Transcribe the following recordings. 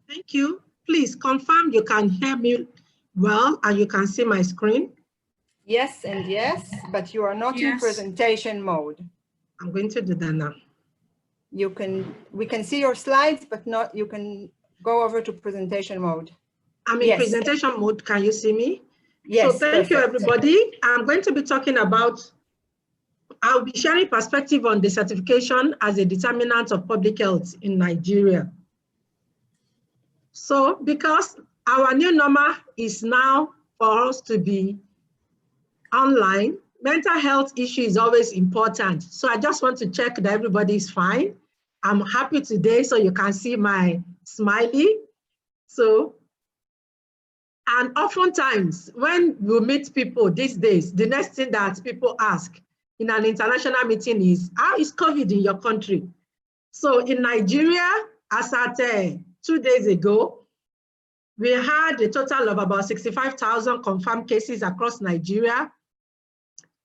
Thank you. Please confirm you can hear me well and you can see my screen. Yes and yes, but you are not in presentation mode. I'm going to do that now. We can see your slides, but not, you can go over to presentation mode. I'm in presentation mode. Can you see me? Yes. So thank you, everybody. I'm going to be talking about, I'll be sharing perspective on desertification as a determinant of public health in Nigeria. So because our new normal is now for us to be online, mental health issue is always important. So I just want to check that everybody is fine. I'm happy today, so you can see my smiley. So, and oftentimes when we meet people these days, the next thing that people ask in an international meeting is, how is COVID in your country? So in Nigeria, as at 2 days ago, we had a total of about 65,000 confirmed cases across Nigeria.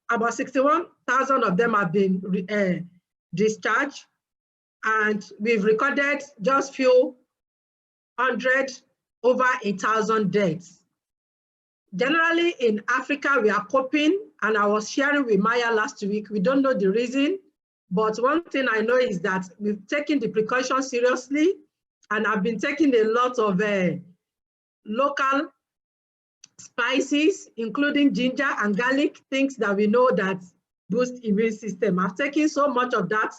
About 61,000 of them have been discharged, and we've recorded just few hundred, over 1,000 deaths. Generally in Africa, we are coping, and I was sharing with Maya last week, we don't know the reason, but one thing I know is that we've taken the precautions seriously, and I've been taking a lot of local spices, including ginger and garlic, things that we know that boost immune system. I've taken so much of that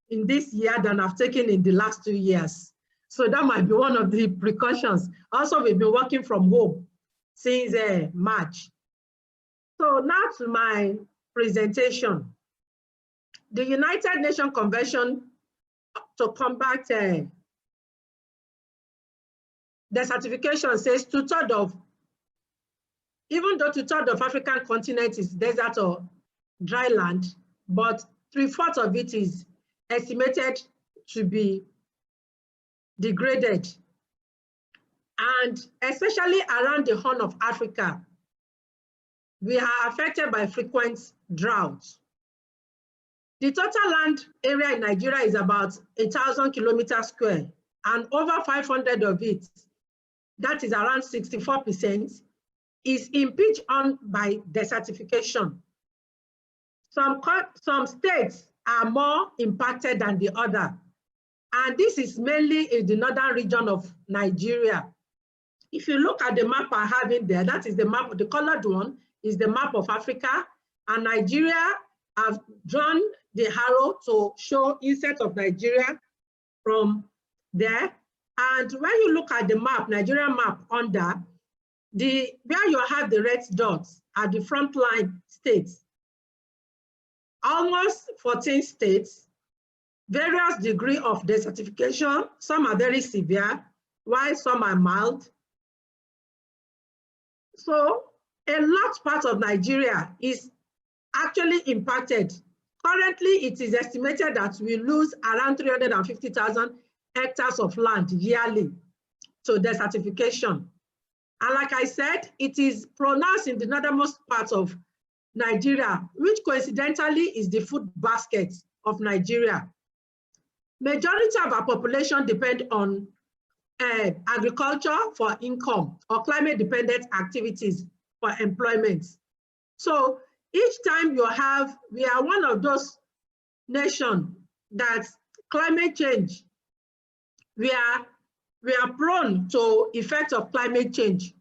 in this year than I've taken in the last 2 years. So that might be one of the precautions. Also, we've been working from home since March. So now to my presentation. The United Nations Convention to combat desertification says 2/3 of, even though 2/3 of African continent is desert or dry land, but 3/4 of it is estimated to be degraded. And especially around the Horn of Africa, we are affected by frequent droughts. The total land area in Nigeria is about 1,000 kilometers square, and over 500 of it, that is around 64%, is impinged on by desertification. Some states are more impacted than the other, and this is mainly in the northern region of Nigeria. If you look at the map I have in there, that is the map, the colored one is the map of Africa, and Nigeria, I've drawn the arrow to show inset of Nigeria from there. And when you look at the map, Nigerian map under, where you have the red dots are the frontline states. Almost 14 states, various degree of desertification. Some are very severe, while some are mild. So a large part of Nigeria is actually impacted. Currently, it is estimated that we lose around 350,000 hectares of land yearly to desertification. And like I said, it is pronounced in the northernmost part of Nigeria, which coincidentally is the food basket of Nigeria. Majority of our population depend on agriculture for income or climate-dependent activities for employment. So each time we are one of those nations that climate change, we are prone to effects of climate change.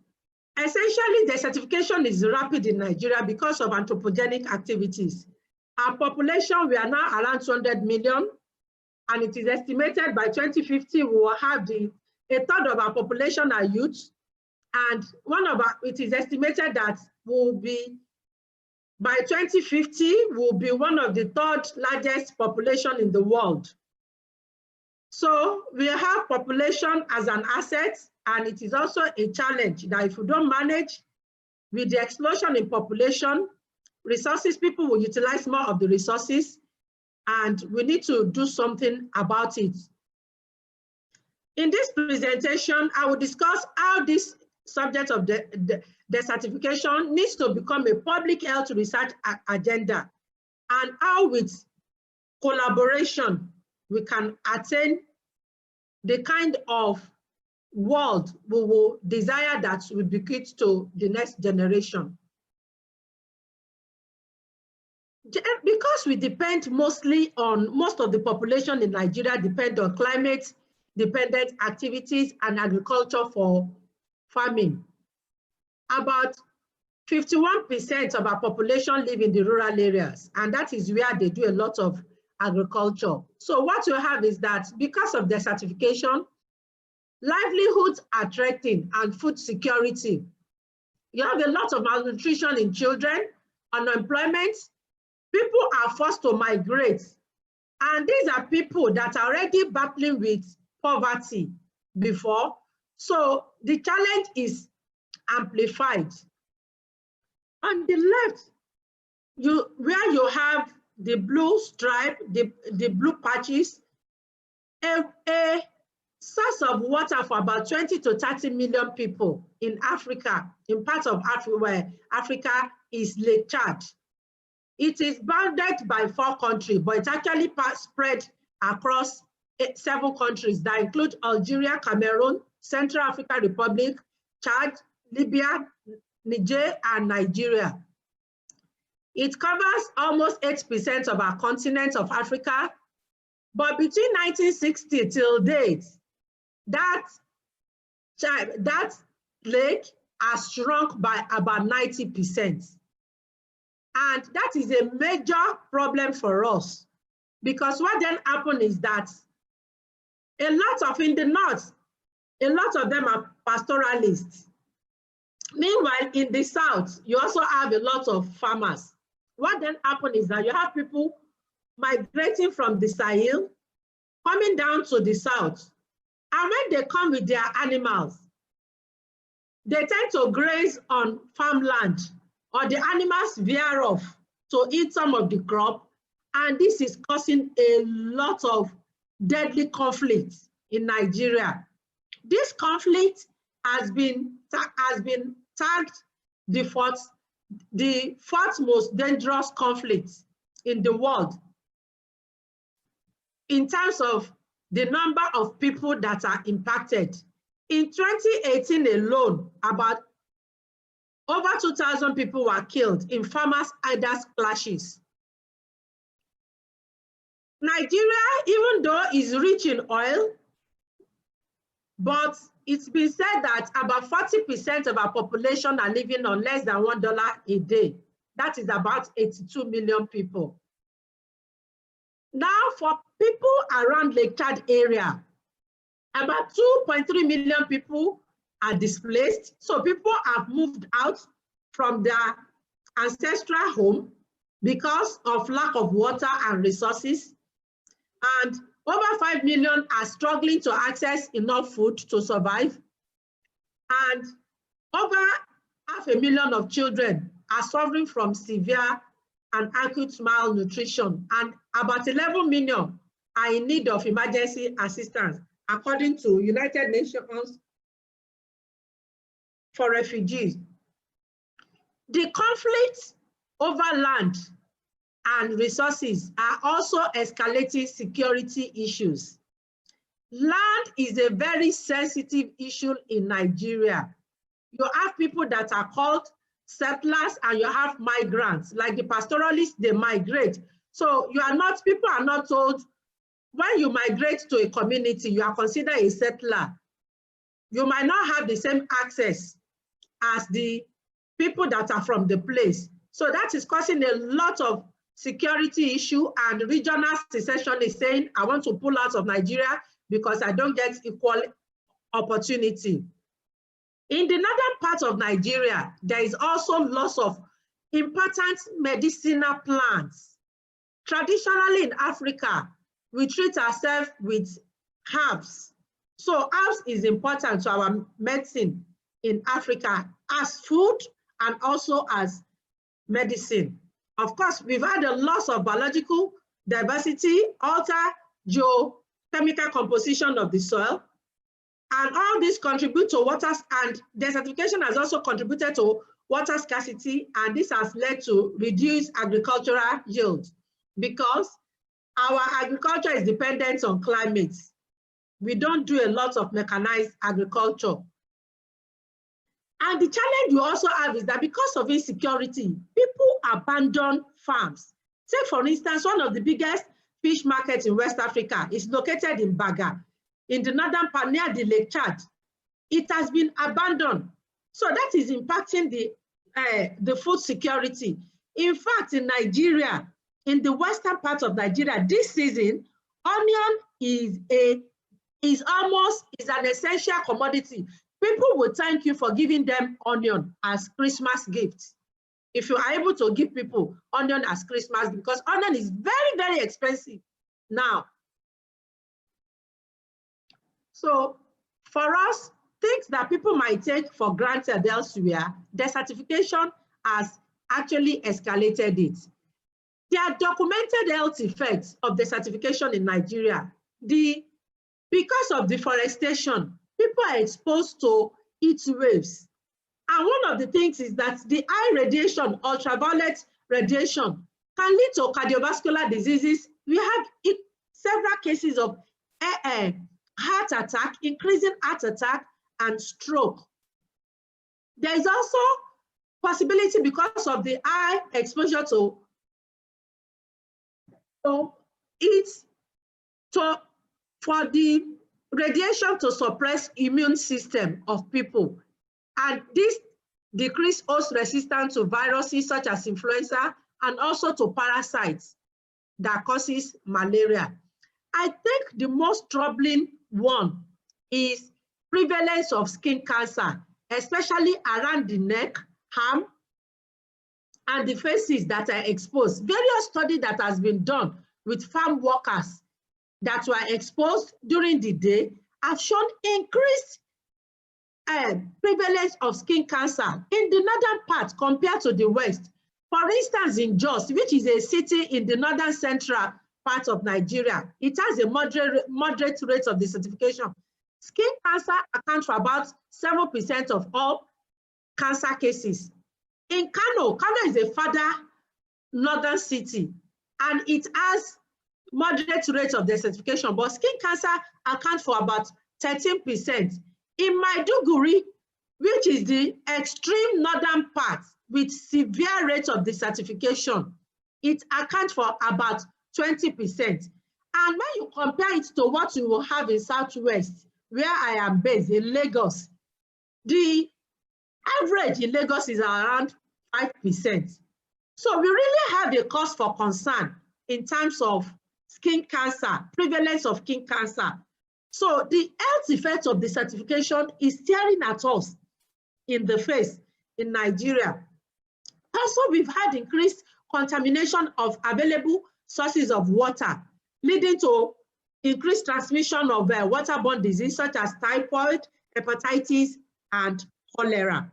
Essentially, desertification is rapid in Nigeria because of anthropogenic activities. Our population, we are now around 200 million, and it is estimated by 2050 we will have a third of our population are youth, and it is estimated that will be, by 2050, will be one of the third largest population in the world. So we have population as an asset, and it is also a challenge that if we don't manage with the explosion in population, resources, people will utilize more of the resources, and we need to do something about it. In this presentation, I will discuss how this subject of desertification needs to become a public health research agenda, and how with collaboration we can attain the kind of world we will desire that we bequeath to the next generation. Because we depend mostly on, most of the population in Nigeria depend on climate-dependent activities and agriculture for farming. About 51% of our population live in the rural areas, and that is where they do a lot of agriculture. So what you have is that because of desertification, livelihoods are threatened and food security. You have a lot of malnutrition in children, unemployment. People are forced to migrate. And these are people that are already battling with poverty before. So the challenge is amplified. On the left, where you have the blue stripe, the blue patches, a source of water for about 20 to 30 million people in Africa, in parts of Africa where Africa is Lake Chad. It is bounded by 4 countries, but it's actually spread across 7 countries that include Algeria, Cameroon, Central African Republic, Chad, Libya, Niger, and Nigeria. It covers almost 8% of our continent of Africa, but between 1960 till date, that lake has shrunk by about 90%. And that is a major problem for us, because what then happened is that in the north, a lot of them are pastoralists. Meanwhile, in the south, you also have a lot of farmers. What then happened is that you have people migrating from the Sahel, coming down to the south. And when they come with their animals, they tend to graze on farmland, or the animals veer off to eat some of the crop. And this is causing a lot of deadly conflict in Nigeria. This conflict has been tagged the fourth most dangerous conflict in the world in terms of the number of people that are impacted. In 2018 alone, about over 2,000 people were killed in farmers-herders clashes. Nigeria, even though is rich in oil, but it's been said that about 40% of our population are living on less than $1 a day. That is about 82 million people. Now, for people around Lake Chad area, about 2.3 million people are displaced. So people have moved out from their ancestral home because of lack of water and resources. And over 5 million are struggling to access enough food to survive. And over 500,000 of children are suffering from severe and acute malnutrition. And about 11 million are in need of emergency assistance, according to United Nations for Refugees. The conflict over land and resources are also escalating security issues. Land is a very sensitive issue in Nigeria. You have people that are called settlers and you have migrants, like the pastoralists, they migrate. So people are not told, when you migrate to a community, you are considered a settler. You might not have the same access as the people that are from the place. So that is causing a lot of security issue, and regional secession is saying, I want to pull out of Nigeria because I don't get equal opportunity. In the northern part of Nigeria, there is also loss of important medicinal plants. Traditionally in Africa, we treat ourselves with herbs. So herbs is important to our medicine in Africa as food and also as medicine. Of course, we've had a loss of biological diversity, alter geochemical composition of the soil, and all this contribute to water, and desertification has also contributed to water scarcity, and this has led to reduced agricultural yield because our agriculture is dependent on climate. We don't do a lot of mechanized agriculture. And the challenge you also have is that because of insecurity, people abandon farms. Take, for instance, one of the biggest fish markets in West Africa is located in Baga, in the northern part near the Lake Chad. It has been abandoned. So that is impacting the food security. In fact, in Nigeria, in the western part of Nigeria, this season, onion is an essential commodity. People will thank you for giving them onion as Christmas gifts. If you are able to give people onion as Christmas, because onion is very, very expensive now. So for us, things that people might take for granted elsewhere, desertification has actually escalated it. There are documented health effects of desertification in Nigeria. Because of deforestation, people are exposed to heat waves. And one of the things is that the high radiation, ultraviolet radiation, can lead to cardiovascular diseases. We have several cases of heart attack, increasing heart attack and stroke. There is also possibility because of the high exposure to heat, for the radiation to suppress immune system of people. And this decrease host resistance to viruses such as influenza and also to parasites that causes malaria. I think the most troubling one is prevalence of skin cancer, especially around the neck, arm, and the faces that are exposed. Various studies that has been done with farm workers that were exposed during the day have shown increased prevalence of skin cancer in the northern part compared to the west. For instance, in Jos, which is a city in the northern central part of Nigeria, it has a moderate rate of desertification. Skin cancer accounts for about 7% of all cancer cases. In Kano is a further northern city, and it has moderate rate of desertification, but skin cancer accounts for about 13%. In Maiduguri, which is the extreme northern part with severe rate of desertification, it accounts for about 20%. And when you compare it to what you will have in Southwest, where I am based in Lagos, the average in Lagos is around 5%. So we really have a cause for concern in terms of skin cancer, prevalence of skin cancer. So the health effects of desertification is staring at us in the face in Nigeria. Also, we've had increased contamination of available sources of water, leading to increased transmission of waterborne disease such as typhoid, hepatitis, and cholera.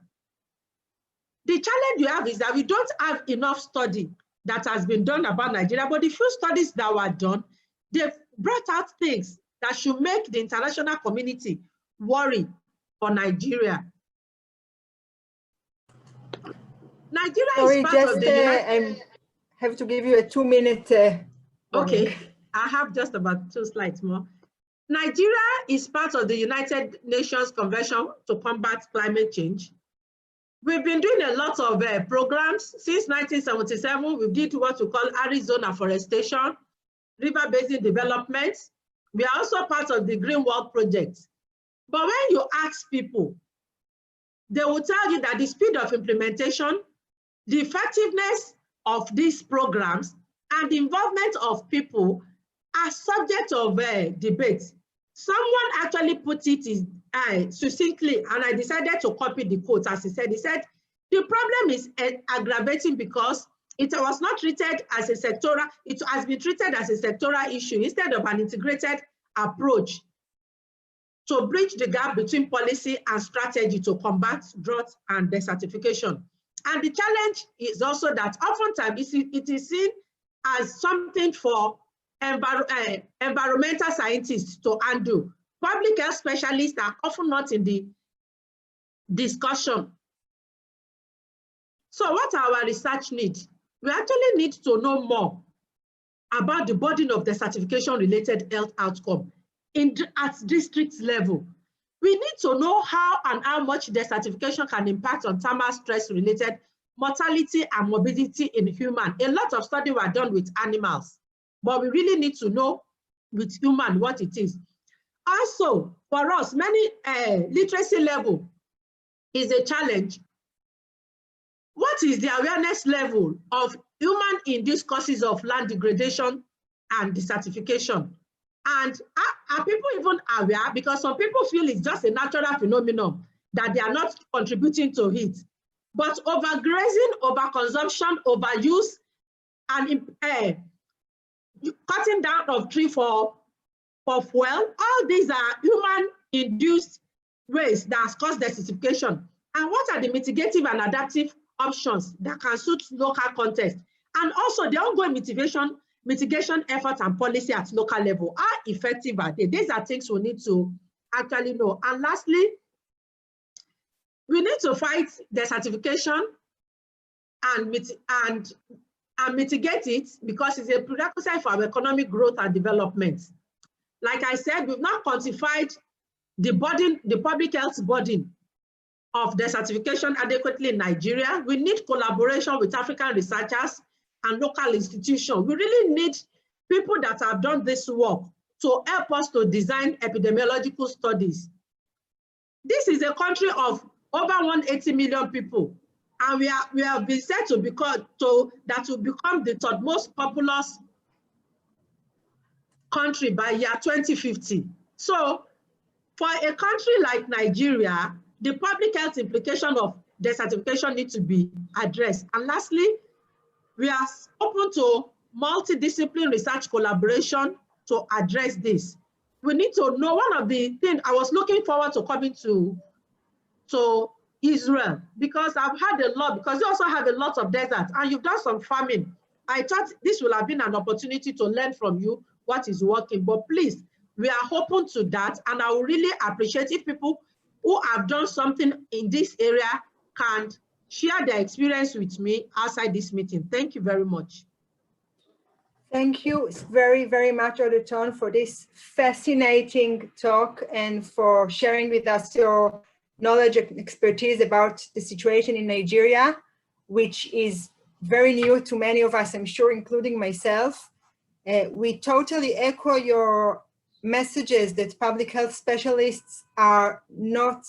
The challenge you have is that we don't have enough study that has been done about Nigeria, but the few studies that were done, they've brought out things that should make the international community worry for Nigeria. Nigeria is part of the United... I have to give you a 2-minute Okay, I have just about 2 slides more. Nigeria is part of the United Nations Convention to Combat Climate Change. We've been doing a lot of programs. Since 1977, we did what we call Arizona Forestation, River Basin Development. We are also part of the Green World Project. But when you ask people, they will tell you that the speed of implementation, the effectiveness of these programs, and the involvement of people are subject of debate. Someone actually put it succinctly, and I decided to copy the quote as he said. He said, the problem is aggravating because it was not treated as a sectoral, it has been treated as a sectoral issue instead of an integrated approach to bridge the gap between policy and strategy to combat drought and desertification. And the challenge is also that oftentimes it is seen as something for environmental scientists to handle. Public health specialists are often not in the discussion. So what our research needs? We actually need to know more about the burden of desertification related health outcome at district level. We need to know how and how much desertification can impact on thermal stress-related mortality and morbidity in human. A lot of studies were done with animals, but we really need to know with human what it is. Also, for us, many literacy level is a challenge. What is the awareness level of human-induced causes of land degradation and desertification? And are people even aware? Because some people feel it's just a natural phenomenon that they are not contributing to it. But overgrazing, overconsumption, overuse, and cutting down of tree for fuel, all these are human-induced ways that cause desertification. And what are the mitigative and adaptive options that can suit local context? And also the ongoing mitigation efforts and policy at local level. How effective are they? These are things we need to actually know. And lastly, we need to fight desertification and mitigate it, because it's a prerequisite for our economic growth and development. Like I said, we've not quantified the public health burden of desertification adequately in Nigeria. We need collaboration with African researchers and local institutions. We really need people that have done this work to help us to design epidemiological studies. This is a country of over 180 million people, and we have been said to become that will become the third most populous country by year 2050. So for a country like Nigeria, the public health implication of desertification need to be addressed. And lastly, we are open to multidisciplinary research collaboration to address this. We need to know, one of the things, I was looking forward to coming to Israel, because I've had a lot, because you also have a lot of desert and you've done some farming. I thought this would have been an opportunity to learn from you what is working, but please, we are open to that. And I would really appreciate if people who have done something in this area can share their experience with me outside this meeting. Thank you very much. Thank you very, very much, Odeton, for this fascinating talk and for sharing with us your knowledge and expertise about the situation in Nigeria, which is very new to many of us, I'm sure, including myself. We totally echo your messages that public health specialists are not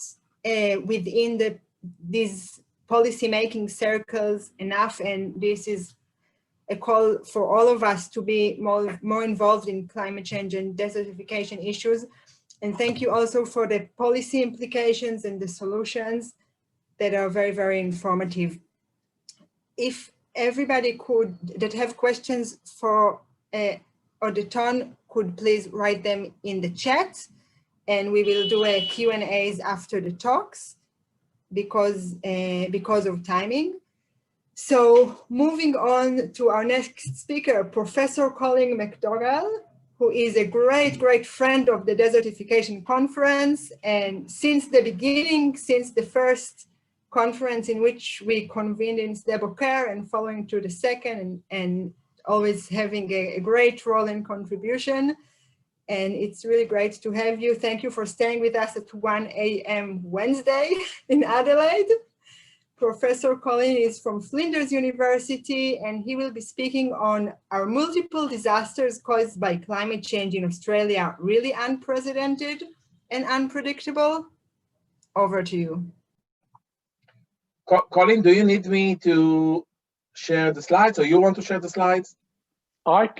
within these policy-making circles enough, and this is a call for all of us to be more involved in climate change and desertification issues. And thank you also for the policy implications and the solutions that are very, very informative. If everybody that have questions for Odeton could please write them in the chat, and we will do a Q&As after the talks because of timing. So moving on to our next speaker, Professor Colin McDougall, who is a great, great friend of the Desertification Conference. And since the beginning, since the first conference in which we convened in Sde-Boker and following to the second, and always having a great role and contribution. And it's really great to have you. Thank you for staying with us at 1 a.m. Wednesday in Adelaide. Professor Colin is from Flinders University, and he will be speaking on our multiple disasters caused by climate change in Australia, really unprecedented and unpredictable. Over to you. Colin, do you need me to share the slides, or you want to share the slides? I'll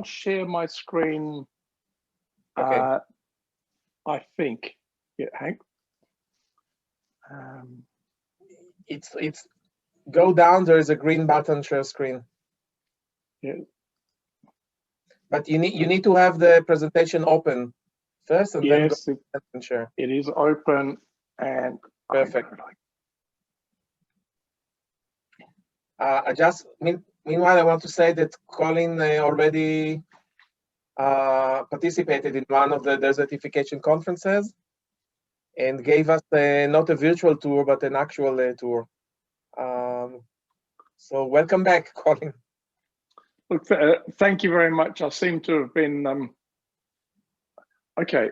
share my screen. Okay. I think. Yeah, Hank. It's go down. There is a green button, share screen. Yeah. But you need to have the presentation open first, and yes, then go and share. It is open and perfect. Meanwhile, I want to say that Colin already participated in one of the desertification conferences and gave us not a virtual tour, but an actual tour. So welcome back, Colin. Look, thank you very much. I seem to have been Okay.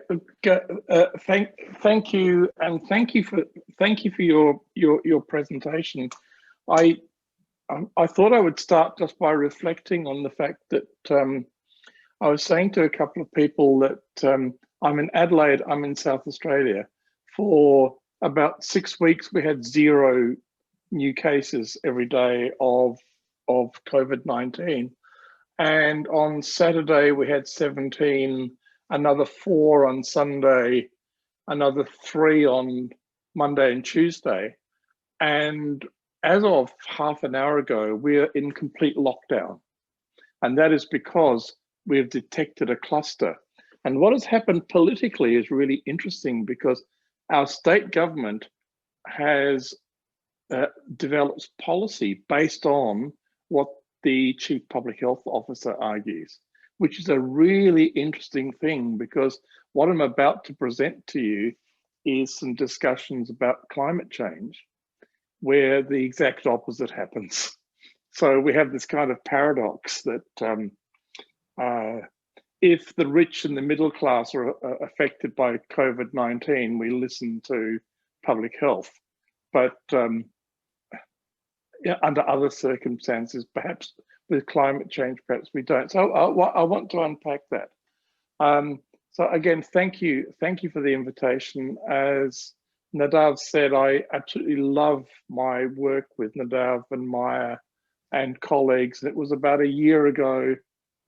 Thank you, and thank you for your presentation. I thought I would start just by reflecting on the fact that I was saying to a couple of people that I'm in Adelaide, I'm in South Australia. For about 6 weeks, we had 0 new cases every day of COVID-19. And on Saturday, we had 17, another 4 on Sunday, another 3 on Monday and Tuesday. And as of half an hour ago, we're in complete lockdown. And that is because we've detected a cluster. And what has happened politically is really interesting, because our state government has developed policy based on what the Chief Public Health Officer argues, which is a really interesting thing, because what I'm about to present to you is some discussions about climate change, where the exact opposite happens. So we have this kind of paradox that if the rich and the middle class are affected by COVID-19, we listen to public health. But under other circumstances, perhaps with climate change, perhaps we don't. So I want to unpack that. So again, thank you for the invitation. As Nadav said, I absolutely love my work with Nadav and Maya and colleagues. It was about a year ago,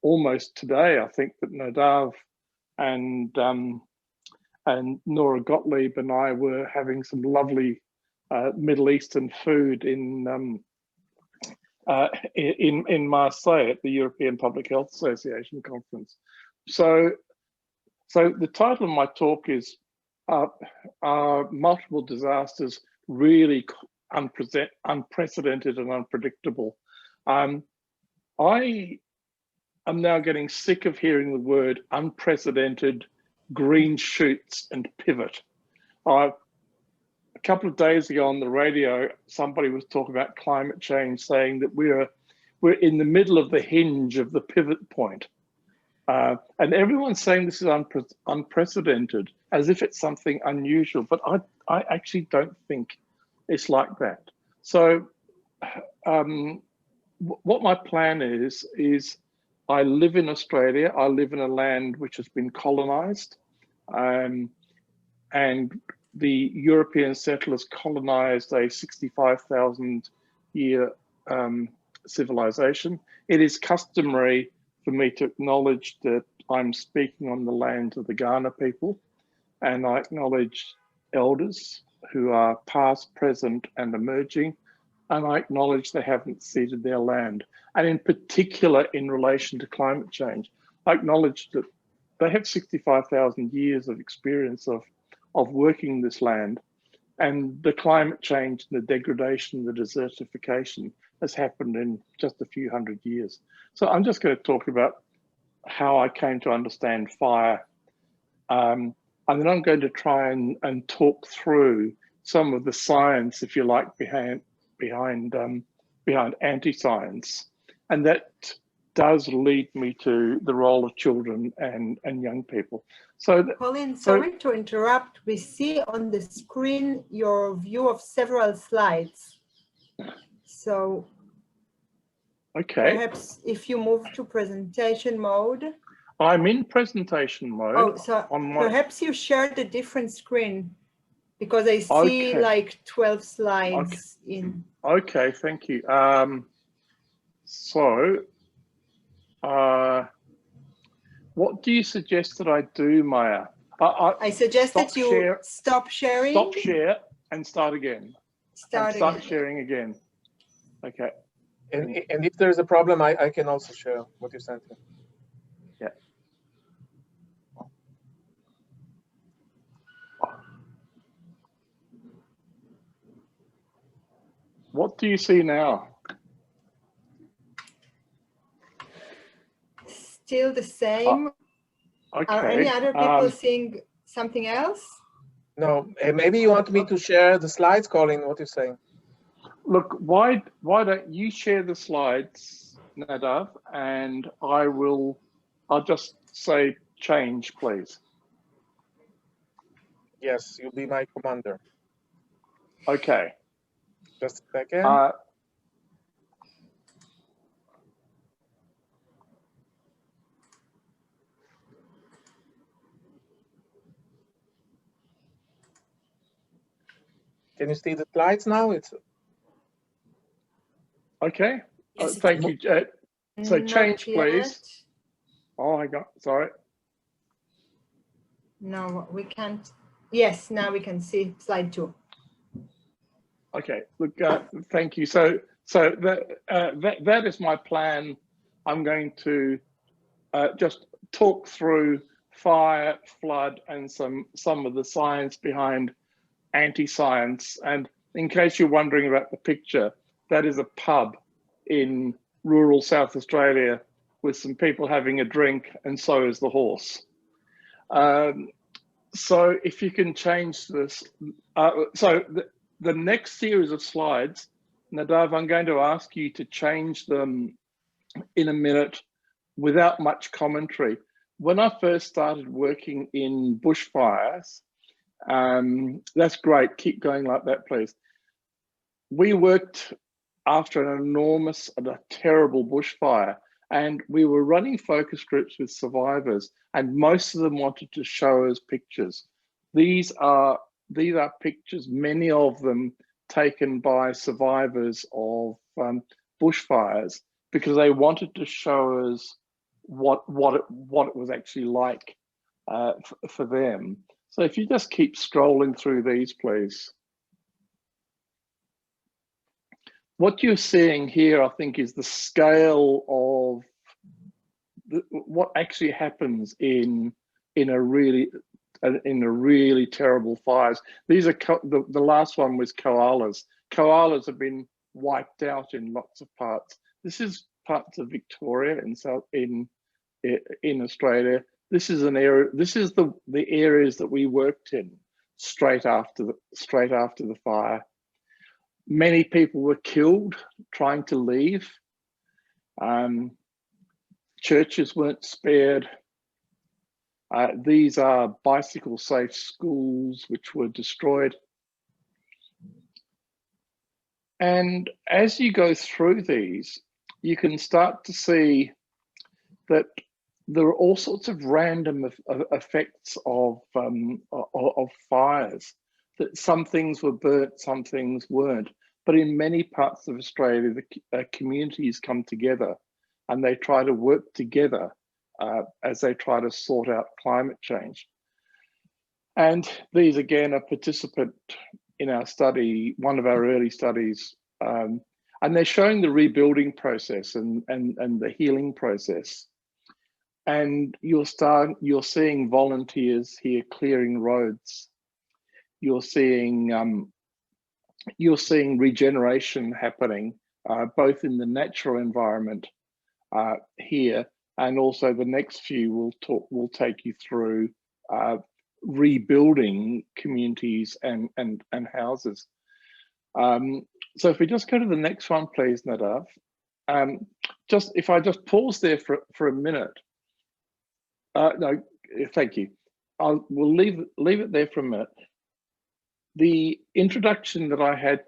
almost today, I think, that Nadav and Nora Gottlieb and I were having some lovely Middle Eastern food in Marseille at the European Public Health Association conference. So the title of my talk is Are Multiple Disasters Really Unprecedented and Unpredictable? I am now getting sick of hearing the word unprecedented, green shoots and pivot. A couple of days ago on the radio, somebody was talking about climate change, saying that we're in the middle of the hinge of the pivot point. And everyone's saying this is unprecedented, as if it's something unusual, but I actually don't think it's like that. So what my plan is I live in Australia. I live in a land which has been colonized, and the European settlers colonized a 65,000 year civilization. It is customary for me to acknowledge that I'm speaking on the lands of the Ghana people, and I acknowledge elders who are past, present, and emerging, and I acknowledge they haven't ceded their land. And in particular, in relation to climate change, I acknowledge that they have 65,000 years of experience of working this land, and the climate change, the degradation, the desertification has happened in just a few hundred years. So I'm just going to talk about how I came to understand fire. And then I'm going to try and talk through some of the science, if you like, behind anti-science. And that does lead me to the role of children and young people. So, Colin, sorry to interrupt. We see on the screen your view of several slides. So okay. Perhaps if you move to presentation mode. I'm in presentation mode. Oh, so perhaps you shared a different screen, because I see like 12 slides in. Okay, thank you. What do you suggest that I do, Maya? I suggest that you stop sharing. Stop share and start again. Start sharing again. Okay. And if there's a problem, I can also share what you sent me. Yeah. What do you see now? Still the same. Okay. Are any other people seeing something else? No, maybe you want me to share the slides, Colin, what you're saying. Look, why don't you share the slides, Nadav, and I'll just say change, please. Yes, you'll be my commander. Okay. Just a second. Can you see the slides now? It's okay. Yes, Thank you. So not change, yet. please. Oh, I got, sorry. No, we can't. Yes, now we can see slide 2. Okay, look, thank you. So that is my plan. I'm going to just talk through fire, flood, and some of the science behind anti-science. And in case you're wondering about the picture, that is a pub in rural South Australia with some people having a drink, and so is the horse. So if you can change this, so the next series of slides, Nadav, I'm going to ask you to change them in a minute without much commentary. When I first started working in bushfires, that's great, keep going like that, please. We worked after an enormous and a terrible bushfire, and we were running focus groups with survivors, and most of them wanted to show us pictures. These are pictures, many of them taken by survivors of bushfires, because they wanted to show us what it was actually like for them. So if you just keep scrolling through these, please. What you're seeing here, I think, is the scale of what actually happens in a really terrible fires. These are the last one was koalas. Koalas have been wiped out in lots of parts. This is parts of Victoria in Australia. This is an area. This is the areas that we worked in straight after the fire. Many people were killed trying to leave. Churches weren't spared. These are bicycle safe schools which were destroyed. And as you go through these, you can start to see that there are all sorts of random effects of fires, that some things were burnt, some things weren't. But in many parts of Australia, the communities come together and they try to work together as they try to sort out climate change. And these again are participant in our study, one of our early studies, and they're showing the rebuilding process and the healing process. And you're seeing volunteers here clearing roads. You're seeing regeneration happening both in the natural environment here, and also the next few will take you through rebuilding communities and houses. So if we just go to the next one, please, Nadav. If I just pause there for a minute. No, thank you. We'll leave it there for a minute. The introduction that I had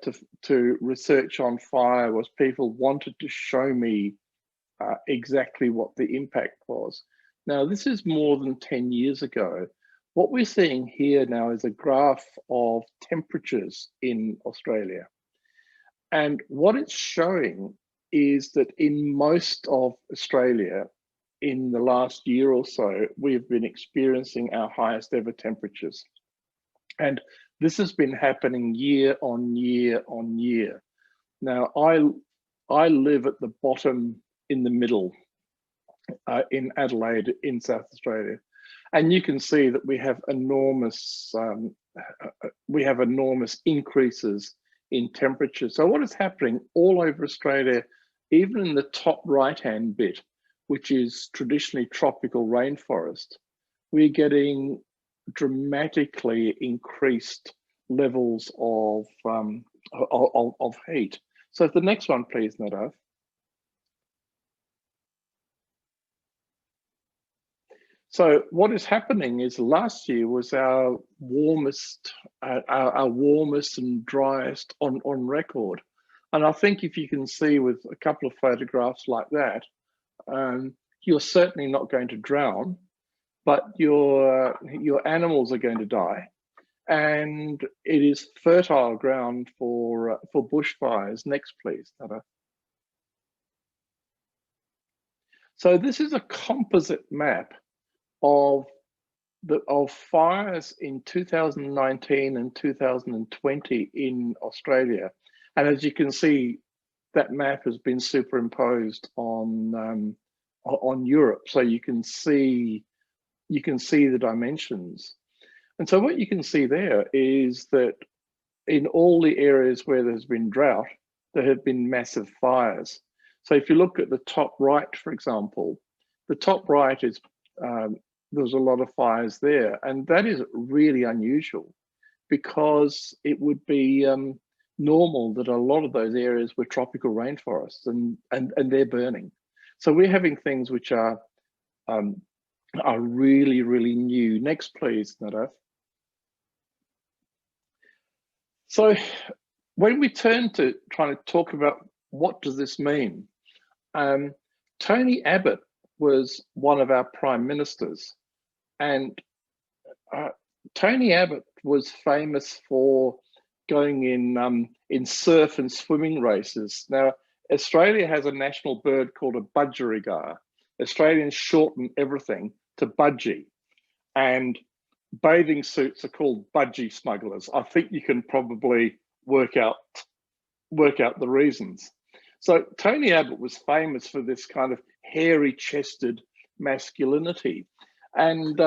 to research on fire was people wanted to show me exactly what the impact was. Now, this is more than 10 years ago. What we're seeing here now is a graph of temperatures in Australia. And what it's showing is that in most of Australia, in the last year or so, we've been experiencing our highest ever temperatures. And this has been happening year on year on year. Now, I live at the bottom in the middle in Adelaide in South Australia. And you can see that we have enormous increases in temperature. So what is happening all over Australia, even in the top right-hand bit, which is traditionally tropical rainforest, we're getting dramatically increased levels of heat. So the next one, please, Nadav. So what is happening is last year was our warmest and driest on record. And I think if you can see with a couple of photographs like that, you're certainly not going to drown, but your animals are going to die. And it is fertile ground for bushfires. Next, please, Nada. So this is a composite map of fires in 2019 and 2020 in Australia, and as you can see, that map has been superimposed on Europe, so you can see the dimensions. And so what you can see there is that in all the areas where there's been drought, there have been massive fires. So if you look at the top right, for example, the top right is there's a lot of fires there, and that is really unusual because it would be normal that a lot of those areas were tropical rainforests, and they're burning. So we're having things which are really, really new. Next, please, Nadav. So when we turn to trying to talk about what does this mean, Tony Abbott was one of our prime ministers, and Tony Abbott was famous for going in surf and swimming races. Now, Australia has a national bird called a budgerigar. Australians shorten everything to budgie, and bathing suits are called budgie smugglers. I think you can probably work out the reasons. So Tony Abbott was famous for this kind of hairy-chested masculinity, and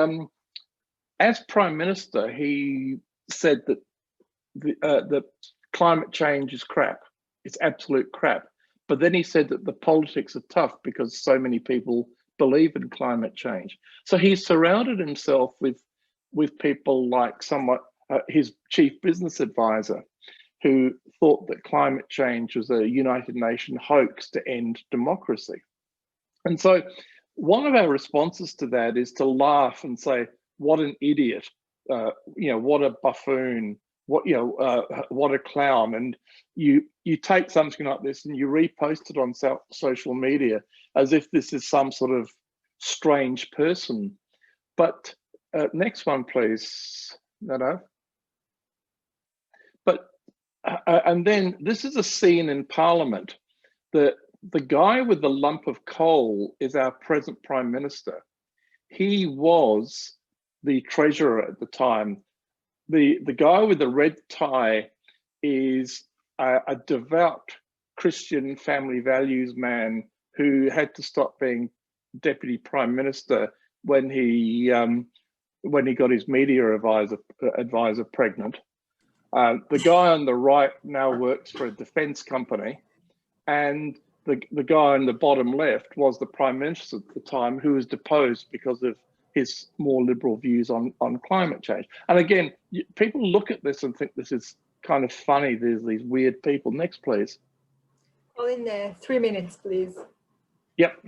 as Prime Minister, he said that the climate change is crap. It's absolute crap. But then he said that the politics are tough because so many people believe in climate change. So he surrounded himself with people like his chief business advisor, who thought that climate change was a United Nations hoax to end democracy. And so one of our responses to that is to laugh and say, what an idiot, what a buffoon, what a clown. And you take something like this and you repost it on social media as if this is some sort of strange person. But next one, please, Nadav. But and then this is a scene in Parliament. The guy with the lump of coal is our present Prime Minister. He was the treasurer at the time. The guy with the red tie is a devout Christian family values man who had to stop being deputy prime minister when he got his media advisor pregnant. The guy on the right now works for a defense company, and the guy on the bottom left was the prime minister at the time, who was deposed because of his more liberal views on climate change. And again, people look at this and think this is kind of funny. There's these weird people. Next, please. All in there, 3 minutes, please. Yep.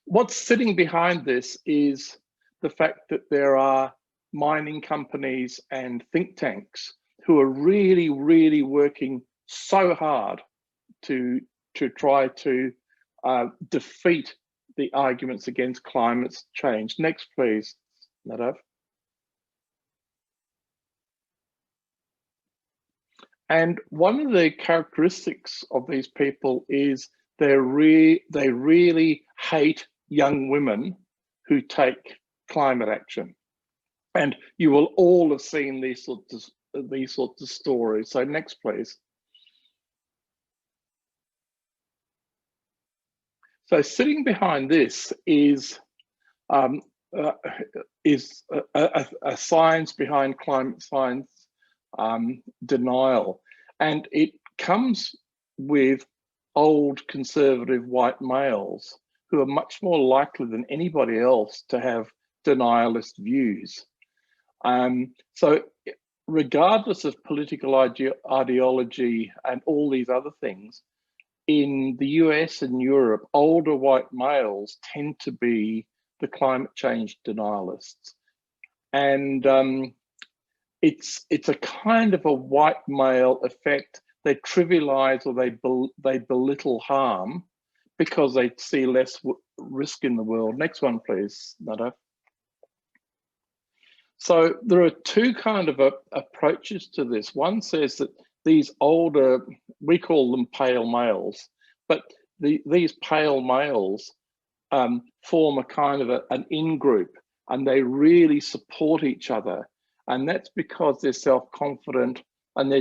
What's sitting behind this is the fact that there are mining companies and think tanks who are really, really working so hard to try to defeat the arguments against climate change. Next, please, Nadav. And one of the characteristics of these people is they really hate young women who take climate action. And you will all have seen these sorts of stories. So next, please. So sitting behind this is a science behind climate science denial, and it comes with old conservative white males who are much more likely than anybody else to have denialist views. So regardless of political ideology and all these other things, in the US and Europe, older white males tend to be the climate change denialists. And it's a kind of a white male effect. They trivialize or they belittle harm because they see less risk in the world. Next one, please, Nada. So there are two kind of approaches to this. One says that these older, we call them pale males, but these pale males form a kind of an in-group, and they really support each other. And that's because they're self-confident and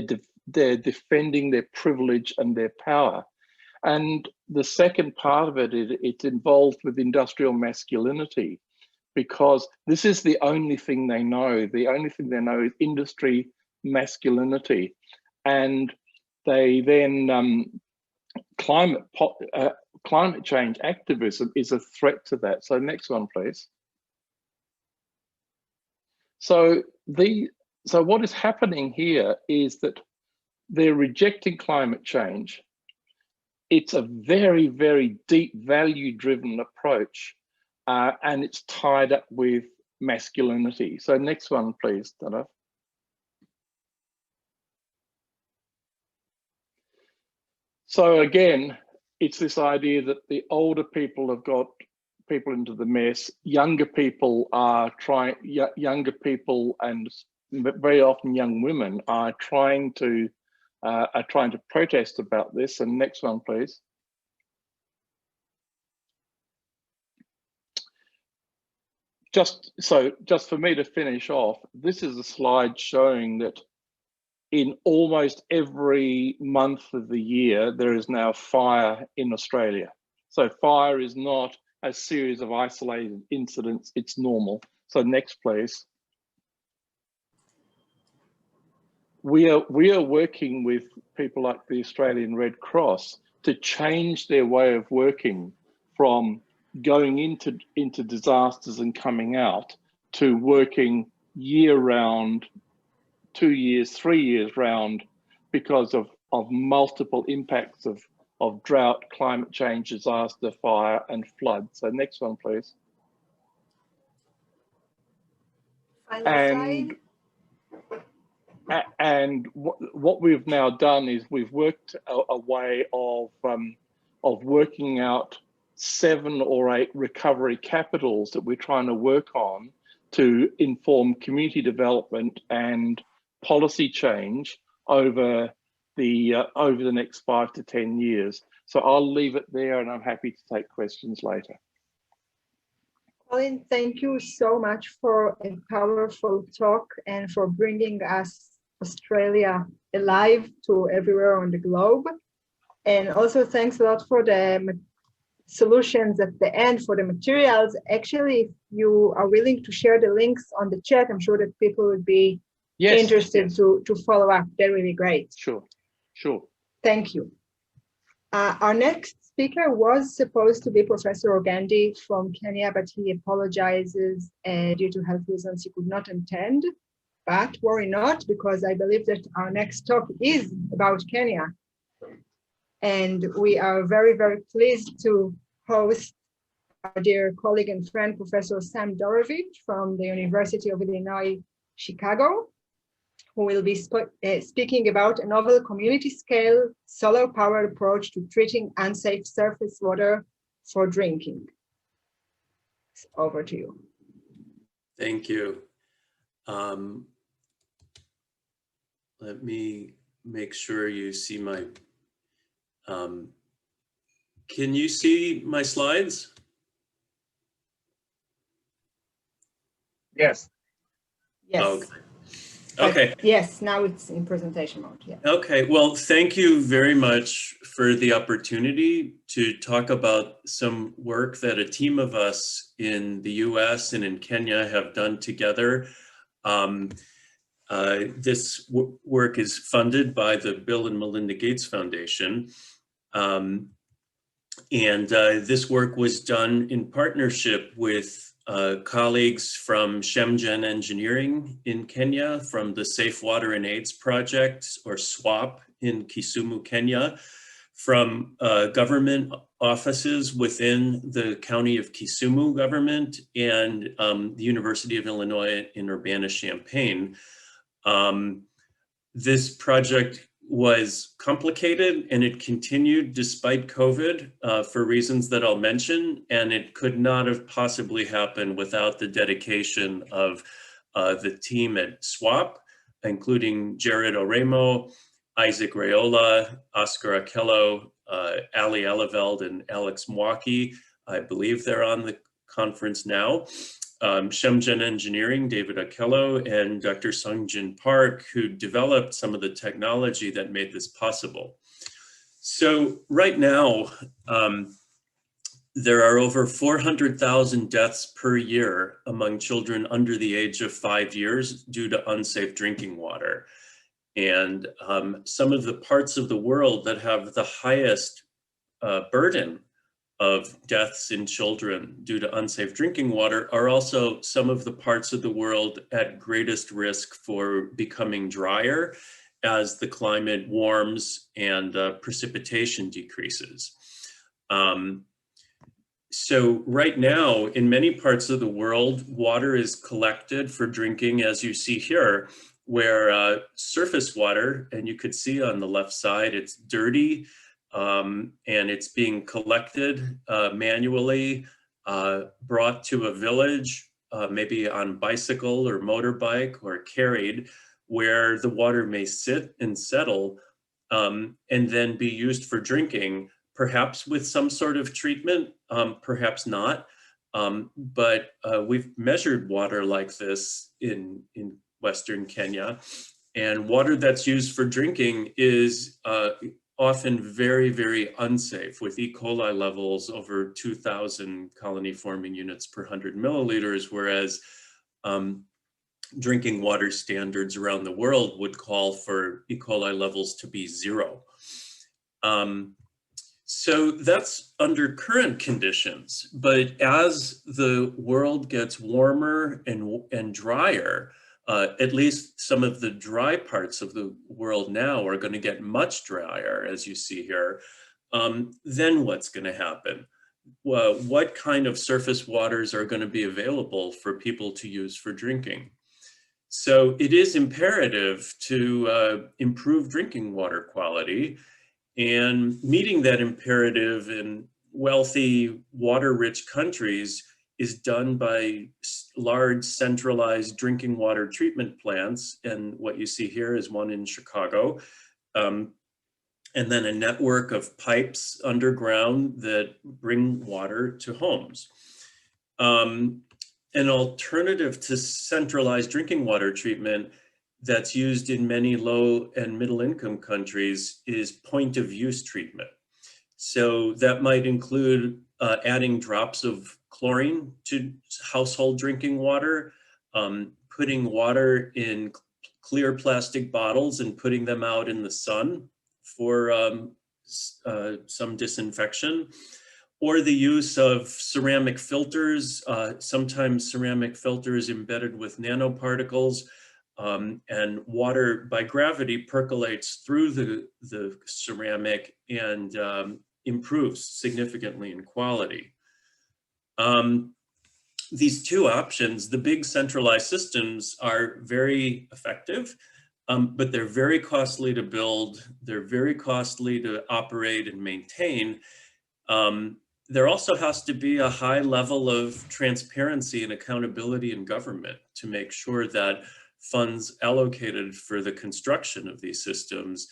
they're defending their privilege and their power. And the second part of it is it's involved with industrial masculinity, because this is the only thing they know. The only thing they know is industry masculinity. And they then, climate change activism is a threat to that. So next one, please. So what is happening here is that they're rejecting climate change. It's a very, very deep value-driven approach, and it's tied up with masculinity. So next one, please, Dana. So again, it's this idea that the older people have got people into the mess. Younger people are younger people and very often young women are trying to protest about this. And next one, please. Just for me to finish off, this is a slide showing that in almost every month of the year, there is now fire in Australia. So fire is not a series of isolated incidents, it's normal. So next, please. We are working with people like the Australian Red Cross to change their way of working from going into disasters and coming out to working year round, 2 years, 3 years round, because of multiple impacts of drought, climate change, disaster, fire, and flood. So next one, please. And what we've now done is we've worked a way of working out 7 or 8 recovery capitals that we're trying to work on to inform community development and policy change over the next 5 to 10 years. So I'll leave it there, and I'm happy to take questions later. Colin, thank you so much for a powerful talk and for bringing us Australia alive to everywhere on the globe. And also thanks a lot for the solutions at the end for the materials. Actually, if you are willing to share the links on the chat, I'm sure that people would be interested to follow up. That would be great. Sure. Thank you. Our next speaker was supposed to be Professor Ogandi from Kenya, but he apologizes due to health reasons he could not attend. But worry not, because I believe that our next talk is about Kenya. And we are very, very pleased to host our dear colleague and friend, Professor Sam Dorovich from the University of Illinois, Chicago, who will be speaking about a novel community-scale solar-powered approach to treating unsafe surface water for drinking. It's over to you. Thank you. Let me make sure you see my, can you see my slides? Yes. Yes. Okay. Yes, now it's in presentation mode. Yeah. Okay, well, thank you very much for the opportunity to talk about some work that a team of us in the US and in Kenya have done together. This work is funded by the Bill and Melinda Gates Foundation. This work was done in partnership with colleagues from Shemgen Engineering in Kenya, from the Safe Water and AIDS Project, or SWAP, in Kisumu, Kenya, from government offices within the County of Kisumu government and the University of Illinois in Urbana-Champaign. This project was complicated and it continued despite COVID for reasons that I'll mention, and it could not have possibly happened without the dedication of the team at SWAP, including Jared Oremo, Isaac Rayola, Oscar Akello, Ali Eleveld, and Alex Mwaki. I believe they're on the conference now. Shemgen Engineering, David Akello, and Dr. Sungjin Park, who developed some of the technology that made this possible. So right now, there are over 400,000 deaths per year among children under the age of 5 years due to unsafe drinking water. And some of the parts of the world that have the highest burden of deaths in children due to unsafe drinking water are also some of the parts of the world at greatest risk for becoming drier as the climate warms and precipitation decreases. So right now, in many parts of the world, water is collected for drinking, as you see here, where surface water, and you could see on the left side, it's dirty, and it's being collected manually, brought to a village, maybe on bicycle or motorbike or carried, where the water may sit and settle and then be used for drinking, perhaps with some sort of treatment, perhaps not. But we've measured water like this in Western Kenya, and water that's used for drinking is often very, very unsafe, with E. coli levels over 2,000 colony forming units per 100 milliliters, whereas drinking water standards around the world would call for E. coli levels to be 0. So that's under current conditions, but as the world gets warmer and drier, at least some of the dry parts of the world now are going to get much drier, as you see here. Then what's going to happen? Well, what kind of surface waters are going to be available for people to use for drinking? So it is imperative to improve drinking water quality, and meeting that imperative in wealthy, water-rich countries is done by large centralized drinking water treatment plants. And what you see here is one in Chicago. And then a network of pipes underground that bring water to homes. An alternative to centralized drinking water treatment that's used in many low and middle income countries is point of use treatment. So that might include adding drops of chlorine to household drinking water, putting water in clear plastic bottles and putting them out in the sun for some disinfection, or the use of ceramic filters, sometimes ceramic filters embedded with nanoparticles, and water by gravity percolates through the ceramic and improves significantly in quality. These two options, the big centralized systems, are very effective, but they're very costly to build. They're very costly to operate and maintain. There also has to be a high level of transparency and accountability in government to make sure that funds allocated for the construction of these systems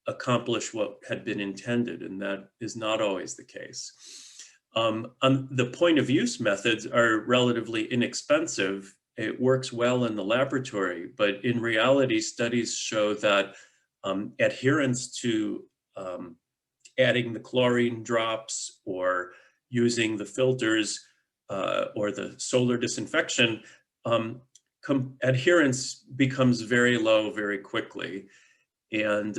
accomplish what had been intended, and that is not always the case. The point of use methods are relatively inexpensive. It works well in the laboratory, but in reality, studies show that adherence to adding the chlorine drops or using the filters or the solar disinfection, adherence becomes very low very quickly. And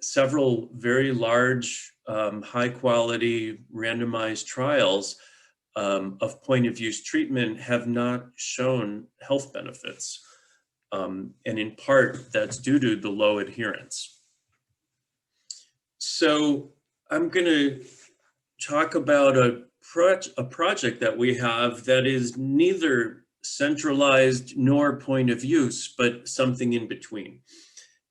several very large, high quality randomized trials of point of use treatment have not shown health benefits. And in part, that's due to the low adherence. So I'm going to talk about a project that we have that is neither centralized nor point of use, but something in between.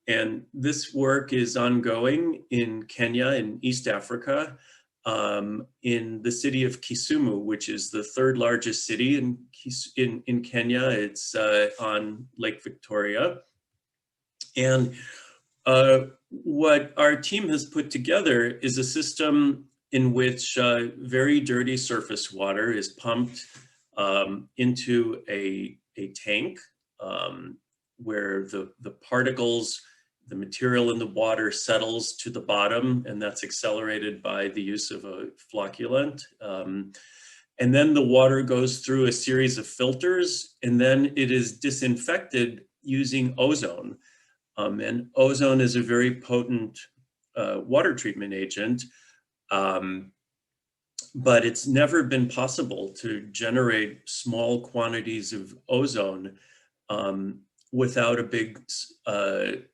And this work is ongoing in Kenya, in East Africa, in the city of Kisumu, which is the third largest city in Kenya. It's on Lake Victoria. And what our team has put together is a system in which very dirty surface water is pumped into a tank where the particles, the material in the water settles to the bottom, and that's accelerated by the use of a flocculant. And then the water goes through a series of filters, and then it is disinfected using ozone. And ozone is a very potent water treatment agent, but it's never been possible to generate small quantities of ozone without a big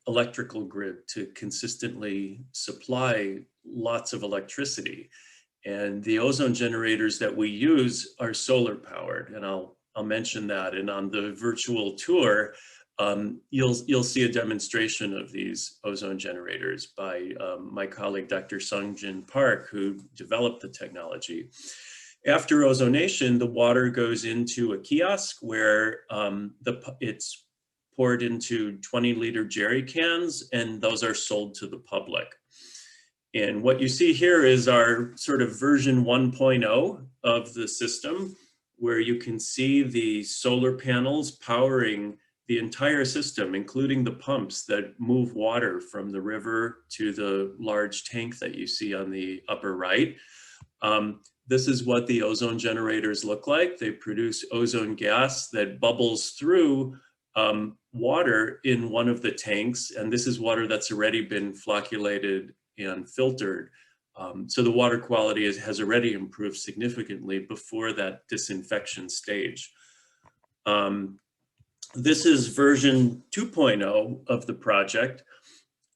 electrical grid to consistently supply lots of electricity. And the ozone generators that we use are solar powered, and I'll mention that. And on the virtual tour, you'll see a demonstration of these ozone generators by my colleague, Dr. Sungjin Park, who developed the technology. After ozonation, the water goes into a kiosk where it's poured into 20-liter jerry cans, and those are sold to the public. And what you see here is our sort of version 1.0 of the system, where you can see the solar panels powering the entire system, including the pumps that move water from the river to the large tank that you see on the upper right. This is what the ozone generators look like. They produce ozone gas that bubbles through water in one of the tanks, and this is water that's already been flocculated and filtered. So the water quality has already improved significantly before that disinfection stage. This is version 2.0 of the project.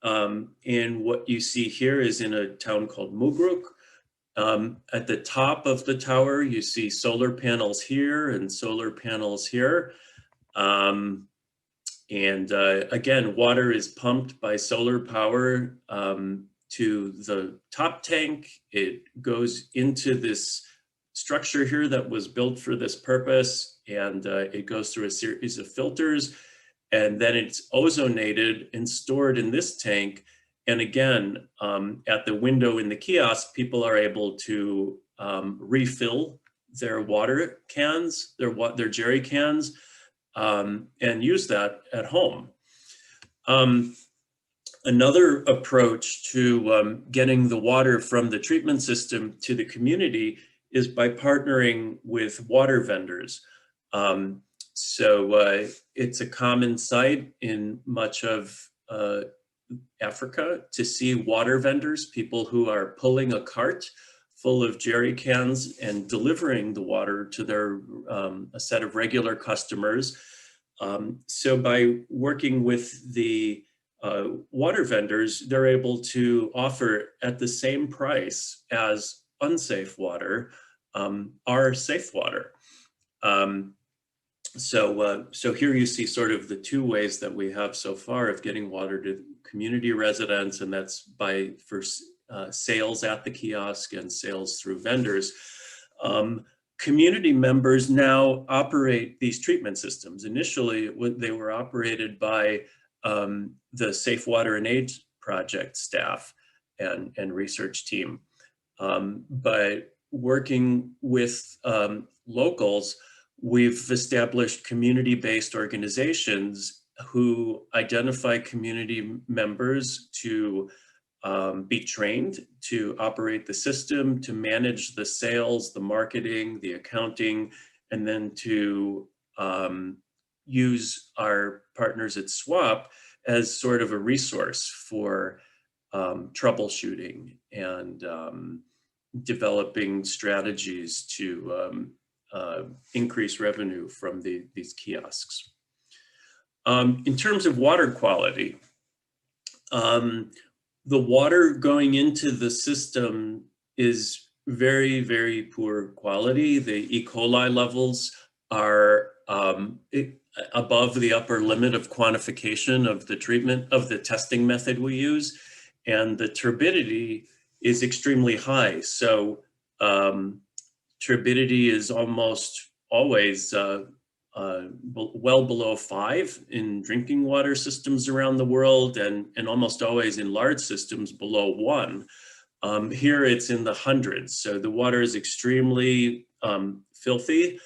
And what you see here is in a town called Mugruk. At the top of the tower, you see solar panels here and solar panels here. Again, water is pumped by solar power to the top tank. It goes into this structure here that was built for this purpose, and it goes through a series of filters, and then it's ozonated and stored in this tank. And again, at the window in the kiosk, people are able to refill their water cans, their jerry cans, and use that at home. Another approach to getting the water from the treatment system to the community is by partnering with water vendors. It's a common sight in much of Africa to see water vendors, people who are pulling a cart full of jerry cans and delivering the water to their a set of regular customers. So by working with the water vendors, they're able to offer at the same price as unsafe water, our safe water. So here you see sort of the two ways that we have so far of getting water to community residents, and that's for sales at the kiosk and sales through vendors. Community members now operate these treatment systems. Initially, they were operated by the Safe Water and Aid Project staff and research team. But working with locals, we've established community-based organizations who identify community members to be trained to operate the system, to manage the sales, the marketing, the accounting, and then to use our partners at SWAP as sort of a resource for troubleshooting and developing strategies to increase revenue from these kiosks. In terms of water quality, the water going into the system is very, very poor quality. The E. coli levels are above the upper limit of quantification of the treatment, of the testing method we use, and the turbidity is extremely high. So turbidity is almost always well below 5 in drinking water systems around the world, and almost always in large systems below 1. Here it's in the hundreds. So the water is extremely filthy,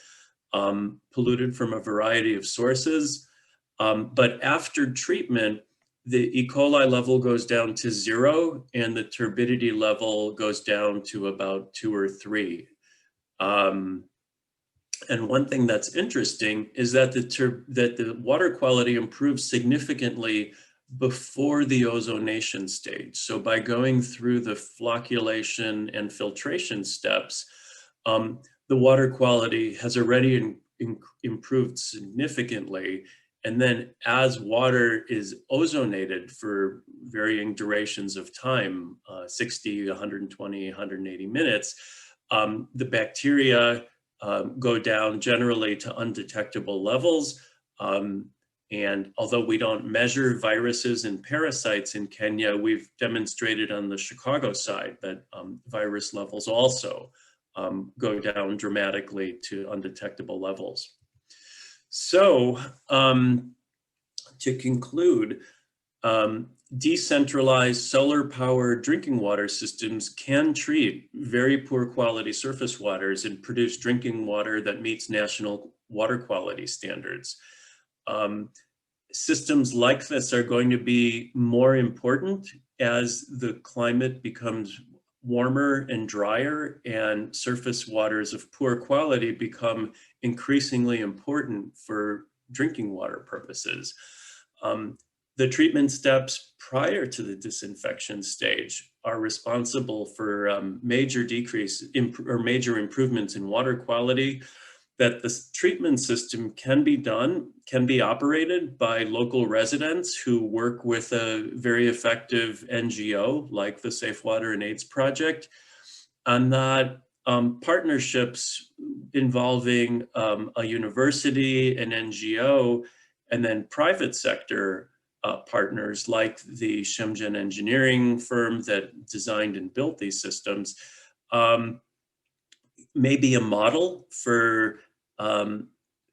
polluted from a variety of sources. But after treatment, the E. coli level goes down to 0 and the turbidity level goes down to about 2 or 3. And one thing that's interesting is that the water quality improves significantly before the ozonation stage. So by going through the flocculation and filtration steps, the water quality has already improved significantly. And then as water is ozonated for varying durations of time, 60, 120, 180 minutes, the bacteria go down generally to undetectable levels. And although we don't measure viruses and parasites in Kenya, we've demonstrated on the Chicago side that virus levels also go down dramatically to undetectable levels. So to conclude, decentralized solar-powered drinking water systems can treat very poor quality surface waters and produce drinking water that meets national water quality standards. Systems like this are going to be more important as the climate becomes warmer and drier, and surface waters of poor quality become increasingly important for drinking water purposes. The treatment steps prior to the disinfection stage are responsible for major improvements in water quality. That this treatment system can be operated by local residents who work with a very effective NGO like the Safe Water and AIDS Project, and that partnerships involving a university, an NGO, and then private sector partners like the Shenzhen engineering firm that designed and built these systems may be a model for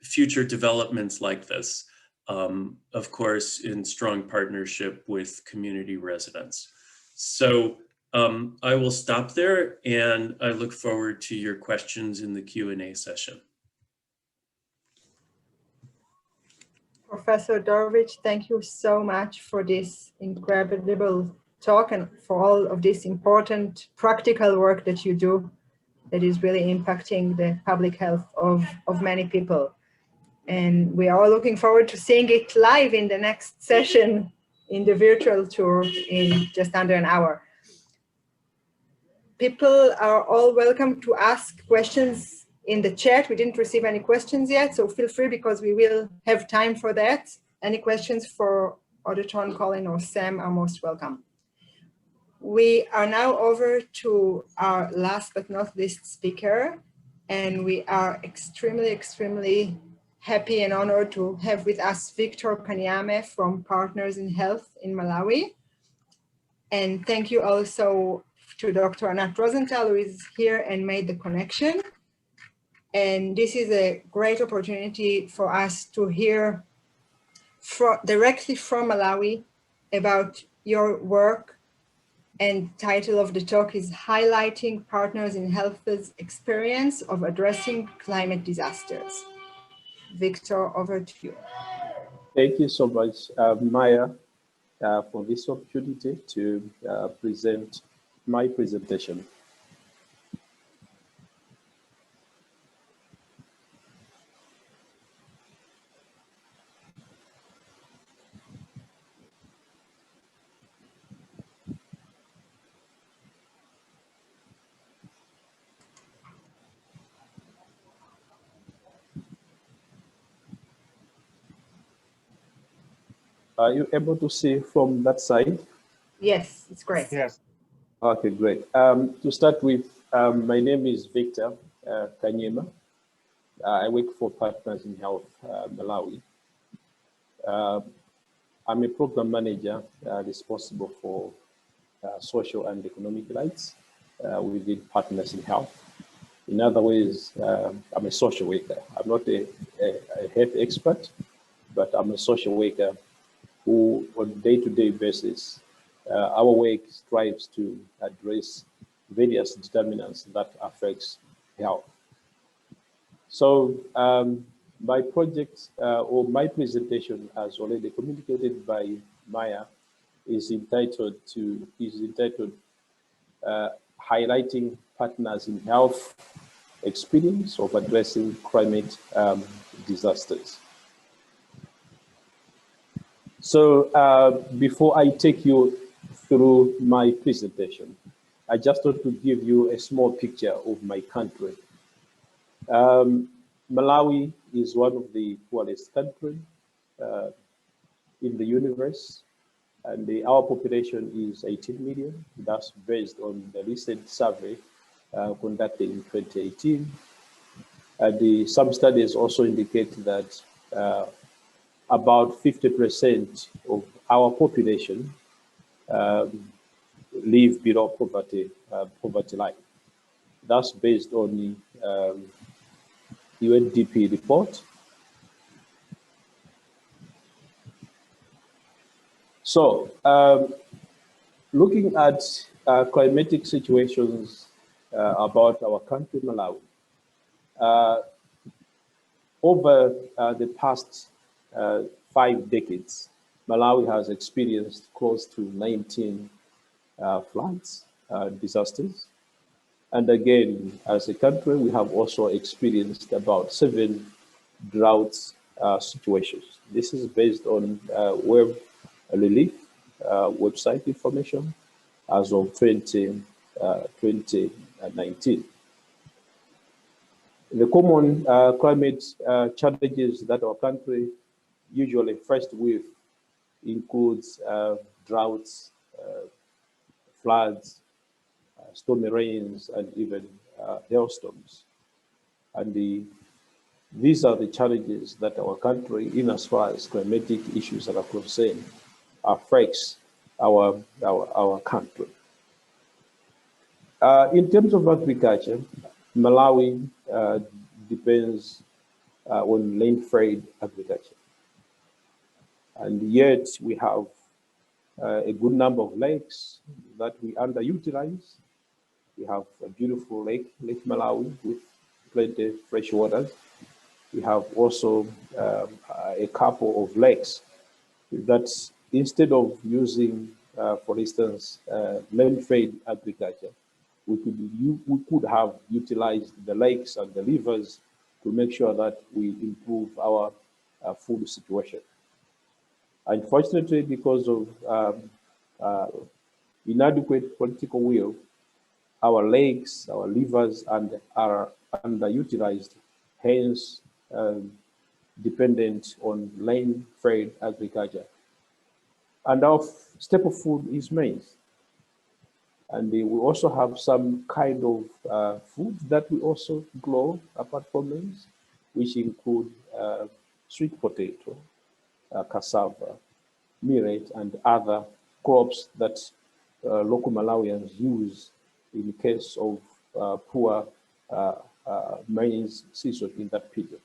future developments like this, of course, in strong partnership with community residents. So I will stop there, and I look forward to your questions in the Q&A session. Professor Dorwich, thank you so much for this incredible talk and for all of this important practical work that you do that is really impacting the public health of many people. And we are looking forward to seeing it live in the next session in the virtual tour in just under an hour. People are all welcome to ask questions in the chat. We didn't receive any questions yet, so feel free because we will have time for that. Any questions for Audrey, Colin, or Sam are most welcome. We are now over to our last but not least speaker, and we are extremely happy and honored to have with us Victor Kanyame from Partners in Health in Malawi. And thank you also to Dr. Anat Rosenthal, who is here and made the connection. And this is a great opportunity for us to hear directly from Malawi about your work. And title of the talk is Highlighting Partners in Health's Experience of Addressing Climate Disasters. Victor, over to you. Thank you so much, Maya, for this opportunity to present my presentation. Are you able to see from that side? Yes, it's great. Yes. Okay, great. To start with, My name is Victor Kanyema. I work for Partners in Health Malawi. I'm a program manager responsible for social and economic rights within Partners in Health. In other ways, I'm a social worker. I'm not a health expert, but I'm a social worker who, on a day-to-day basis, our work strives to address various determinants that affects health. So my project or my presentation, as already communicated by Maya, is entitled highlighting partners in health experience of addressing climate disasters. So before I take you through my presentation, I just want to give you a small picture of my country. Malawi is one of the poorest countries in the universe, and our population is 18 million. That's based on the recent survey conducted in 2018. Some studies also indicate that about 50% of our population live below poverty line. That's based on the UNDP report. So, looking at climatic situations about our country, Malawi, over the past 5 decades, Malawi has experienced close to 19 floods, disasters. And again, as a country, we have also experienced about 7 droughts situations. This is based on Web Relief website information as of 2019. The common climate challenges that our country usually faced with includes droughts, floods, stormy rains, and even hailstorms. And these are the challenges that our country, in as far as climatic issues are concerned, affects our country. In terms of agriculture, Malawi depends on land-fed agriculture. And yet we have a good number of lakes that we underutilize. We have a beautiful lake, Lake Malawi, with plenty of fresh waters. We have also a couple of lakes that, instead of using, for instance, land-fed agriculture, we could have utilized the lakes and the rivers to make sure that we improve our food situation. Unfortunately, because of inadequate political will, our lakes, our rivers, are underutilized, hence dependent on land-fed agriculture. And our staple food is maize. And we also have some kind of food that we also grow apart from maize, which include sweet potato, cassava, millet, and other crops that local Malawians use in case of poor maize season in that period.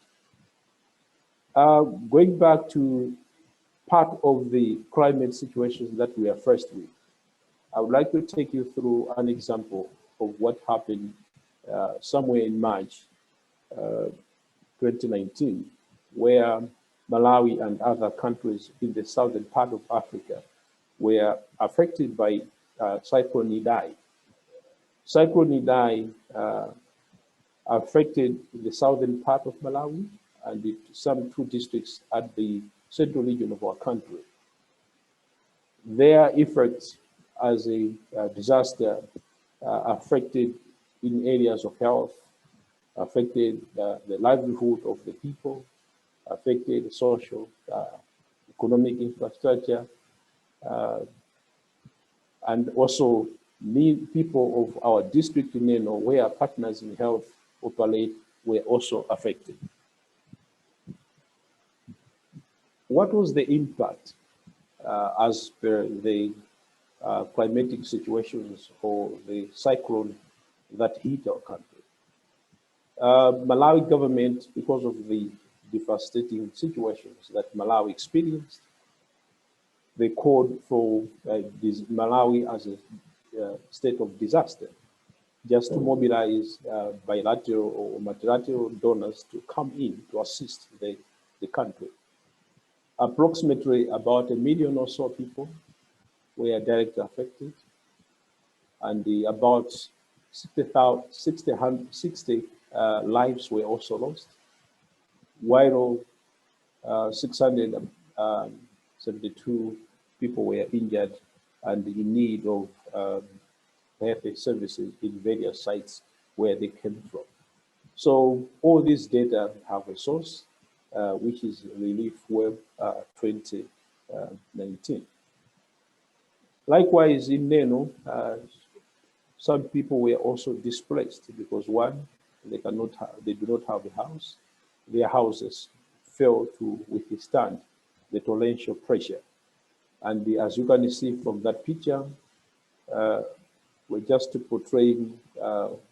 Going back to part of the climate situations that we are faced with, I would like to take you through an example of what happened somewhere in March 2019, where Malawi and other countries in the southern part of Africa were affected by Cyclone Idai. Cyclone Idai affected the southern part of Malawi and some 2 districts at the central region of our country. Their effects as a disaster affected in areas of health, affected the livelihood of the people, affected social, economic infrastructure, and also people of our district in Neno, where partners in health operate, were also affected. What was the impact as per the climatic situations or the cyclone that hit our country? Malawi government, because of the devastating situations that Malawi experienced, they called for Malawi as a state of disaster, just to mobilize bilateral or multilateral donors to come in to assist the country. Approximately about 1 million or so people were directly affected, and about 60 lives were also lost, while 672 people were injured and in need of health services in various sites where they came from. So all these data have a source, which is Relief Web 2019. Likewise, in Neno, some people were also displaced because one, they do not have a house. Their houses fail to withstand the torrential pressure. And as you can see from that picture, we're just portraying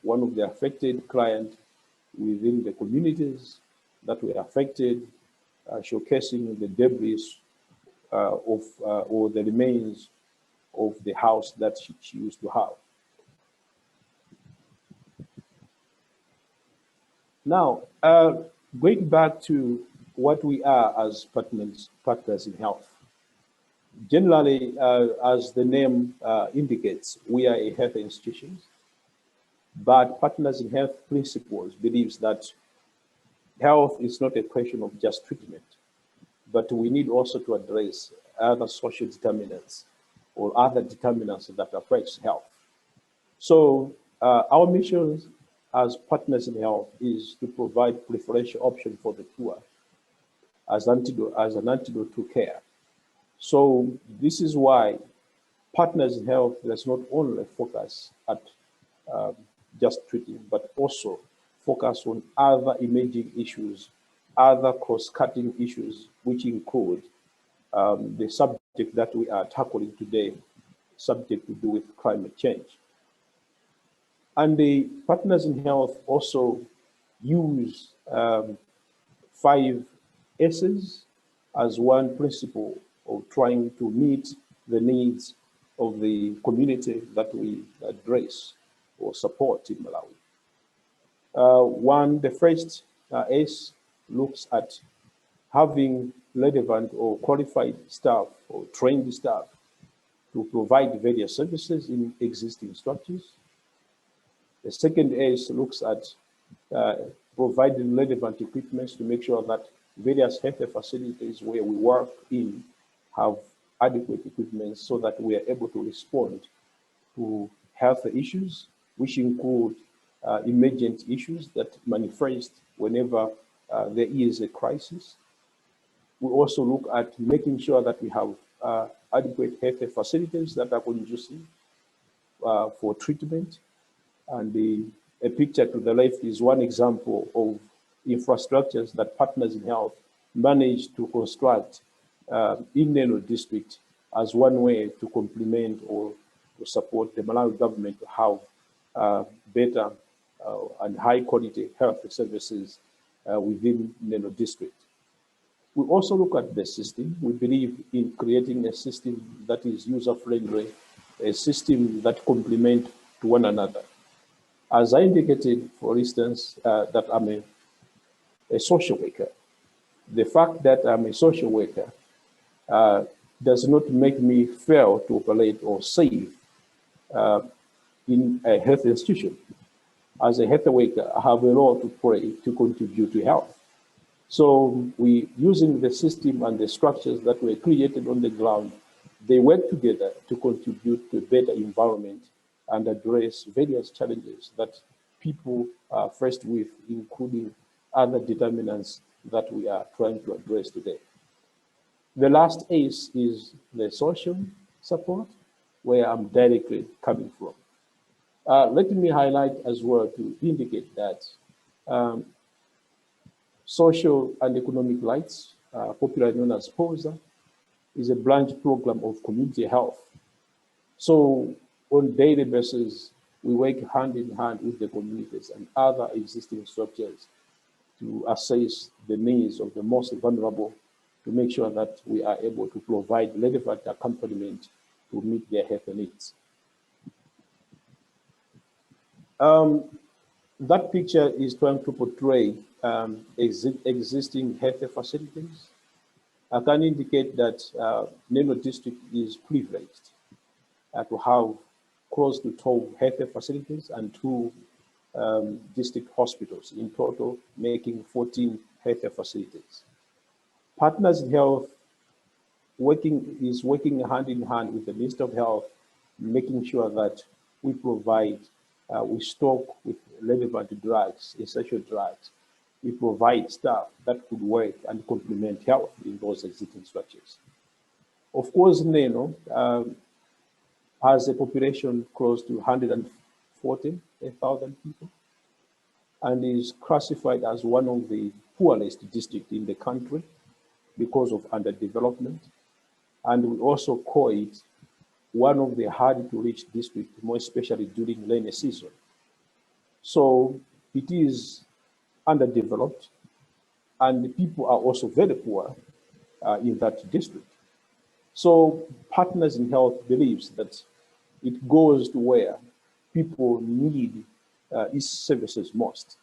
one of the affected clients within the communities that were affected, showcasing the debris or the remains of the house that she used to have. Now, going back to what we are as partners in health. Generally, as the name indicates, we are a health institution, but Partners in Health principles believes that health is not a question of just treatment, but we need also to address other social determinants or other determinants that affect health. So our mission as Partners in Health is to provide preferential option for the poor as an antidote to care. So this is why Partners in Health does not only focus at just treating, but also focus on other emerging issues, other cross-cutting issues, which include the subject that we are tackling today, subject to do with climate change. And the Partners in Health also use 5 S's as one principle of trying to meet the needs of the community that we address or support in Malawi. The first S looks at having relevant or qualified staff or trained staff to provide various services in existing structures. The second S looks at providing relevant equipment to make sure that various health facilities where we work in have adequate equipment so that we are able to respond to health issues, which include emergent issues that manifest whenever there is a crisis. We also look at making sure that we have adequate health facilities that are conducive for treatment. And a picture to the left is one example of infrastructures that Partners in Health managed to construct in Neno district as one way to complement or to support the Malawi government to have better and high quality health services within Neno district. We also look at the system. We believe in creating a system that is user-friendly, a system that complements to one another. As I indicated, for instance, that I'm a social worker. The fact that I'm a social worker does not make me fail to operate or save in a health institution. As a health worker, I have a role to play to contribute to health. So we, using the system and the structures that were created on the ground, they work together to contribute to a better environment and address various challenges that people are faced with, including other determinants that we are trying to address today. The last ace is the social support. where I'm directly coming from. Let me highlight as well to indicate that social and economic rights, popularly known as POSA, is a branch program of community health. So on a daily basis, we work hand in hand with the communities and other existing structures to assess the needs of the most vulnerable, to make sure that we are able to provide relevant accompaniment to meet their health needs. That picture is trying to portray existing health facilities. I can indicate that Neno district is privileged to have close to 12 health facilities and 2 district hospitals, in total making 14 health facilities. Partners in Health is working hand in hand with the Minister of Health, making sure that we provide, we stock with relevant drugs, essential drugs. We provide staff that could work and complement health in those existing structures. Of course, Neno has a population close to 140,000 people and is classified as one of the poorest districts in the country because of underdevelopment. And we also call it one of the hard to reach districts, more especially during rainy season. So it is underdeveloped and the people are also very poor in that district. So Partners in Health believes that it goes to where people need its services most.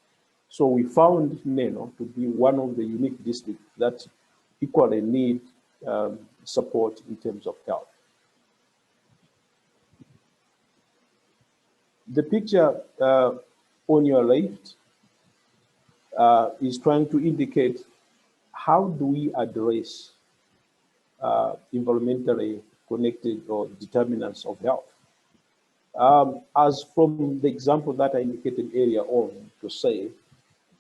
So we found Neno to be one of the unique districts that equally need support in terms of health. The picture on your left is trying to indicate how do we address environmentally connected or determinants of health. As from the example that I indicated earlier on, to say,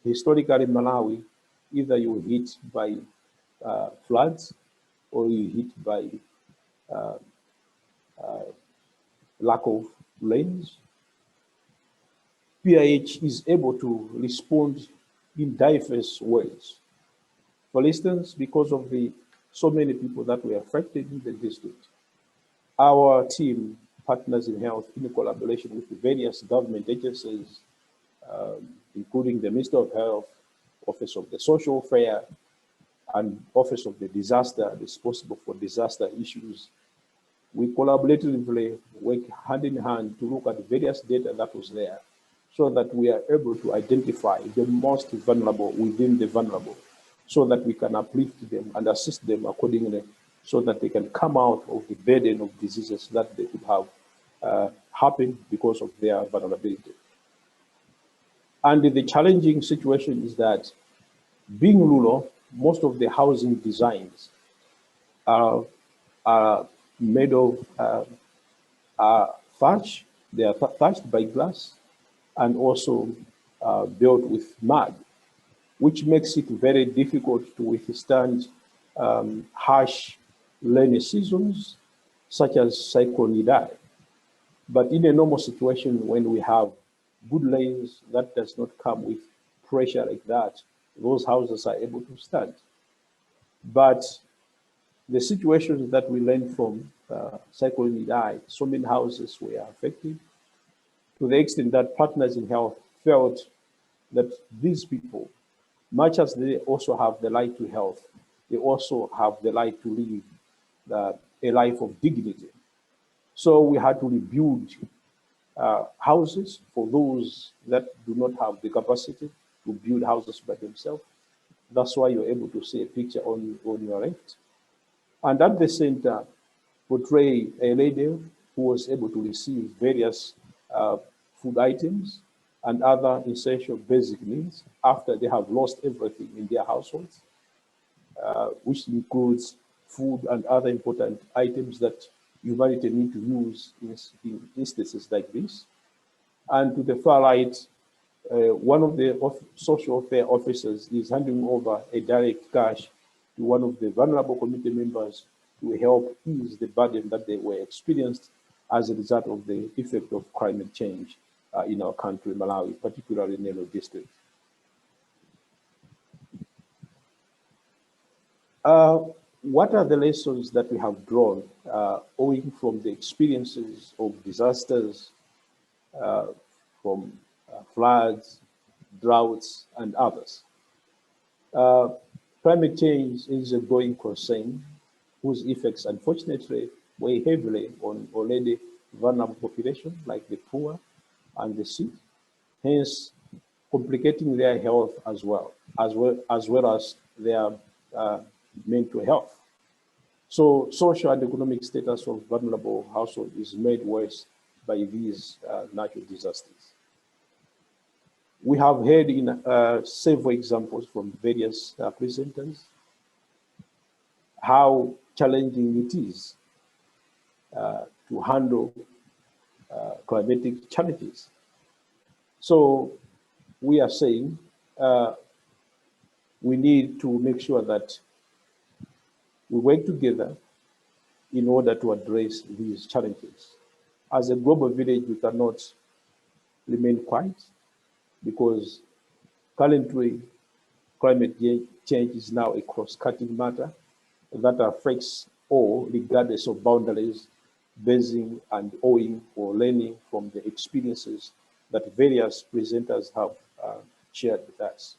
historically in Malawi, either you were hit by floods or you hit by lack of rains. PIH is able to respond in diverse ways. For instance, because of so many people that were affected in the district, our team, Partners in Health, in collaboration with the various government agencies, including the Minister of Health, Office of the Social Welfare, and Office of the Disaster, responsible for disaster issues, we collaboratively work hand in hand to look at the various data that was there, so that we are able to identify the most vulnerable within the vulnerable, so that we can uplift them and assist them accordingly, so that they can come out of the burden of diseases that they could have happened because of their vulnerability. And the challenging situation is that being rural, most of the housing designs are made of thatch. They are thatched by glass and also built with mud, which makes it very difficult to withstand harsh rainy seasons, such as Cyclone Idai. But in a normal situation, when we have good rains that does not come with pressure like that, those houses are able to stand. But the situations that we learned from Cyclone Idai, so many houses were affected, to the extent that Partners in Health felt that these people, much as they also have the right to health, they also have the right to live a life of dignity. So we had to rebuild houses for those that do not have the capacity to build houses by themselves. That's why you're able to see a picture on your left. And at the center, portray a lady who was able to receive various food items and other essential basic needs after they have lost everything in their households, which includes food and other important items that humanity need to use in instances like this. And to the far right, one of the social welfare officers is handing over a direct cash to one of the vulnerable community members to help ease the burden that they were experienced as a result of the effect of climate change in our country, Malawi, particularly in Nelo district. What are the lessons that we have drawn owing from the experiences of disasters, from floods, droughts, and others? Climate change is a growing concern whose effects, unfortunately, weigh heavily on already vulnerable populations like the poor and the sick, hence complicating their health as well as their mental health. So social and economic status of vulnerable households is made worse by these natural disasters. We have heard in several examples from various presenters how challenging it is to handle climatic challenges. So we are saying we need to make sure that we work together in order to address these challenges. As a global village, we cannot remain quiet because currently climate change is now a cross-cutting matter that affects all regardless of boundaries, basing and owing or learning from the experiences that various presenters have shared with us.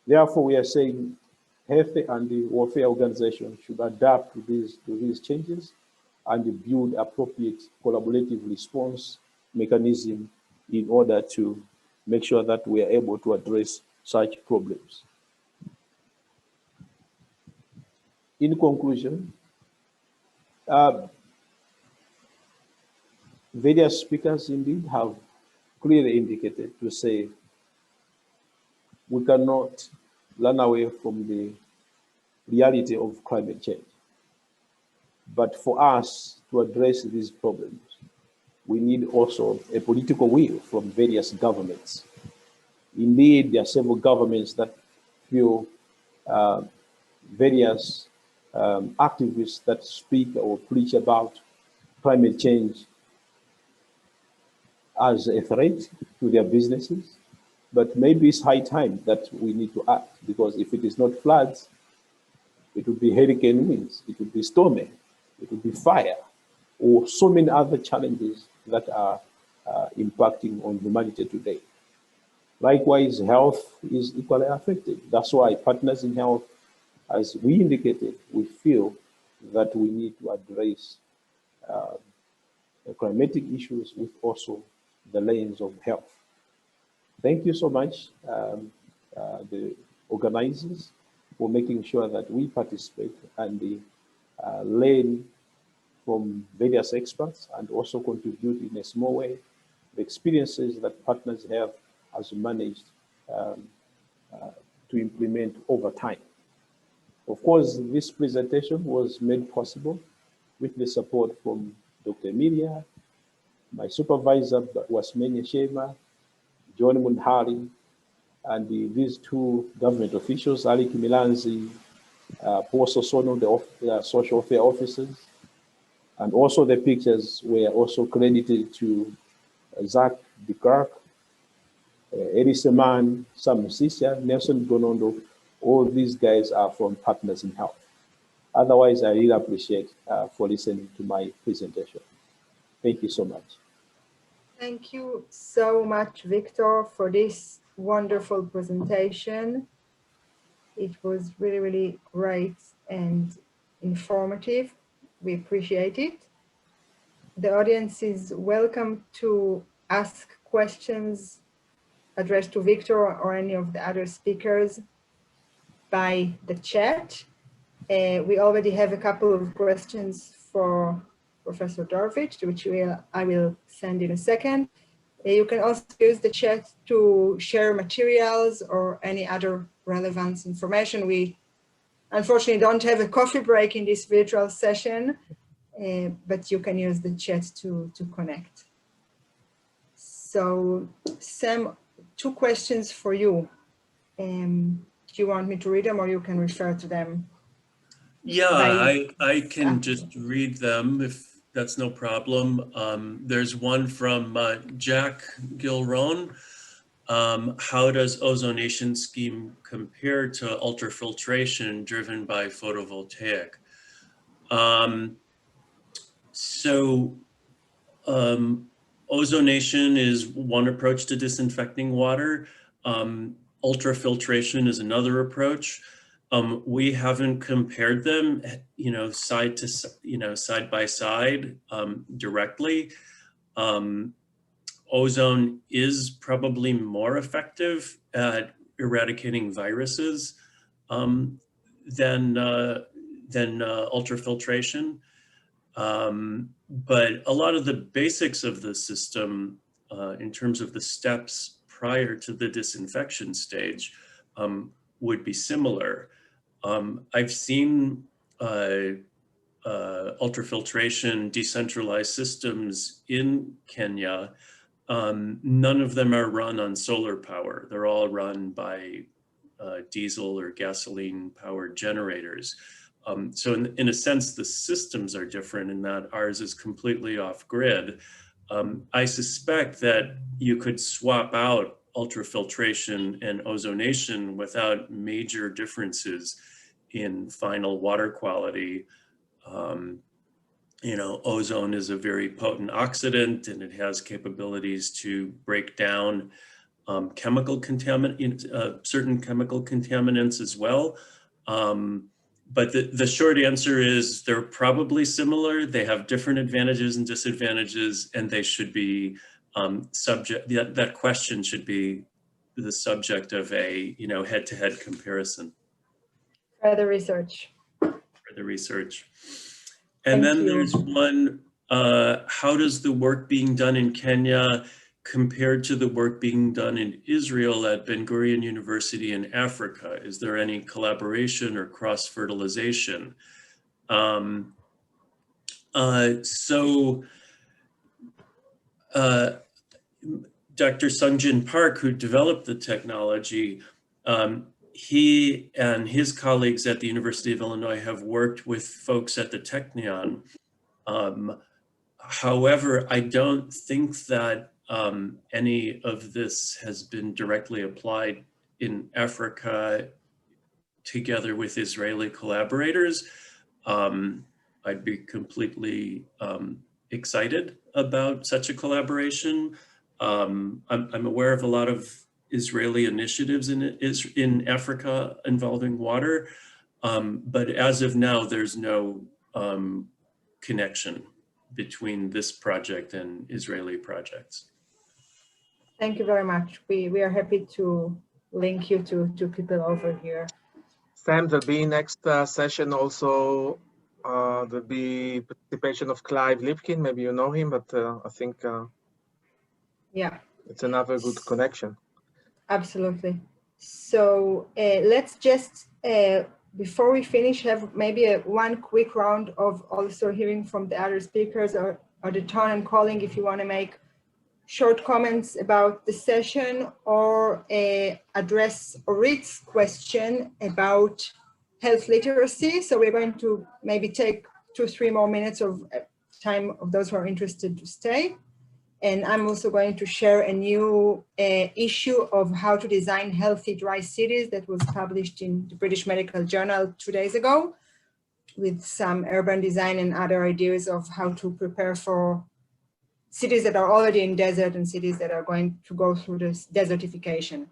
Therefore, we are saying health and the welfare organization should adapt to these changes and build appropriate collaborative response mechanism in order to make sure that we are able to address such problems. In conclusion, various speakers indeed have clearly indicated to say we cannot run away from the reality of climate change. But for us to address these problems, we need also a political will from various governments. Indeed, there are several governments that feel various activists that speak or preach about climate change as a threat to their businesses. But maybe it's high time that we need to act, because if it is not floods, it would be hurricane winds, it would be storming, it would be fire, or so many other challenges that are impacting on humanity today. Likewise, health is equally affected. That's why partners in health, as we indicated, we feel that we need to address the climatic issues with also the lens of health. Thank you so much, the organizers, for making sure that we participate and learn from various experts and also contribute in a small way the experiences that partners have as managed to implement over time. Of course, this presentation was made possible with the support from Dr. Emilia, my supervisor, Wasmenia Shema, John Mundhali, and these two government officials, Ali Kimilanzi, Paul Sosono, the social welfare officers, and also the pictures were also credited to Zach de Klerk, Eddie Seman, Sam Musisya, Nelson Gonondo. All these guys are from Partners in Health. Otherwise, I really appreciate for listening to my presentation. Thank you so much. Thank you so much, Victor, for this wonderful presentation. It was really, really great and informative. We appreciate it. The audience is welcome to ask questions addressed to Victor or any of the other speakers by the chat. We already have a couple of questions for Professor Darvich, which I will send in a second. You can also use the chat to share materials or any other relevant information. We unfortunately don't have a coffee break in this virtual session, but you can use the chat to connect. So Sam, two questions for you. Do you want me to read them or you can refer to them? Yeah, I can just read them if That's no problem. There's one from Jack Gilron. How does ozonation scheme compare to ultrafiltration driven by photovoltaic? Ozonation is one approach to disinfecting water. Ultrafiltration is another approach. We haven't compared them, side by side directly. Ozone is probably more effective at eradicating viruses than ultrafiltration. But a lot of the basics of the system, in terms of the steps prior to the disinfection stage, would be similar. I've seen ultrafiltration decentralized systems in Kenya. None of them are run on solar power. They're all run by diesel or gasoline powered generators. So in a sense, the systems are different in that ours is completely off grid. I suspect that you could swap out ultrafiltration and ozonation without major differences in final water quality. Ozone is a very potent oxidant, and it has capabilities to break down certain chemical contaminants as well. But the short answer is they're probably similar. They have different advantages and disadvantages, and they should be that question should be the subject of a head-to-head comparison. Further research. And then there's one, how does the work being done in Kenya compared to the work being done in Israel at Ben Gurion University in Africa? Is there any collaboration or cross-fertilization? Dr. Sungjin Park, who developed the technology, he and his colleagues at the University of Illinois have worked with folks at the Technion. However, I don't think that any of this has been directly applied in Africa together with Israeli collaborators. I'd be completely excited about such a collaboration. I'm aware of a lot of Israeli initiatives in Africa involving water, but as of now, there's no connection between this project and Israeli projects. Thank you very much. We are happy to link you to people over here. Sam, there'll be next session also, there'll be participation of Clive Lipkin. Maybe you know him, but I think yeah, it's another good connection. Absolutely. So let's just, before we finish, have maybe one quick round of also hearing from the other speakers or the turn and calling if you want to make short comments about the session or address Orit's question about health literacy. So we're going to maybe take 2 or 3 more minutes of time of those who are interested to stay. And I'm also going to share a new issue of how to design healthy dry cities that was published in the British Medical Journal 2 days ago, with some urban design and other ideas of how to prepare for cities that are already in desert and cities that are going to go through this desertification.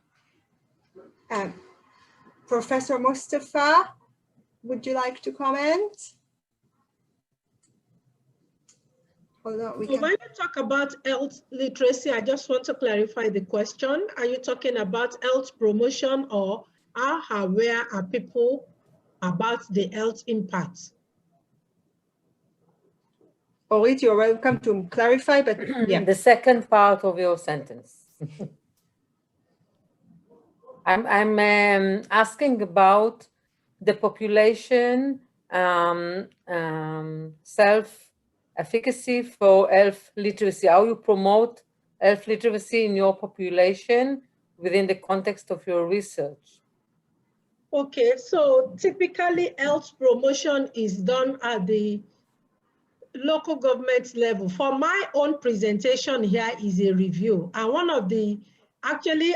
Professor Mustafa, would you like to comment? When you talk about health literacy, I just want to clarify the question. Are you talking about health promotion, or how aware are people about the health impacts? Orit, you're welcome to clarify, but yeah. The second part of your sentence. I'm asking about the population self-efficacy for health literacy, how you promote health literacy in your population within the context of your research. Okay, so typically health promotion is done at the local government level, for my own presentation here is a review. And one of the, actually,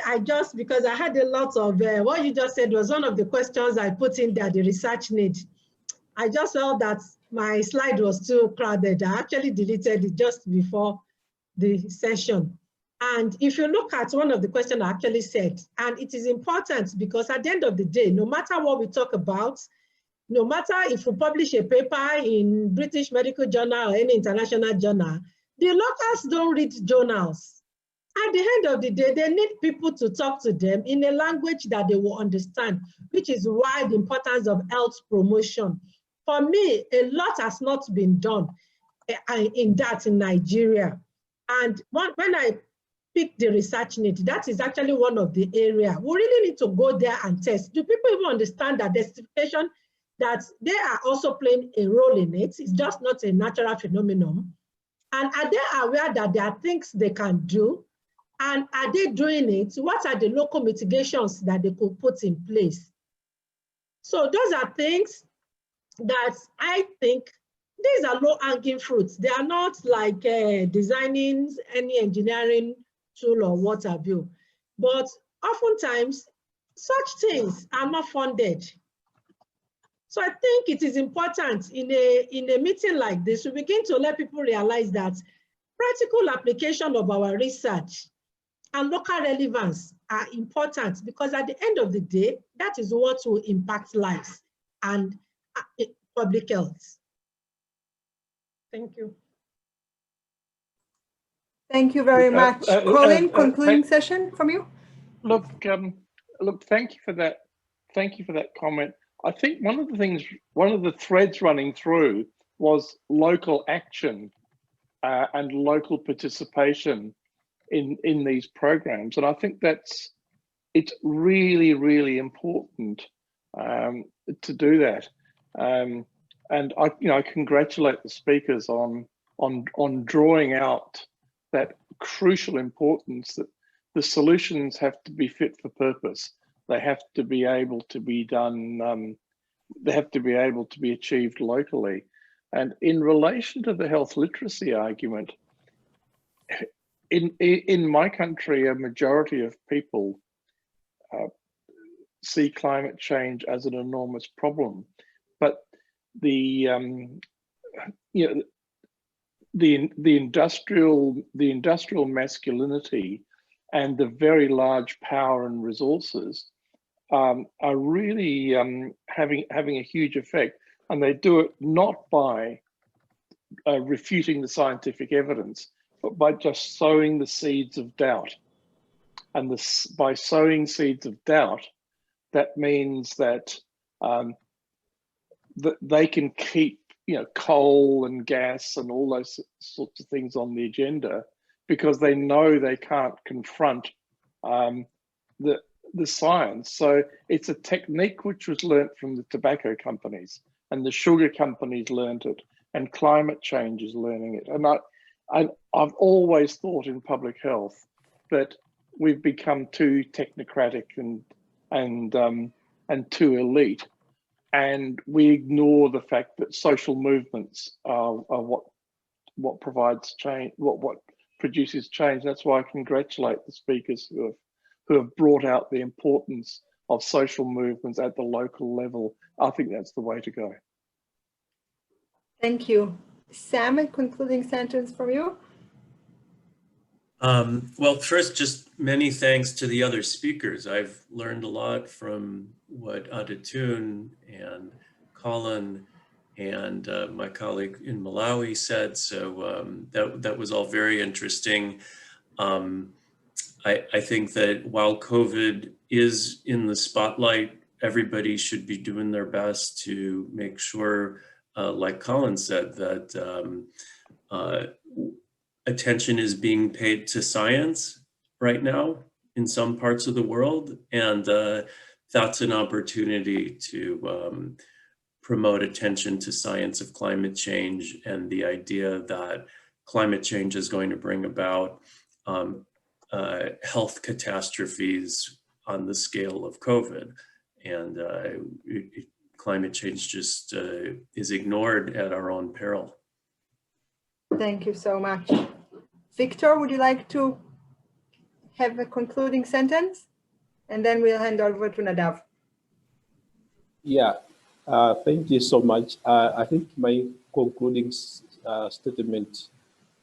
because I had a lot of, what you just said was one of the questions I put in there, the research need. I just felt that my slide was too crowded. I actually deleted it just before the session. And if you look at one of the questions I actually said, and it is important because at the end of the day, no matter what we talk about, no matter if we publish a paper in British Medical Journal or any international journal, the locals don't read journals. At the end of the day, they need people to talk to them in a language that they will understand, which is why the importance of health promotion. For me, a lot has not been done in Nigeria. And when I pick the research need, that is actually one of the areas. We really need to go there and test. Do people even understand that desertification, that they are also playing a role in it? It's just not a natural phenomenon. And are they aware that there are things they can do? And are they doing it? What are the local mitigations that they could put in place? So those are things that I think these are low-hanging fruits. They are not like designing any engineering tool or what have you. But oftentimes, such things are not funded. So I think it is important in a meeting like this, we begin to let people realize that practical application of our research and local relevance are important, because at the end of the day, that is what will impact lives and public health. Thank you. Thank you very much. Colin, concluding session from you? Look, thank you for that. Thank you for that comment. I think one of the threads running through was local action and local participation in these programs. And I think it's really, really important to do that. And I congratulate the speakers on drawing out that crucial importance that the solutions have to be fit for purpose. They have to be able to be done, they have to be able to be achieved locally. And in relation to the health literacy argument, in my country, a majority of people see climate change as an enormous problem. But the industrial masculinity and the very large power and resources are really having a huge effect, and they do it not by refuting the scientific evidence, but by just sowing the seeds of doubt. And by sowing seeds of doubt, that means that that they can keep coal and gas and all those sorts of things on the agenda, because they know they can't confront the science. So it's a technique which was learnt from the tobacco companies, and the sugar companies learnt it, and climate change is learning it. And I've always thought in public health that we've become too technocratic and too elite, and we ignore the fact that social movements are what provides change, what produces change. That's why I congratulate the speakers who have brought out the importance of social movements at the local level. I think that's the way to go. Thank you. Sam, a concluding sentence from you? Well, first, just many thanks to the other speakers. I've learned a lot from what Adatun and Colin and my colleague in Malawi said. So that was all very interesting. I think that while COVID is in the spotlight, everybody should be doing their best to make sure, like Colin said, that attention is being paid to science right now in some parts of the world. And that's an opportunity to promote attention to science of climate change and the idea that climate change is going to bring about health catastrophes on the scale of COVID. And climate change just is ignored at our own peril. Thank you so much. Victor, would you like to have a concluding sentence? And then we'll hand over to Nadav. Yeah, thank you so much. I think my concluding statement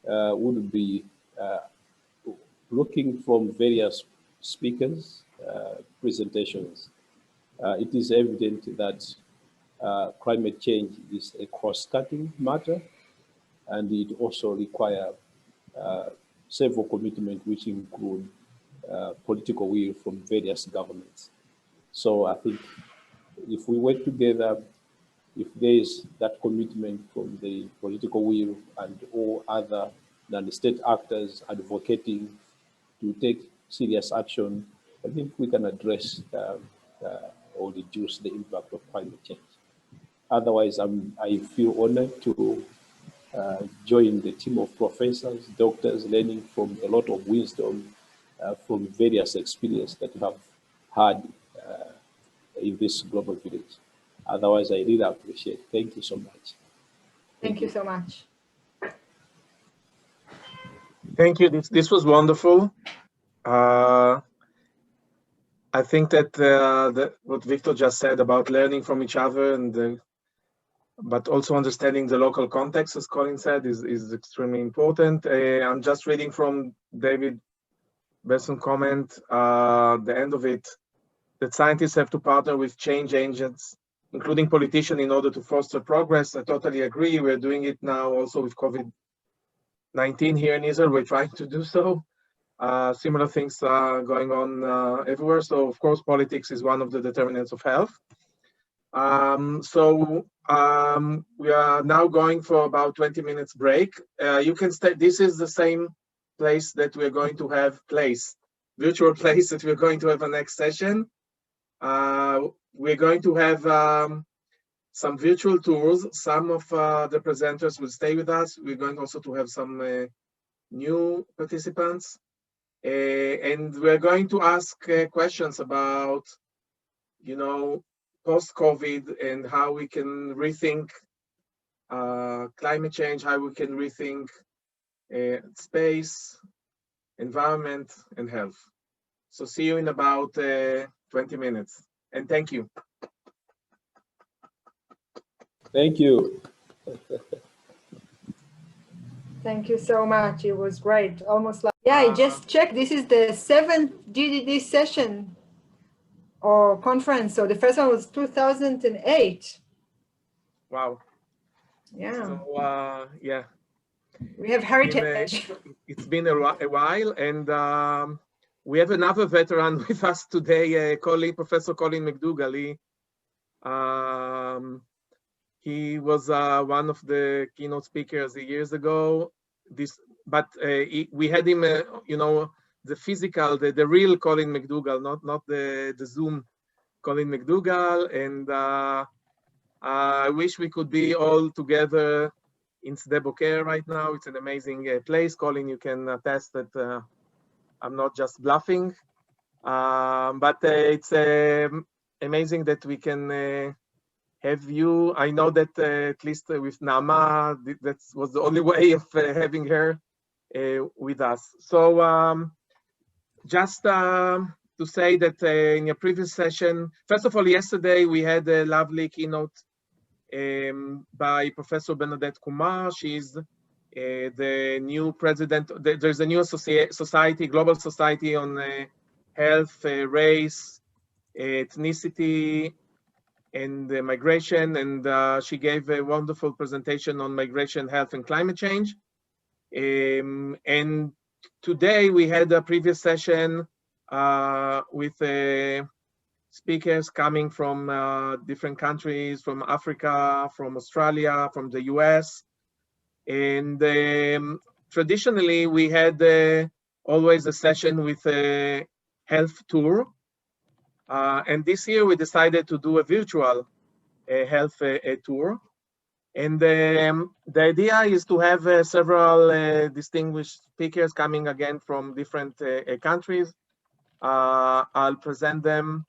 would be looking from various speakers' presentations. It is evident that climate change is a cross-cutting matter, and it also requires several commitments which include political will from various governments. So I think if we work together, if there is that commitment from the political will and all other non-state actors advocating to take serious action, I think we can address or reduce the impact of climate change. Otherwise, I feel honored to join the team of professors, doctors, learning from a lot of wisdom from various experience that we have had in this global village. Otherwise, I really appreciate it. Thank you so much. Thank you so much. Thank you. This was wonderful. I think that what Victor just said about learning from each other and but also understanding the local context, as Colin said, is extremely important. I'm just reading from David Besson's comment, the end of it, that scientists have to partner with change agents, including politicians, in order to foster progress. I totally agree. We're doing it now also with COVID-19 here in Israel. We're trying to do so. Similar things are going on everywhere. So, of course, politics is one of the determinants of health. We are now going for about 20 minutes break. You can stay. This is the same place that we're going to have virtual place that we're going to have a next session. We're going to have some virtual tours. Some of the presenters will stay with us. We're going also to have some new participants. And we're going to ask questions about, post-COVID and how we can rethink climate change, how we can rethink space, environment, and health. So see you in about 20 minutes. And thank you. Thank you. Thank you so much. It was great. Almost like, yeah, I just checked. This is the 7th GDD session or conference. So the first one was 2008. Wow. Yeah. So, yeah. We have heritage. It's been a while, and we have another veteran with us today, Professor Colin McDougall. He was one of the keynote speakers years ago. We had him, the physical, the real Colin McDougall, not the Zoom Colin McDougall. And I wish we could be all together in Sde Boker right now. It's an amazing place. Colin, you can attest that I'm not just bluffing. But it's amazing that we can have you. I know that at least with Nama, that was the only way of having her with us. So just to say that in your previous session, first of all, yesterday we had a lovely keynote by Professor Bernadette Kumar. She's the new president. There's a new society, global society on health, race, ethnicity, and migration, and she gave a wonderful presentation on migration, health, and climate change. And today we had a previous session with speakers coming from different countries, from Africa, from Australia, from the US. And traditionally we had always a session with a health tour. And this year we decided to do a virtual health tour. And the idea is to have several distinguished speakers coming again from different countries. I'll present them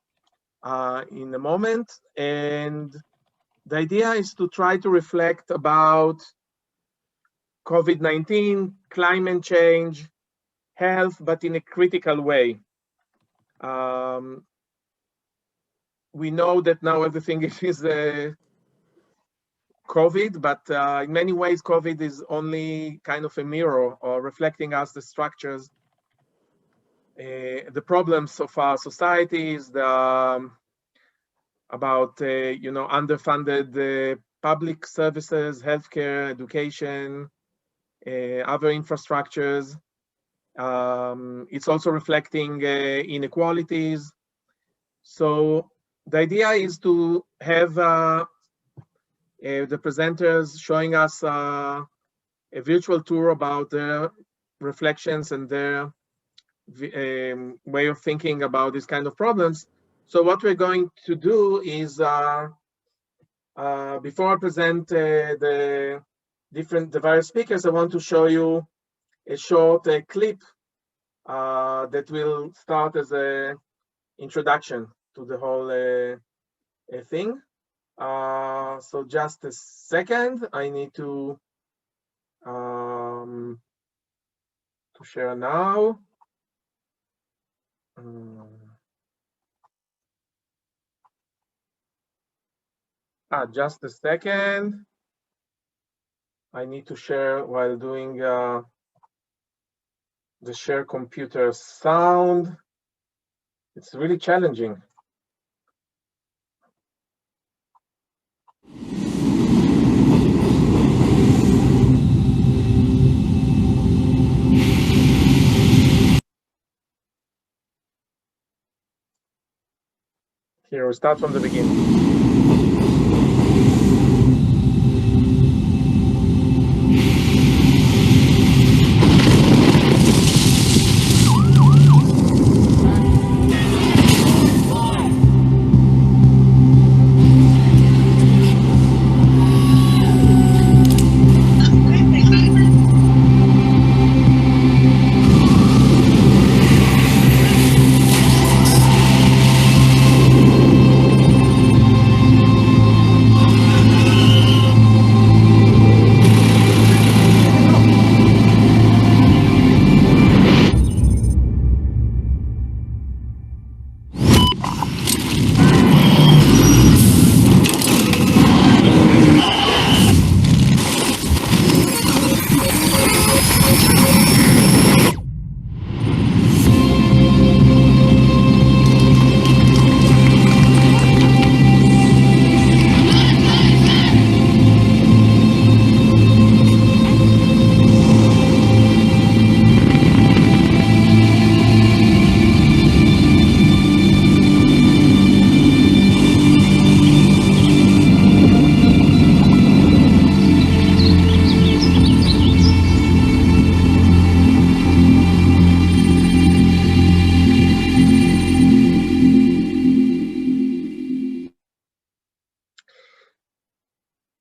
in a moment. And the idea is to try to reflect about COVID-19, climate change, health, but in a critical way. We know that now everything is COVID, but in many ways, COVID is only kind of a mirror or reflecting us the structures, the problems of our societies, about underfunded public services, healthcare, education, other infrastructures. It's also reflecting inequalities. So the idea is to have the presenters showing us a virtual tour about their reflections and their way of thinking about these kind of problems. So what we're going to do is, before I present the various speakers, I want to show you a short clip that will start as an introduction to the whole thing. So just a second, I need to share now. Just a second. I need to share while doing the share computer sound. It's really challenging. Here, we start from the beginning.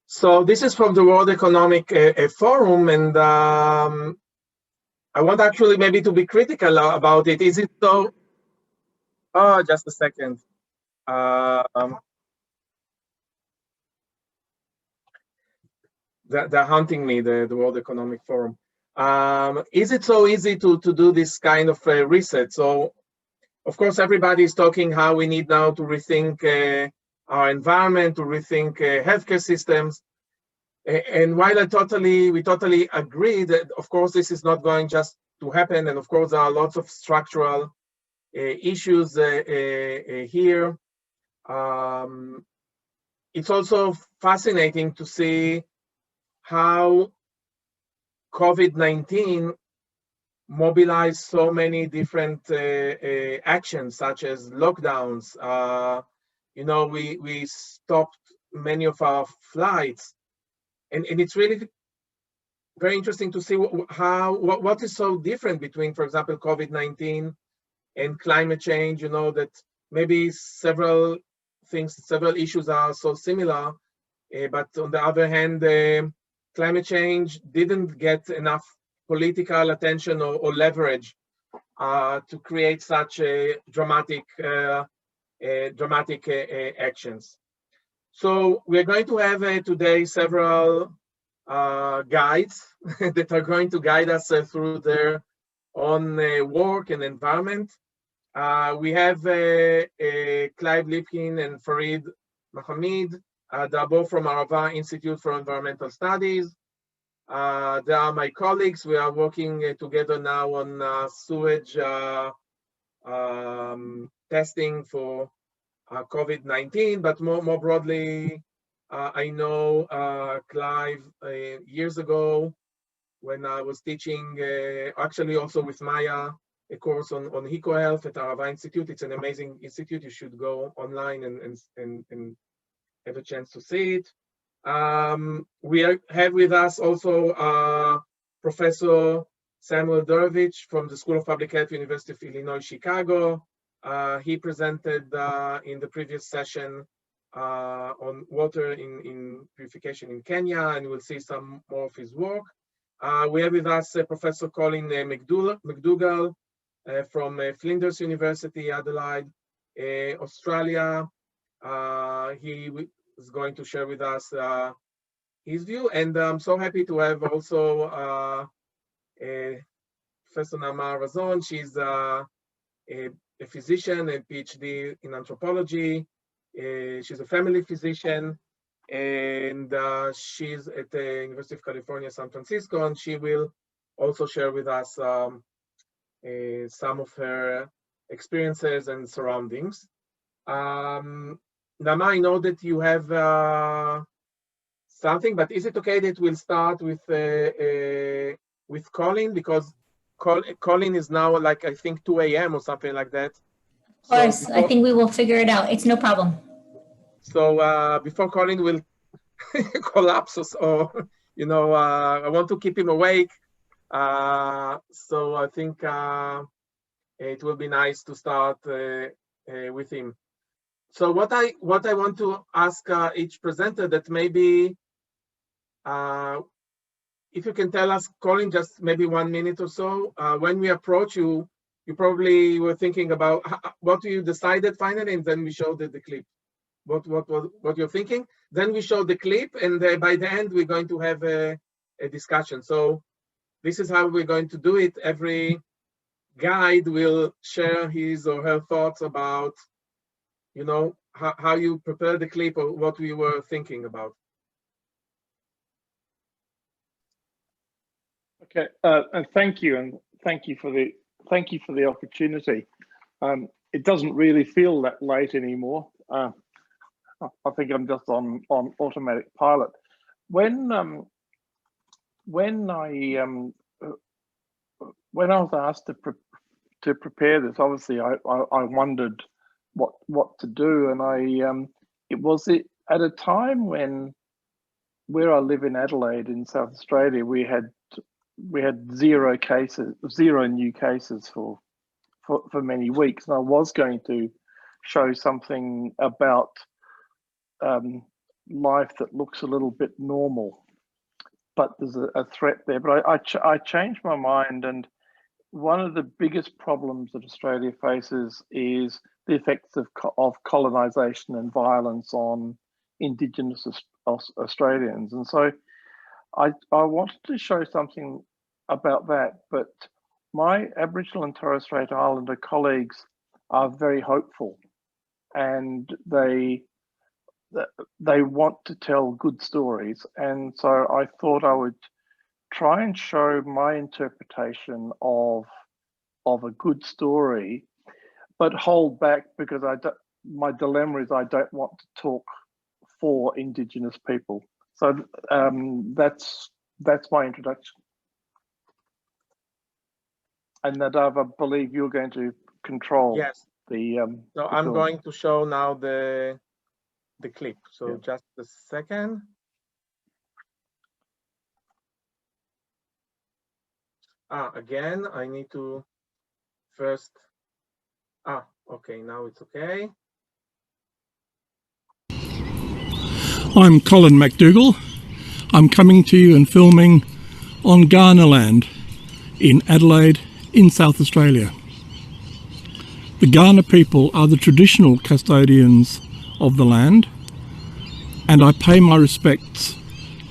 So this is from the World Economic Forum, and I want actually maybe to be critical about it. Is it so? Oh, just a second. They're hunting me, the World Economic Forum. Is it so easy to do this kind of reset? So, of course, everybody is talking how we need now to rethink our environment, to rethink healthcare systems. And while we totally agree that, of course, this is not going just to happen. And of course, there are lots of structural issues here. It's also fascinating to see how COVID-19 mobilized so many different actions, such as lockdowns. We stopped many of our flights. And it's really very interesting to see what is so different between, for example, COVID-19 and climate change. That maybe several issues are so similar, but on the other hand, climate change didn't get enough political attention or leverage to create such dramatic actions. So we're going to have today several guides that are going to guide us through their own work and environment. We have Clive Lipkin and Farid Mohammed. They are both from Arava Institute for Environmental Studies. They are my colleagues. We are working together now on sewage testing for COVID-19, but more broadly, I know Clive years ago when I was teaching, actually also with Maya, a course on eco-health at Arava Institute. It's an amazing institute. You should go online and have a chance to see it. We have with us also Professor Samuel Durovich from the School of Public Health, University of Illinois, Chicago. He presented in the previous session on water in purification in Kenya, and we'll see some more of his work. We have with us Professor Colin McDougall from Flinders University, Adelaide, Australia. He is going to share with us his view, and I'm so happy to have also Professor Nama Razon. She's a physician, a PhD in anthropology. She's a family physician, and she's at the University of California, San Francisco, and she will also share with us some of her experiences and surroundings. Nama, I know that you have something, but is it okay that we'll start with Colin, because Colin is now like, I think 2 a.m. or something like that. Of course, so I think we will figure it out. It's no problem. So before Colin will collapse, or you know, I want to keep him awake. So I think it will be nice to start with him. So what I want to ask each presenter, that maybe if you can tell us, Colin, just maybe 1 minute or so, when we approach you, you probably were thinking about what you decided finally, and then we showed the clip. What you're thinking. Then we show the clip, and by the end we're going to have a discussion. So this is how we're going to do it. Every guide will share his or her thoughts about, you know, how you prepare the clip or what we were thinking about. Okay, and thank you for the opportunity. It doesn't really feel that late anymore. I think I'm just on automatic pilot. When I was asked to prepare this, obviously I wondered what to do, and it was at a time when, where I live in Adelaide in South Australia, we had 0 new cases for many weeks, and I was going to show something about life that looks a little bit normal, but there's a threat there. But I changed my mind, and one of the biggest problems that Australia faces is the effects of colonisation and violence on Indigenous Australians. And so I wanted to show something about that, but my Aboriginal and Torres Strait Islander colleagues are very hopeful, and they want to tell good stories. And so I thought I would try and show my interpretation of a good story, but hold back, because my dilemma is I don't want to talk for Indigenous people. So that's my introduction. And Nadav, I believe you're going to control. Yes. So I'm going to show now the clip. So yeah. Just a second. Again, I need to first. Okay, now it's okay. I'm Colin McDougall. I'm coming to you and filming on Kaurna land in Adelaide in South Australia. The Kaurna people are the traditional custodians of the land, and I pay my respects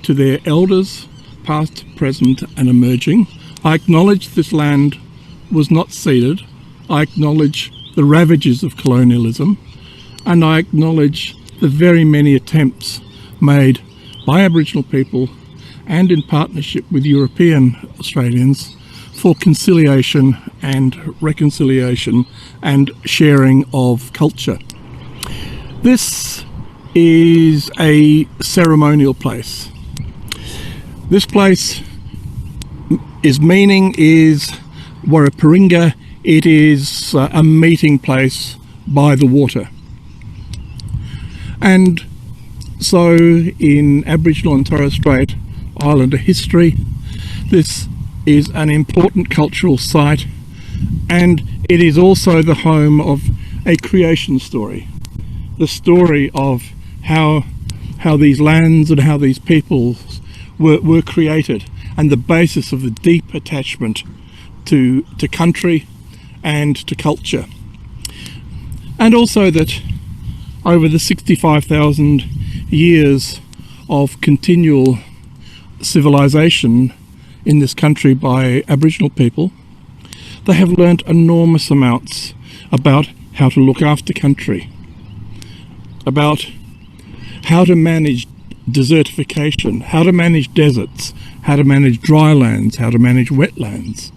to their elders, past, present, and emerging. I acknowledge this land was not ceded. I acknowledge the ravages of colonialism, and I acknowledge the very many attempts made by Aboriginal people and in partnership with European Australians for conciliation and reconciliation and sharing of culture. This is a ceremonial place. This place, its meaning is Warraparinga. It is a meeting place by the water. And so in Aboriginal and Torres Strait Islander history, this is an important cultural site, and it is also the home of a creation story. The story of how these lands and how these peoples were created, and the basis of the deep attachment to country and to culture. And also that over the 65,000 years of continual civilization in this country by Aboriginal people, they have learnt enormous amounts about how to look after country, about how to manage desertification, how to manage deserts, how to manage drylands, how to manage wetlands,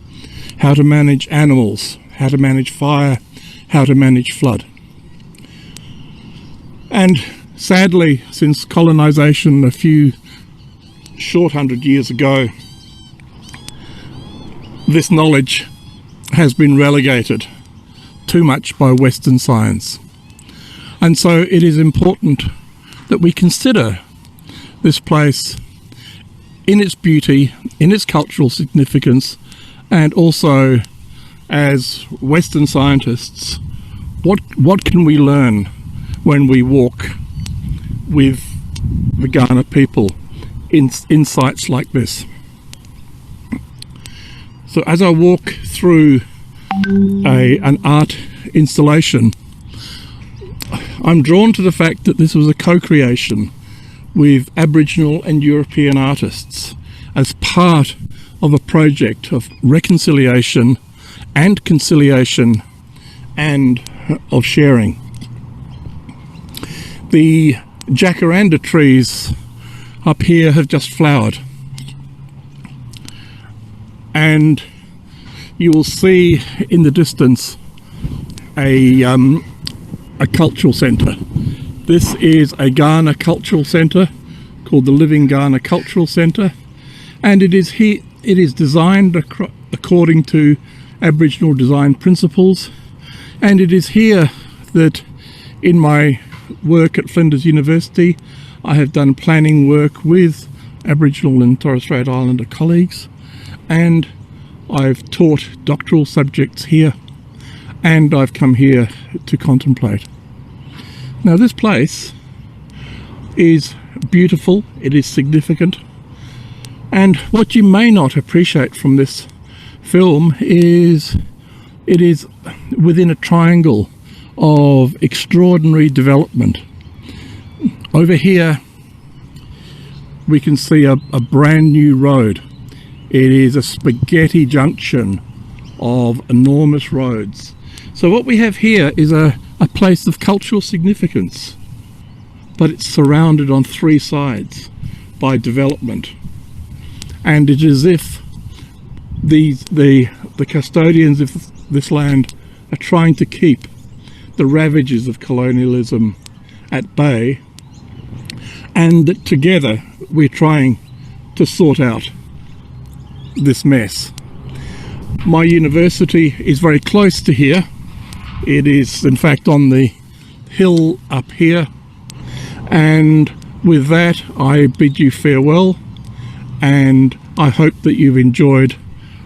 how to manage animals, how to manage fire, how to manage flood. And sadly, since colonization a few short 100 years ago, this knowledge has been relegated too much by Western science. And so it is important that we consider this place in its beauty, in its cultural significance, and also as Western scientists, what can we learn when we walk with the Kaurna people in sites like this. So as I walk through an art installation, I'm drawn to the fact that this was a co-creation with Aboriginal and European artists as part of a project of reconciliation and conciliation and of sharing. The jacaranda trees up here have just flowered, and you will see in the distance a cultural centre. This is a Kaurna cultural centre called the Living Kaurna Cultural Centre, and it is designed according to Aboriginal design principles, and it is here that in my work at Flinders University I have done planning work with Aboriginal and Torres Strait Islander colleagues, and I've taught doctoral subjects here, and I've come here to contemplate. Now this place is beautiful, it is significant, and what you may not appreciate from this film is it is within a triangle of extraordinary development. Over here we can see a brand new road. It is a spaghetti junction of enormous roads. So what we have here is a place of cultural significance, but it's surrounded on three sides by development, and it is as if the custodians of this land are trying to keep the ravages of colonialism at bay, and that together we're trying to sort out this mess. My university is very close to here. It is in fact on the hill up here, and with that I bid you farewell, and I hope that you've enjoyed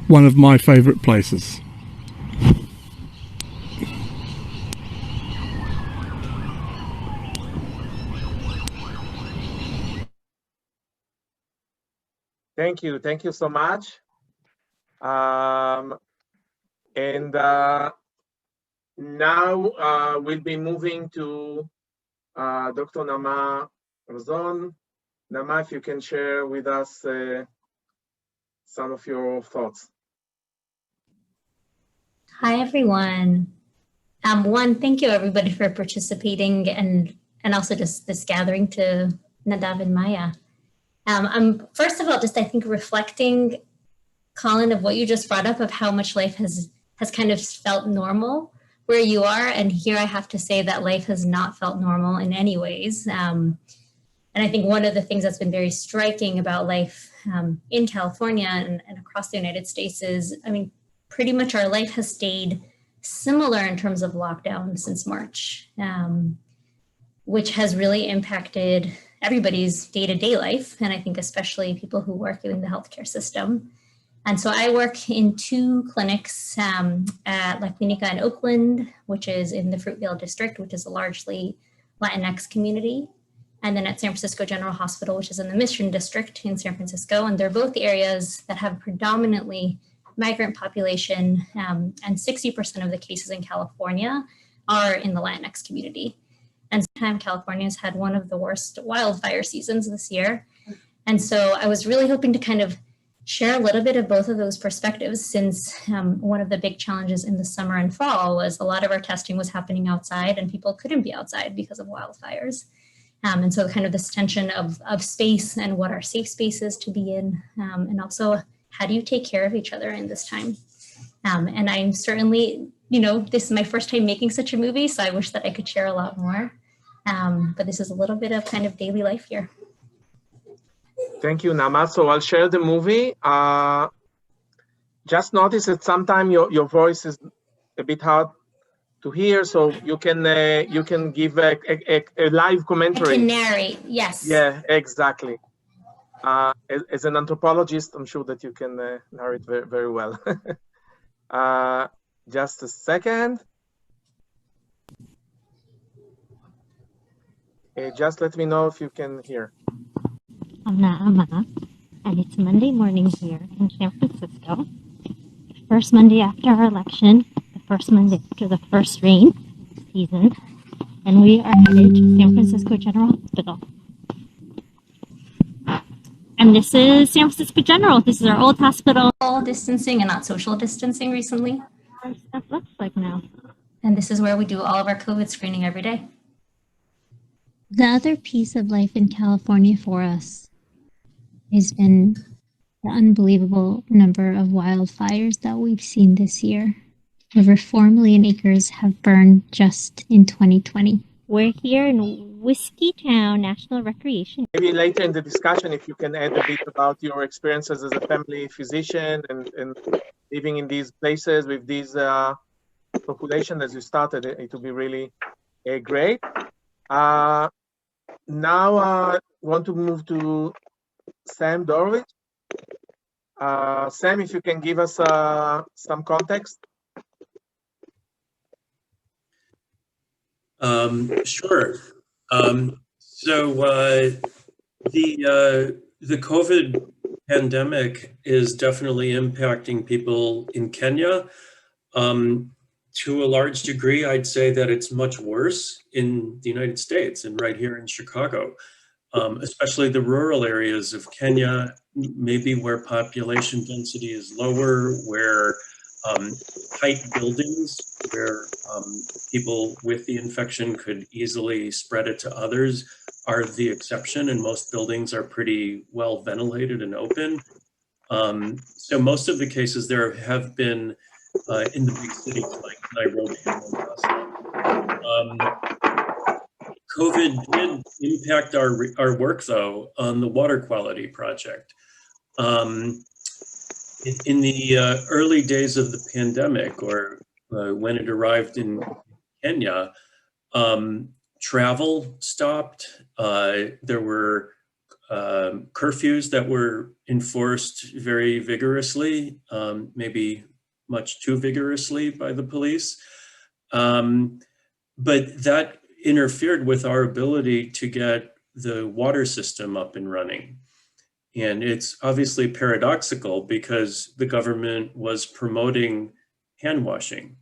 one of my favourite places. Thank you so much. Now we'll be moving to Dr. Nama Razon, Nama, if you can share with us some of your thoughts. Hi, everyone. One, thank you everybody for participating and also just this gathering to Nadav and Maya. First of all, just I think reflecting, Colin, of what you just brought up of how much life has kind of felt normal where you are. And here I have to say that life has not felt normal in any ways. And I think one of the things that's been very striking about life in California and across the United States is, I mean, pretty much our life has stayed similar in terms of lockdown since March, which has really impacted everybody's day-to-day life. And I think especially people who work in the healthcare system. And so I work in 2 clinics at La Clinica in Oakland, which is in the Fruitvale district, which is a largely Latinx community. And then at San Francisco General Hospital, which is in the Mission District in San Francisco. And they're both areas that have predominantly migrant population, and 60% of the cases in California are in the Latinx community. And sometimes California has had one of the worst wildfire seasons this year. And so I was really hoping to kind of share a little bit of both of those perspectives, since one of the big challenges in the summer and fall was a lot of our testing was happening outside and people couldn't be outside because of wildfires. And so kind of this tension of space and what are safe spaces to be in, and also how do you take care of each other in this time? And I'm certainly, this is my first time making such a movie, so I wish that I could share a lot more. But this is a little bit of kind of daily life here. Thank you, Nama. So I'll share the movie. Just notice that sometimes your voice is a bit hard to hear, so you can give a live commentary. I can narrate, yes. Yeah, exactly. As an anthropologist, I'm sure that you can narrate very, very well. Just a second. Just let me know if you can hear. I'm Naama, and it's Monday morning here in San Francisco. The first Monday after our election, the first Monday after the first rain season, and we are headed to San Francisco General Hospital. And this is San Francisco General. This is our old hospital. All distancing and not social distancing recently. Our stuff looks like now. And this is where we do all of our COVID screening every day. The other piece of life in California for us has been the unbelievable number of wildfires that we've seen this year. Over 4 million acres have burned just in 2020. We're here in Whiskey Town National Recreation. Maybe later in the discussion, if you can add a bit about your experiences as a family physician and living in these places with these population as you started, it would be really great. Now I want to move to Sam Dorwich. Sam, if you can give us some context. Sure. So the COVID pandemic is definitely impacting people in Kenya. To a large degree, I'd say that it's much worse in the United States and right here in Chicago, especially the rural areas of Kenya, maybe where population density is lower, where tight buildings where people with the infection could easily spread it to others are the exception, and most buildings are pretty well ventilated and open. So most of the cases there have been in the big cities like Nairobi and Mombasa. COVID did impact our work, though, on the water quality project. In the early days of the pandemic, or when it arrived in Kenya, travel stopped. There were curfews that were enforced very vigorously, maybe much too vigorously by the police. But that interfered with our ability to get the water system up and running. And it's obviously paradoxical because the government was promoting hand washing.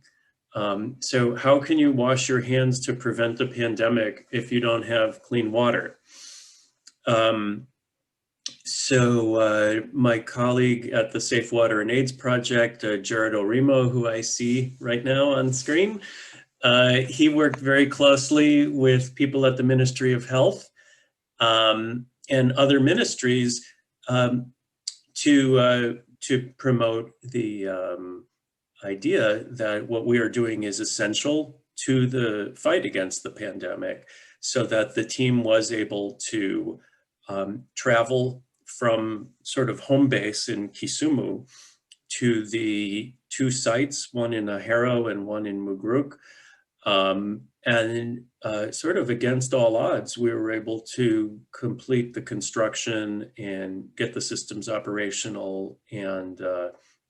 So how can you wash your hands to prevent the pandemic if you don't have clean water? So my colleague at the Safe Water and AIDS Project, Jared Orimo, who I see right now on screen, he worked very closely with people at the Ministry of Health and other ministries to promote the idea that what we are doing is essential to the fight against the pandemic, so that the team was able to travel from sort of home base in Kisumu to the two sites, one in Ahero and one in Mugruk. And sort of against all odds, we were able to complete the construction and get the systems operational and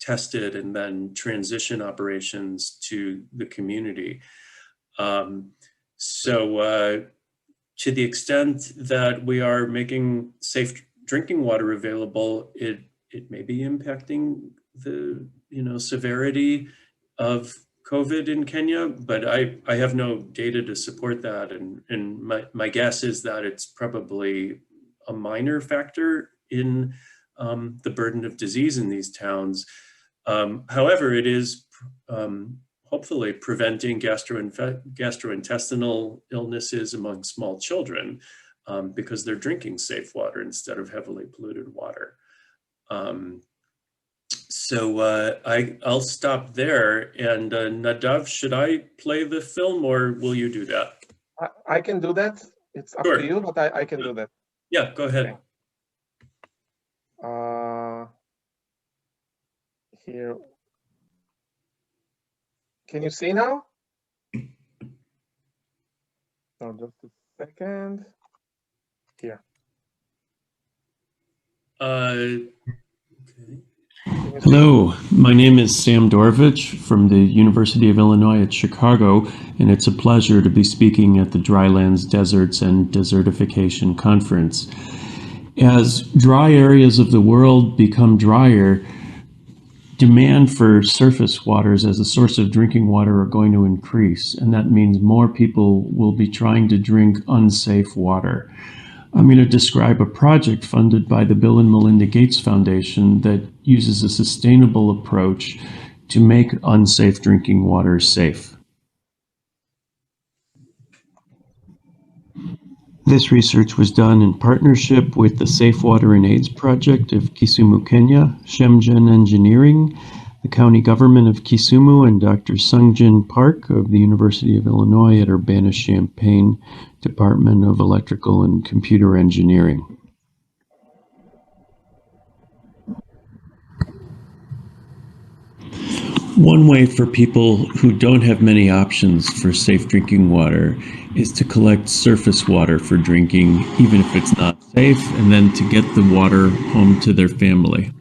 tested, and then transition operations to the community. So to the extent that we are making safe drinking water available, it may be impacting the severity of COVID in Kenya, but I have no data to support that, and my guess is that it's probably a minor factor in the burden of disease in these towns. However, it is hopefully preventing gastrointestinal illnesses among small children because they're drinking safe water instead of heavily polluted water. So I'll stop there. And Nadav, should I play the film or will you do that? I can do that. It's up to you, but I can do that. Yeah, go ahead. Okay. Here. Can you see now? No, just a second. Here. Okay. Hello, my name is Sam Dorvich from the University of Illinois at Chicago, and it's a pleasure to be speaking at the Drylands, Deserts, and Desertification Conference. As dry areas of the world become drier, demand for surface waters as a source of drinking water are going to increase, and that means more people will be trying to drink unsafe water. I'm going to describe a project funded by the Bill and Melinda Gates Foundation that uses a sustainable approach to make unsafe drinking water safe. This research was done in partnership with the Safe Water and AIDS Project of Kisumu, Kenya, Shemgen Engineering, the county government of Kisumu, and Dr. Sungjin Park of the University of Illinois at Urbana-Champaign Department of Electrical and Computer Engineering. One way for people who don't have many options for safe drinking water is to collect surface water for drinking, even if it's not safe, and then to get the water home to their family.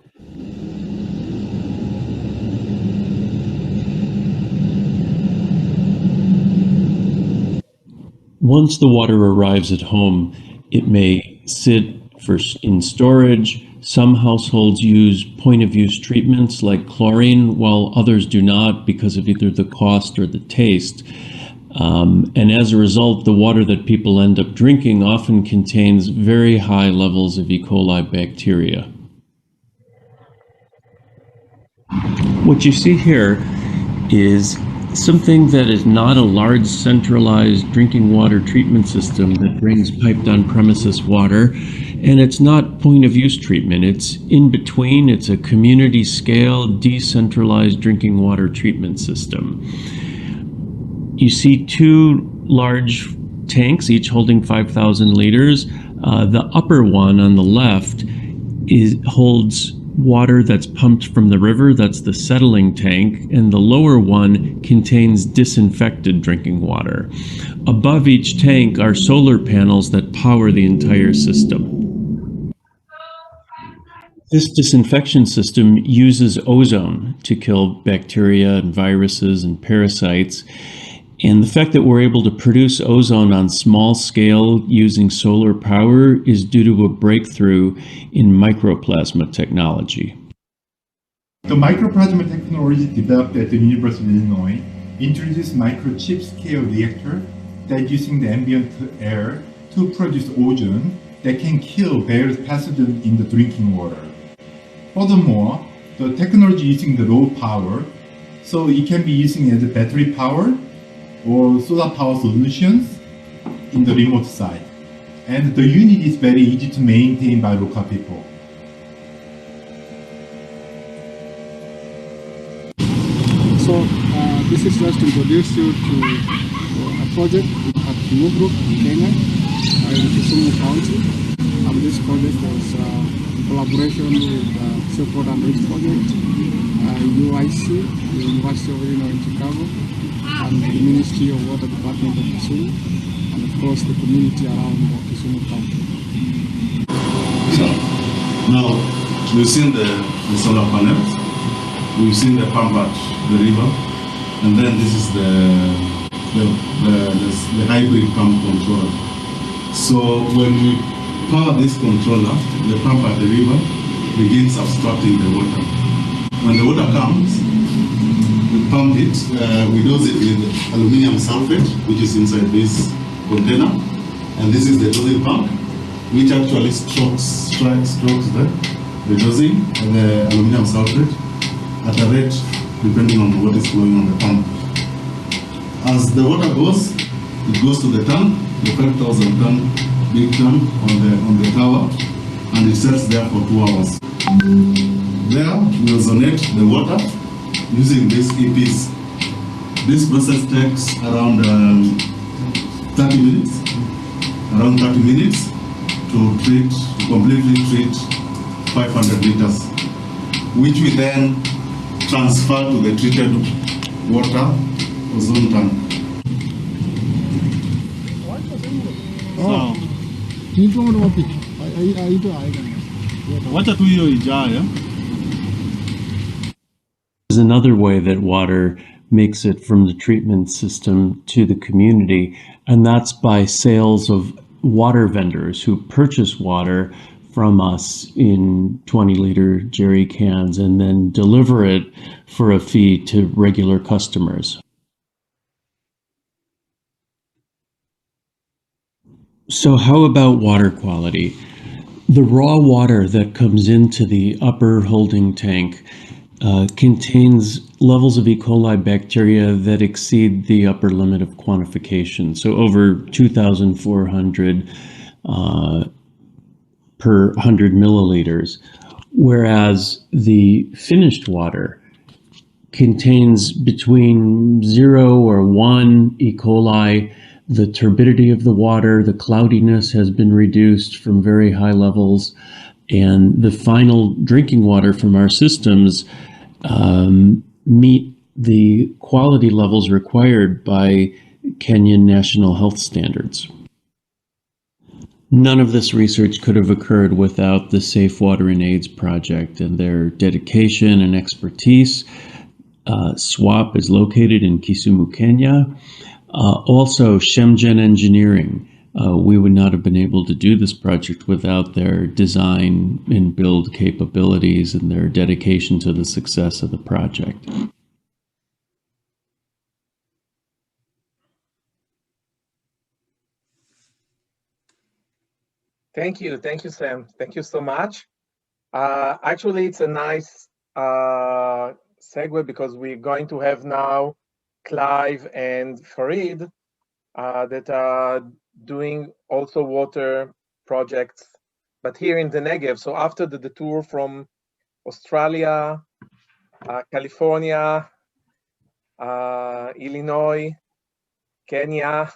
Once the water arrives at home, it may sit in storage. Some households use point-of-use treatments like chlorine, while others do not because of either the cost or the taste. And as a result, the water that people end up drinking often contains very high levels of E. coli bacteria. What you see here is something that is not a large centralized drinking water treatment system that brings piped on-premises water, and it's not point-of-use treatment. It's in between. It's a community-scale, decentralized drinking water treatment system. You see two large tanks, each holding 5,000 liters. The upper one on the left holds water that's pumped from the river. That's the settling tank, and the lower one contains disinfected drinking water. Above each tank are solar panels that power the entire system. This disinfection system uses ozone to kill bacteria and viruses and parasites. And the fact that we're able to produce ozone on small scale using solar power is due to a breakthrough in microplasma technology. The microplasma technology developed at the University of Illinois introduced microchip scale reactor that using the ambient air to produce ozone that can kill various pathogens in the drinking water. Furthermore, the technology using the low power, so it can be using as a battery power or solar power solutions in the remote site. And the unit is very easy to maintain by local people. So this is just to introduce you to a project at Mugru in Kenya, in Kisumu County. This project was in collaboration with Silk Road and Bridge Project, UIC, the University of Illinois in Chicago, and the Ministry of Water Department of Kisumu, and of course the community around Kisumu County. So now we've seen the solar panels, we've seen the pump at the river, and then this is the hybrid pump controller. So when we power this controller, the pump at the river begins abstracting the water. When the water comes, we pump it, we dose it with aluminum sulfate, which is inside this container, and this is the dosing pump, which actually strokes the dosing of the aluminum sulfate at a rate depending on what is going on the pump. As the water goes, it goes to the tank, the 5,000 ton big tank on the tower, and it sits there for 2 hours. There, we ozonate the water using these EPs. This process takes around 30 minutes to completely treat 500 liters, which we then transfer to the treated water ozone tank. There's another way that water makes it from the treatment system to the community, and that's by sales of water vendors who purchase water from us in 20-liter jerry cans and then deliver it for a fee to regular customers. So how about water quality? The raw water that comes into the upper holding tank contains levels of E. coli bacteria that exceed the upper limit of quantification, so over 2,400 per 100 milliliters, whereas the finished water contains between 0 or 1 E. coli. The turbidity of the water, the cloudiness has been reduced from very high levels, and the final drinking water from our systems meet the quality levels required by Kenyan national health standards. None of this research could have occurred without the Safe Water in AIDS project and their dedication and expertise. SWAP is located in Kisumu, Kenya. Also, Shemgen Engineering. We would not have been able to do this project without their design and build capabilities and their dedication to the success of the project. Thank you, Sam. Thank you so much. Actually, it's a nice segue because we're going to have now Clive and Farid that are doing also water projects, but here in the Negev. So after the tour from Australia, California, Illinois, Kenya,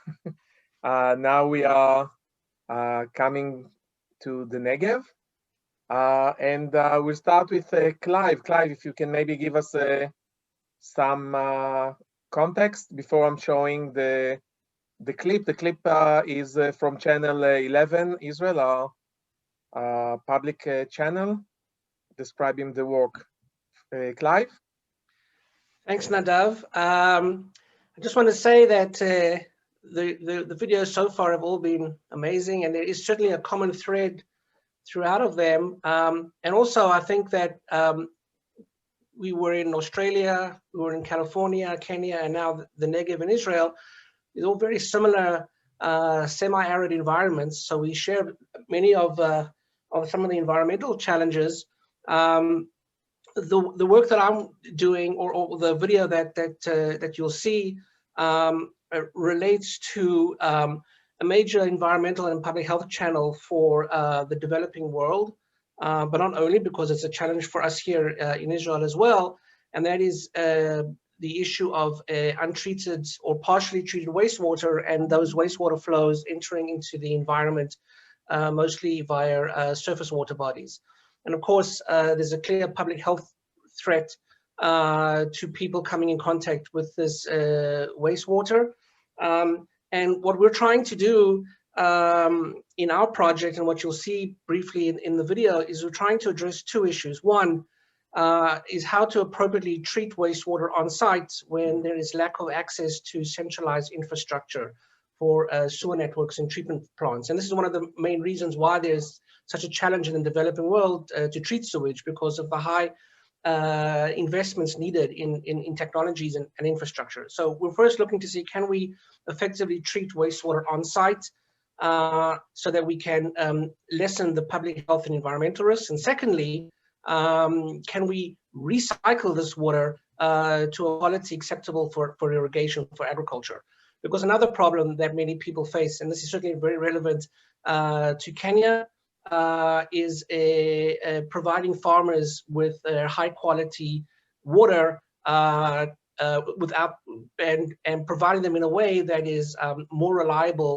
now we are coming to the Negev. And we'll start with Clive. Clive, if you can maybe give us some context before I'm showing the clip. The clip is from channel 11 Israel, our public channel, describing the work. Clive? Thanks, Nadav. I just want to say that the videos so far have all been amazing, and there is certainly a common thread throughout of them. And also, I think that we were in Australia, we were in California, Kenya, and now the Negev in Israel. It's all very similar semi-arid environments. So we share many of some of the environmental challenges. The work that I'm doing, or the video that you'll see, relates to a major environmental and public health channel for the developing world, but not only, because it's a challenge for us here in Israel as well, and that is the issue of untreated or partially treated wastewater, and those wastewater flows entering into the environment, mostly via surface water bodies. And of course, there's a clear public health threat to people coming in contact with this wastewater. And what we're trying to do in our project, and what you'll see briefly in the video, is we're trying to address two issues. One is how to appropriately treat wastewater on site when there is lack of access to centralized infrastructure for sewer networks and treatment plants. And this is one of the main reasons why there's such a challenge in the developing world to treat sewage, because of the high investments needed in technologies and infrastructure. So we're first looking to see, can we effectively treat wastewater on site so that we can lessen the public health and environmental risks? And secondly, can we recycle this water to a quality acceptable for irrigation, for agriculture? Because another problem that many people face, and this is certainly very relevant to Kenya, is providing farmers with high quality water without and providing them in a way that is more reliable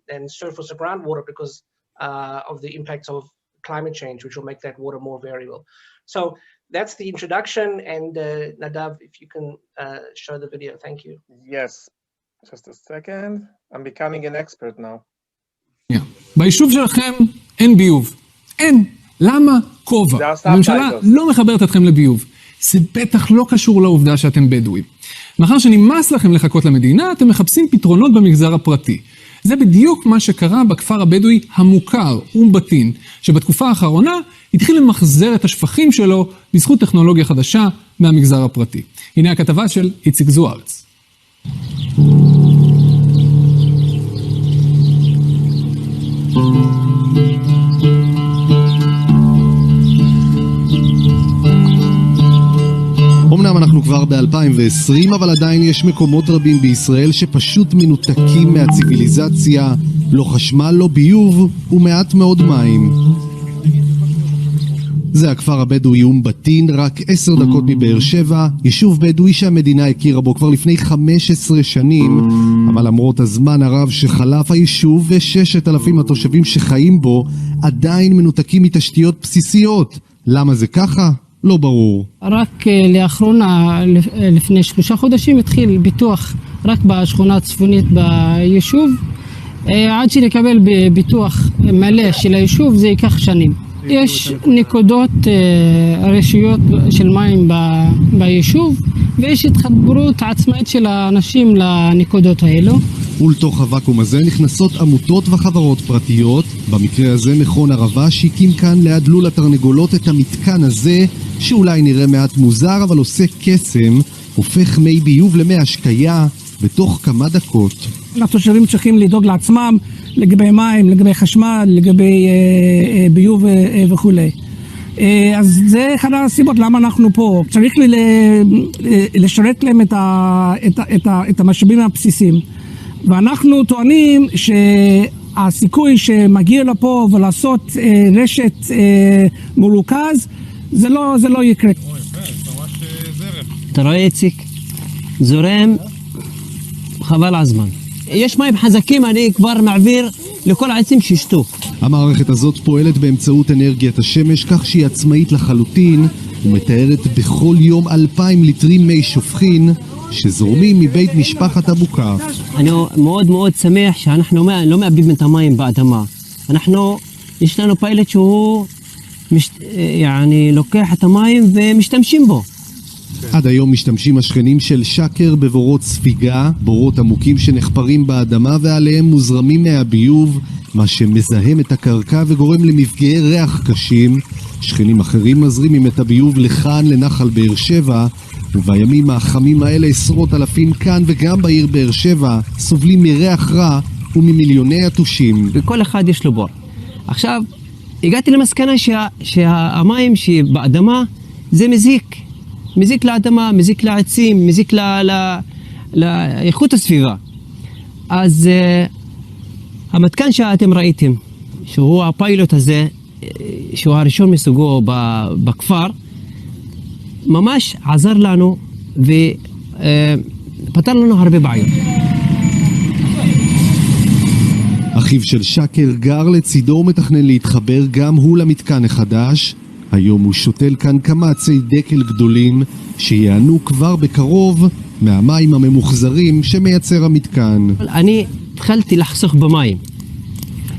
than surface or groundwater, because of the impacts of climate change, which will make that water more variable. So that's the introduction, and Nadav, if you can show the video, thank you. Yes, just a second. I'm becoming an expert now. ביישוב שלכם אין ביוב. אין. למה? כובע. הממשלה לא מחברת אתכם לביוב. זה בטח לא קשור לעובדה שאתם בדואים. מאחר שנמאס לכם לחכות למדינה, אתם מחפשים פתרונות במגזר הפרטי. זה בדיוק מה שקרה בכפר הבדואי המוכר, אום בטין, שבתקופה האחרונה התחיל למחזר את השפכים שלו בזכות טכנולוגיה חדשה מהמגזר הפרטי. הנה הכתבה של איציק זוארץ. אמנם אנחנו כבר ב-2020, אבל עדיין יש מקומות רבים בישראל שפשוט מנותקים מהציביליזציה, לא חשמל, לא ביוב ומעט מאוד מים. זה הכפר הבדואי אום בטין, רק 10 דקות מבאר שבע, יישוב בדואי שהמדינה הכירה בו כבר לפני 15 שנים, אבל למרות הזמן הרב שחלף, היישוב ו6,000 התושבים שחיים בו עדיין מנותקים מתשתיות בסיסיות. למה זה ככה? לא ברור. רק לאחרונה, לפני 3 חודשים, התחיל ביטוח רק בשכונה הצפונית ביישוב. עד שנקבל ביטוח מלא של היישוב זה ייקח שנים. יש נקודות רשויות של מים ביישוב, ויש התחברות עצמאית של האנשים לנקודות האלו. ולתוך הוואקום הזה נכנסות עמותות וחברות פרטיות. במקרה הזה מכון ערבה שהקים כאן ליד לול התרנגולות את המתקן הזה, שאולי נראה מעט מוזר אבל עושה קסם, הופך מי ביוב למי השקיה בתוך כמה דקות. התושבים צריכים לדאוג לעצמם לגבי מים, לגבי חשמל, לגבי ביוב וכו'. אז זה אחד הסיבות למה אנחנו פה. צריך לשרת להם את המשאבים הבסיסיים. ואנחנו טוענים שהסיכוי שמגיע לפה ולעשות רשת מרוכז, זה לא יקרה. אתה רואה איציק? זורם, חבל הזמן. יש מים חזקים, אני כבר מעביר לכל העצים שישתו. המערכת הזאת פועלת באמצעות אנרגיית השמש, כך שהיא עצמאית לחלוטין, ומתארת בכל יום 2,000 ליטרים מי שופכין שזורמים מבית משפחת אבוקה. אני מאוד מאוד שמח שאנחנו לא מאבדים את המים באדמה. יש לנו פיילוט שהוא לוקח את המים ומשתמשים בו. עד היום משתמשים השכנים של שקר בבורות ספיגה, בורות עמוקים שנחפרים באדמה ועליהם מוזרמים מהביוב, מה שמזהם את הקרקע וגורם למפגעי ריח קשים. שכנים אחרים מזרימים את הביוב לכאן לנחל באר שבע, ובימים החמים האלה עשרות אלפים כאן וגם בעיר באר שבע סובלים מריח רע וממיליוני יתושים. וכל אחד יש לו בור. עכשיו, הגעתי למסקנה שהמים שבאדמה זה מזיק לאדמה, מזיק לעצים, מזיק לאיכות הסביבה. אז המתקן שאתם ראיתם, שהוא הפיילוט הזה, שהוא הראשון מסוגו בכפר, ממש עזר לנו ופתר לנו הרבה בעיות. אחיו של שקר גר לצידו ומתכנן להתחבר גם הוא למתקן החדש. היום הוא שותל כאן כמה עצי דקל גדולים שיענו כבר בקרוב מהמים הממוחזרים שמייצר המתקן. אני התחלתי לחסוך במים.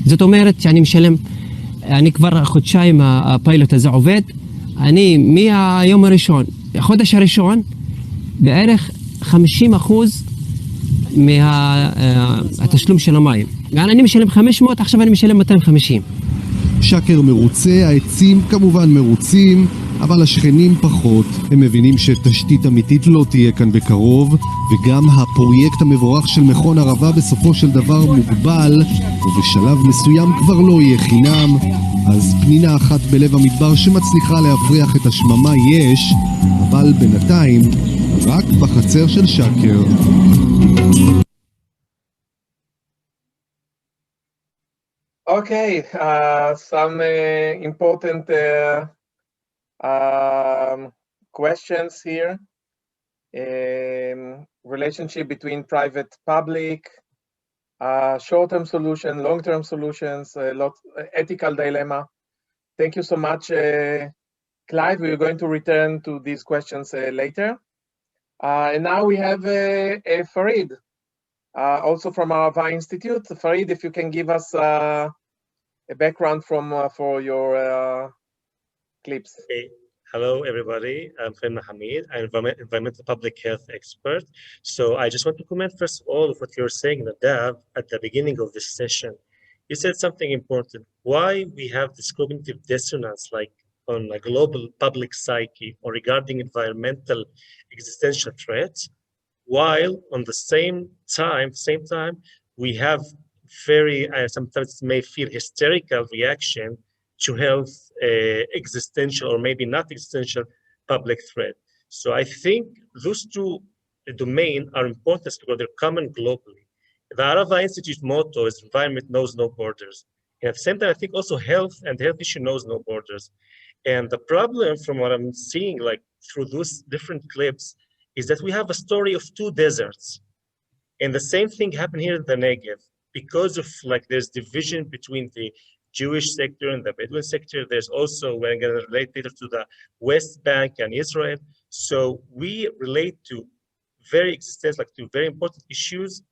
זאת אומרת שאני משלם, אני כבר חודשיים הפיילוט הזה עובד, אני מהיום הראשון, החודש הראשון, בערך 50% מהתשלום של המים. אני משלם 500, עכשיו אני משלם 250. שקר מרוצה, העצים כמובן מרוצים, אבל השכנים פחות. הם מבינים שתשתית אמיתית לא תהיה כאן בקרוב, וגם הפרויקט המבורך של מכון ערבה בסופו של דבר מוגבל, ובשלב מסוים כבר לא יהיה חינם. אז פנינה אחת בלב המדבר שמצליחה להפריח את השממה יש, אבל בינתיים רק בחצר של שקר. Okay, some important questions here. Relationship between private-public, short-term solution, long-term solutions, ethical dilemma. Thank you so much, Clive. We are going to return to these questions later. And now we have Farid, also from our VI Institute. Farid, if you can give us a background for your clips. Okay. Hello, everybody. I'm Farid Mohammed. I'm environmental public health expert. So I just want to comment first of all of what you're saying, Nadav, at the beginning of this session. You said something important. Why we have this cognitive dissonance, like on a global public psyche or regarding environmental existential threats, while on the same time, we have very, sometimes may feel hysterical reaction to health existential or maybe not existential public threat. So I think those two domains are important because they're common globally. The Arava Institute motto is environment knows no borders. And at the same time, I think also health and the health issue knows no borders. And the problem from what I'm seeing, like through those different clips, is that we have a story of two deserts. And the same thing happened here in the Negev. Because of like there's division between the Jewish sector and the Bedouin sector, there's also, we're going to relate later to the West Bank and Israel. So we relate to very existential, like to very important issues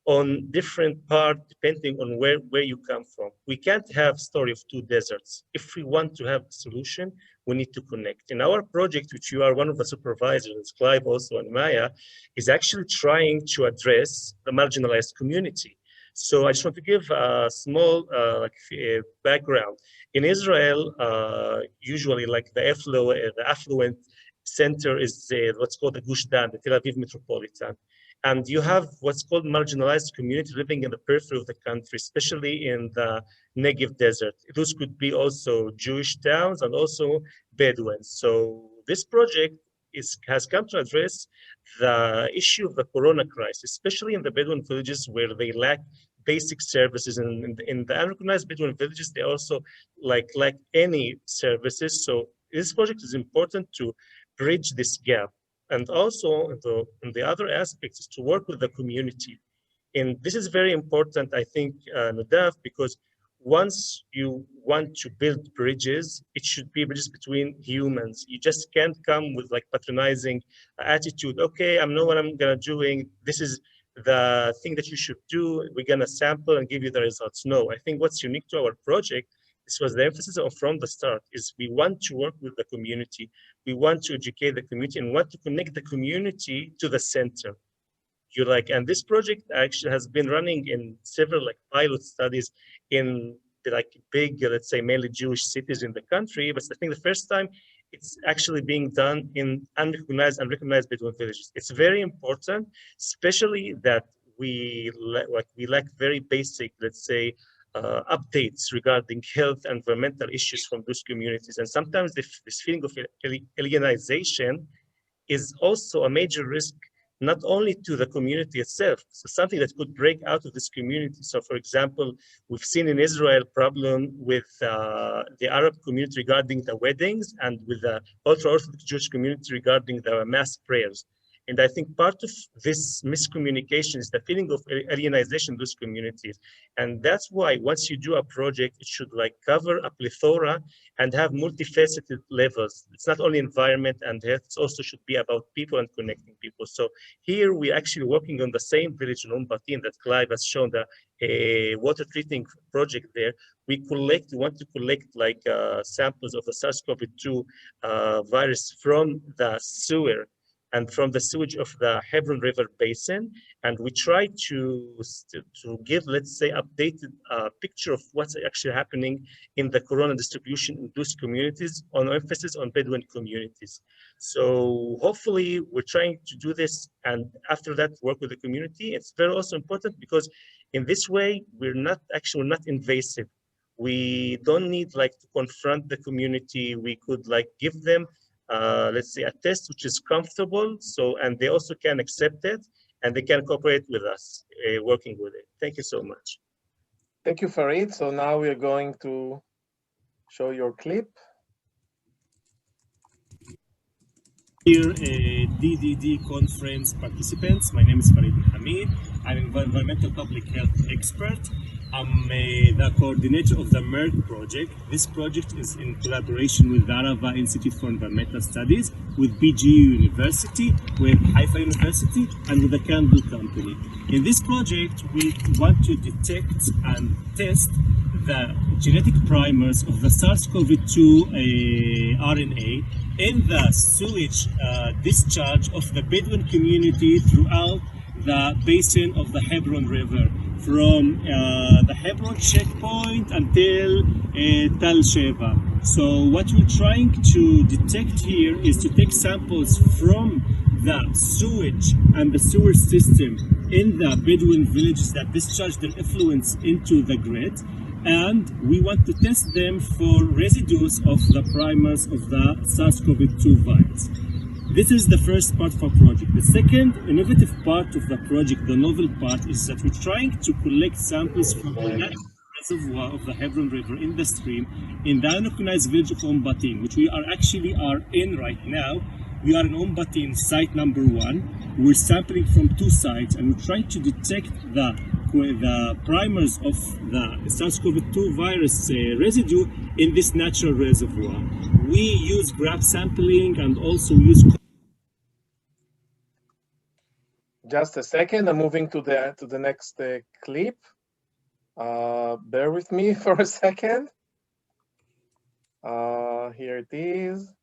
on different parts depending on where you come from. We can't have story of two deserts. If we want to have a solution, we need to connect. In our project, which you are one of the supervisors, Clive also and Maya, is actually trying to address the marginalized community. So I just want to give a small background. In Israel, usually like the affluent center is what's called the Gush Dan, the Tel Aviv metropolitan. And you have what's called marginalized community living in the periphery of the country, especially in the Negev desert. Those could be also Jewish towns and also Bedouins. So this project has come to address the issue of the corona crisis, especially in the Bedouin villages where they lack basic services. And in the unrecognized Bedouin villages, they also lack any services. So this project is important to bridge this gap. And also in the other aspects is to work with the community. And this is very important, I think, Nadav, because once you want to build bridges, it should be bridges between humans. You just can't come with like patronizing attitude. Okay, I know what I'm gonna doing. This is the thing that you should do. We're gonna sample and give you the results. No, I think what's unique to our project, this was the emphasis from the start, is we want to work with the community. We want to educate the community and want to connect the community to the center. And this project actually has been running in several like pilot studies in the like big, let's say mainly Jewish cities in the country. But I think the first time it's actually being done in unrecognized and recognized Bedouin villages. It's very important, especially that we lack very basic, let's say, updates regarding health and environmental issues from those communities. And sometimes this feeling of alienization is also a major risk, not only to the community itself, so something that could break out of this community. So for example, we've seen in Israel problem with the Arab community regarding the weddings and with the ultra-Orthodox Jewish community regarding the mass prayers. And I think part of this miscommunication is the feeling of alienization in those communities. And that's why once you do a project, it should like cover a plethora and have multifaceted levels. It's not only environment and health, it also should be about people and connecting people. So here we're actually working on the same village in Batin that Clive has shown, the water treating project there. We want to collect like samples of the SARS-CoV-2 virus from the sewer and from the sewage of the Hebron River Basin. And we try to give, let's say, updated picture of what's actually happening in the corona distribution in those communities, on emphasis on Bedouin communities. So hopefully we're trying to do this, and after that work with the community. It's very also important because in this way, we're not invasive. We don't need like to confront the community. We could like give them let's say a test which is comfortable, so and they also can accept it and they can cooperate with us working with it. Thank you so much. Thank you, Farid. So now we are going to show your clip. Dear DDD conference participants, my name is Farid Hamid. I'm an environmental public health expert. I'm the coordinator of the MERG project. This project is in collaboration with the Arava Institute for Environmental Studies, with BGU University, with Haifa University, and with the Candle Company. In this project, we want to detect and test the genetic primers of the SARS-CoV-2 RNA in the sewage discharge of the Bedouin community throughout the basin of the Hebron River, from the Hebron checkpoint until Tal Sheva. So what we're trying to detect here is to take samples from the sewage and the sewer system in the Bedouin villages that discharge their effluents into the grid, and we want to test them for residues of the primers of the SARS-CoV-2 virus. This is the first part of our project. The second innovative part of the project, the novel part, is that we're trying to collect samples from the reservoir of the Hebron River in the stream in the unrecognized village of Batin, which we are in right now. We are in Batin, site number 1. We're sampling from 2 sites, and we're trying to detect the primers of the SARS-CoV-2 virus residue in this natural reservoir. We use graph sampling and also use. Just a second, I'm moving to the next clip. Bear with me for a second. Here it is.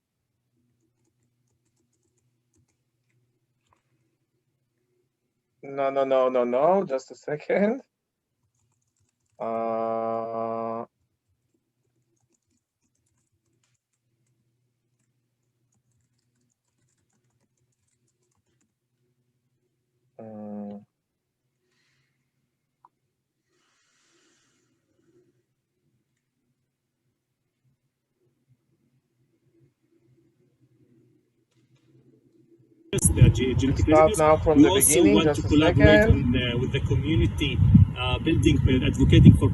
No, just a second. The genetic residues. Now from we the also beginning, want to collaborate with the community, advocating for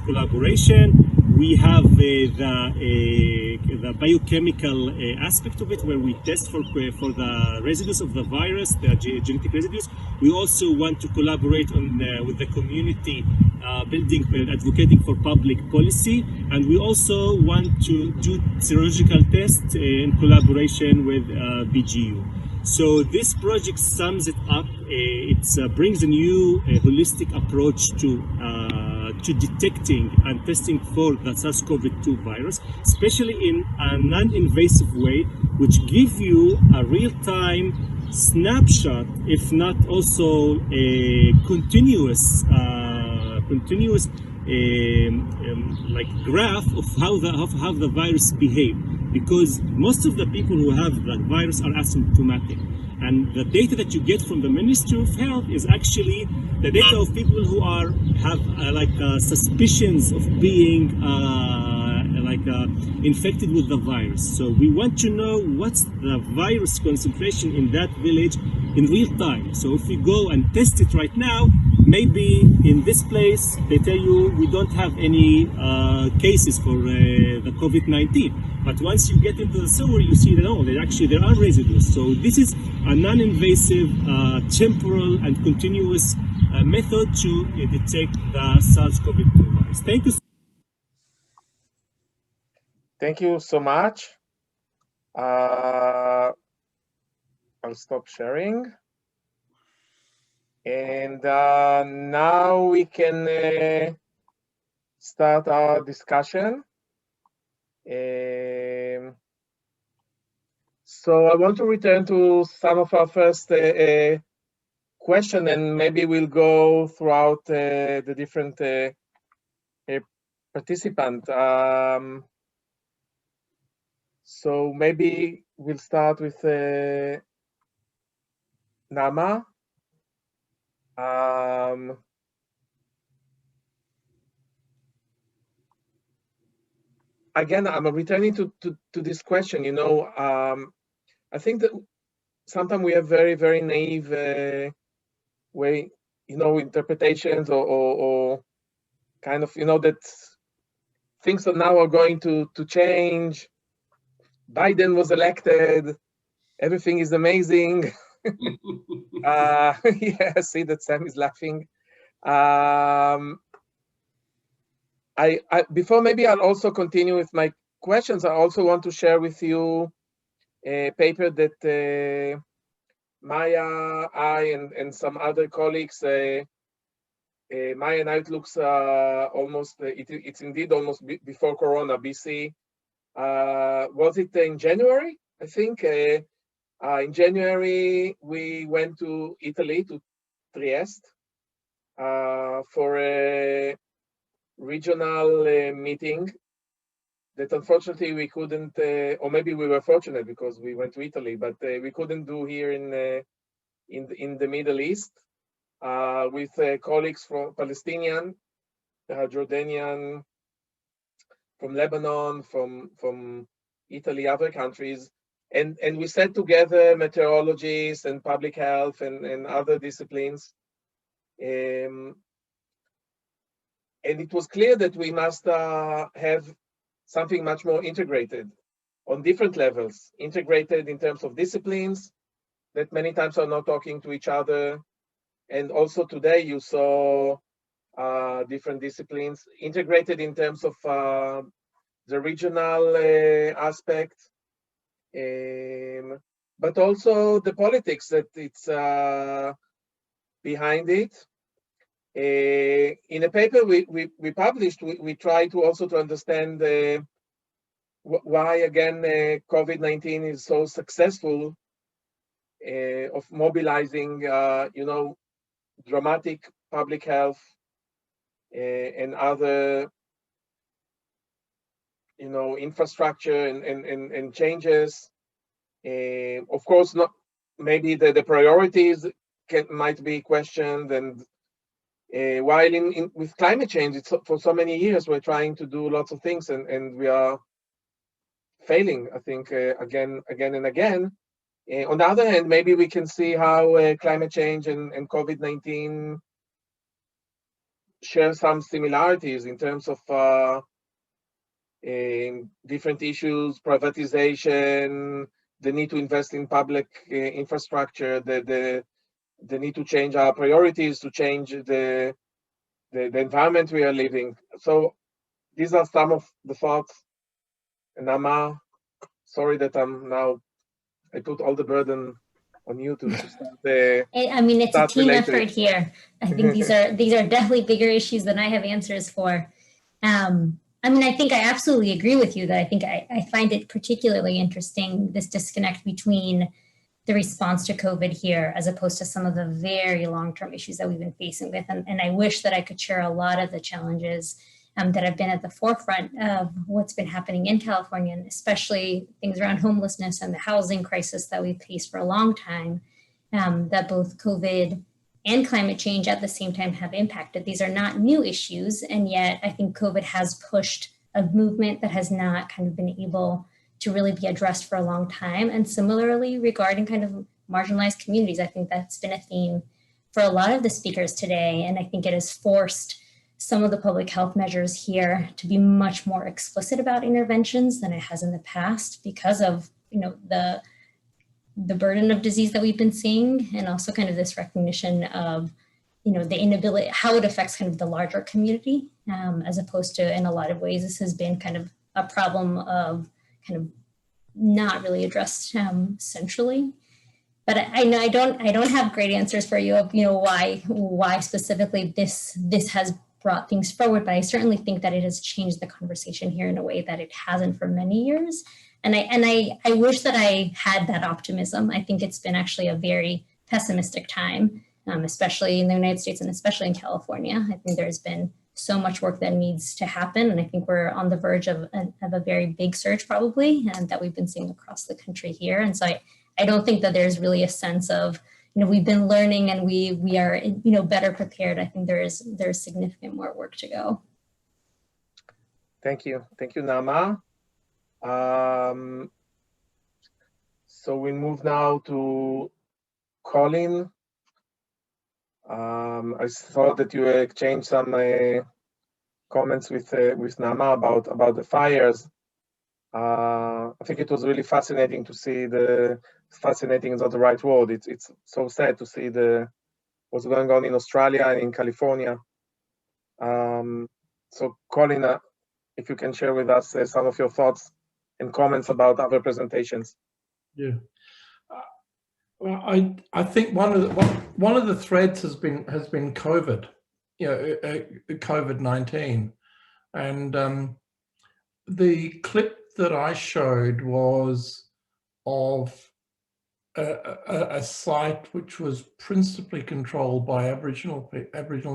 collaboration. We have the biochemical aspect of it, where we test for the residues of the virus, the genetic residues. We also want to collaborate with the community, advocating for public policy, and we also want to do serological tests in collaboration with BGU. So this project sums it up. It brings a new holistic approach to detecting and testing for the SARS-CoV-2 virus, especially in a non-invasive way, which give you a real-time snapshot, if not also a continuous like graph of how the virus behave. because most of the people who have the virus are asymptomatic. And the data that you get from the Ministry of Health is actually the data of people who have suspicions of being infected with the virus. So we want to know what's the virus concentration in that village in real time. So if we go and test it right now, maybe in this place they tell you we don't have any cases for the COVID-19. But once you get into the sewer, you see that there are residues. So this is a non-invasive, temporal and continuous method to detect the SARS-CoV-2 virus. Thank you. Thank you so much. I'll stop sharing. And now we can start our discussion. So I want to return to some of our first question, and maybe we'll go throughout the different participants. So maybe we'll start with Nama. Again, I'm returning to this question. I think that sometimes we have very, very naive way, interpretations or kind of, that things now are going to change. Biden was elected. Everything is amazing. Yeah, see that Sam is laughing. Before maybe I'll also continue with my questions, I also want to share with you a paper that Maya, and some other colleagues, Maya and I, it looks almost, it's indeed almost before Corona, BC. Was it in January? I think in January, we went to Italy, to Trieste, for a regional meeting that unfortunately we couldn't, or maybe we were fortunate because we went to Italy, but we couldn't do here in the Middle East with colleagues from Palestinian, Jordanian, from Lebanon, from Italy, other countries, and we sat together meteorologists and public health and other disciplines. And it was clear that we must have something much more integrated on different levels, integrated in terms of disciplines that many times are not talking to each other. And also today you saw different disciplines integrated in terms of the regional aspect, but also the politics that it's behind it. In a paper we published, we try to also to understand why again COVID-19 is so successful of mobilizing, dramatic public health and other, infrastructure and changes. Of course, not maybe the priorities might be questioned, and while with climate change, it's for so many years we're trying to do lots of things, and we are failing, I think, again and again. On the other hand, maybe we can see how climate change and COVID-19 share some similarities in terms of different issues, privatization, the need to invest in public infrastructure, the need to change our priorities, to change the environment we are living. So these are some of the thoughts. And Nama, sorry that I put all the burden on you to start. I mean, it's a team effort here. I think these are definitely bigger issues than I have answers for. I mean, I think I absolutely agree with you that I think I find it particularly interesting, this disconnect between the response to COVID here as opposed to some of the very long-term issues that we've been facing with. And I wish that I could share a lot of the challenges that have been at the forefront of what's been happening in California, and especially things around homelessness and the housing crisis that we've faced for a long time, that both COVID and climate change at the same time have impacted. These are not new issues, and yet I think COVID has pushed a movement that has not kind of been able to really be addressed for a long time. And similarly, regarding kind of marginalized communities, I think that's been a theme for a lot of the speakers today, and I think it has forced some of the public health measures here to be much more explicit about interventions than it has in the past because of, you know, the burden of disease that we've been seeing, and also kind of this recognition of, you know, the inability, how it affects kind of the larger community, as opposed to, in a lot of ways, this has been kind of a problem of kind of not really addressed centrally. But I know I don't have great answers for you of, you know, why specifically this has brought things forward, but I certainly think that it has changed the conversation here in a way that it hasn't for many years. And I wish that I had that optimism. I think it's been actually a very pessimistic time, especially in the United States and especially in California. I think there's been so much work that needs to happen, and I think we're on the verge of a very big surge probably, and that we've been seeing across the country here. And so I don't think that there's really a sense of, you know, we've been learning and we are, you know, better prepared. I think there's significant more work to go. Thank you, Naama. So we move now to Colin. I thought that you exchanged some comments with Naama about the fires. I think it was really fascinating to see fascinating is not the right word. It's so sad to see what's going on in Australia and in California. So Colin, if you can share with us some of your thoughts and comments about other presentations. Yeah. Well, I think one of the threads has been COVID, you know, COVID-19, and the clip that I showed was of a site which was principally controlled by Aboriginal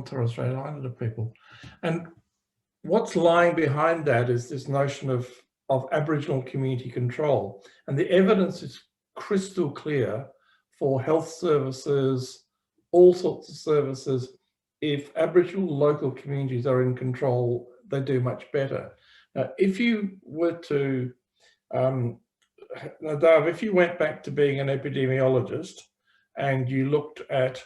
Torres Strait Islander people, and what's lying behind that is this notion of Aboriginal community control, and the evidence is crystal clear for health services, all sorts of services. If Aboriginal local communities are in control, they do much better. Now, if you were to, Nadav, if you went back to being an epidemiologist and you looked at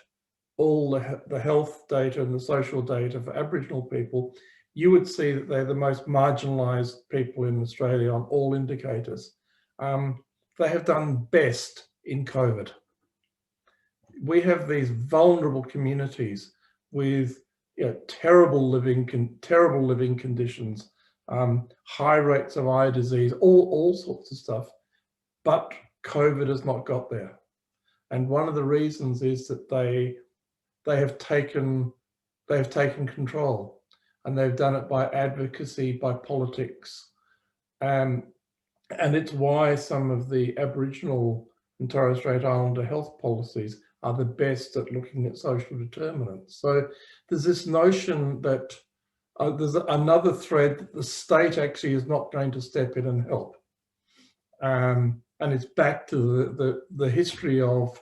all the health data and the social data for Aboriginal people, you would see that they're the most marginalised people in Australia on all indicators. They have done best in COVID. We have these vulnerable communities with, you know, terrible living conditions, high rates of eye disease, all sorts of stuff, but COVID has not got there. And one of the reasons is that they have taken control, and they've done it by advocacy, by politics, and it's why some of the Aboriginal and Torres Strait Islander health policies are the best at looking at social determinants. So there's this notion that there's another thread that the state actually is not going to step in and help. And it's back to the history of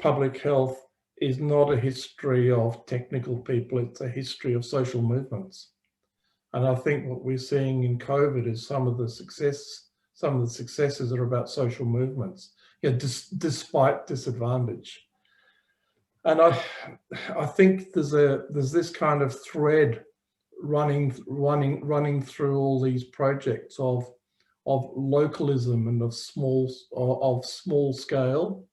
public health is not a history of technical people, it's a history of social movements. And I think what we're seeing in COVID is some of the successes are about social movements, you know, despite disadvantage. And I think there's this kind of thread running through all these projects of localism and of small scale.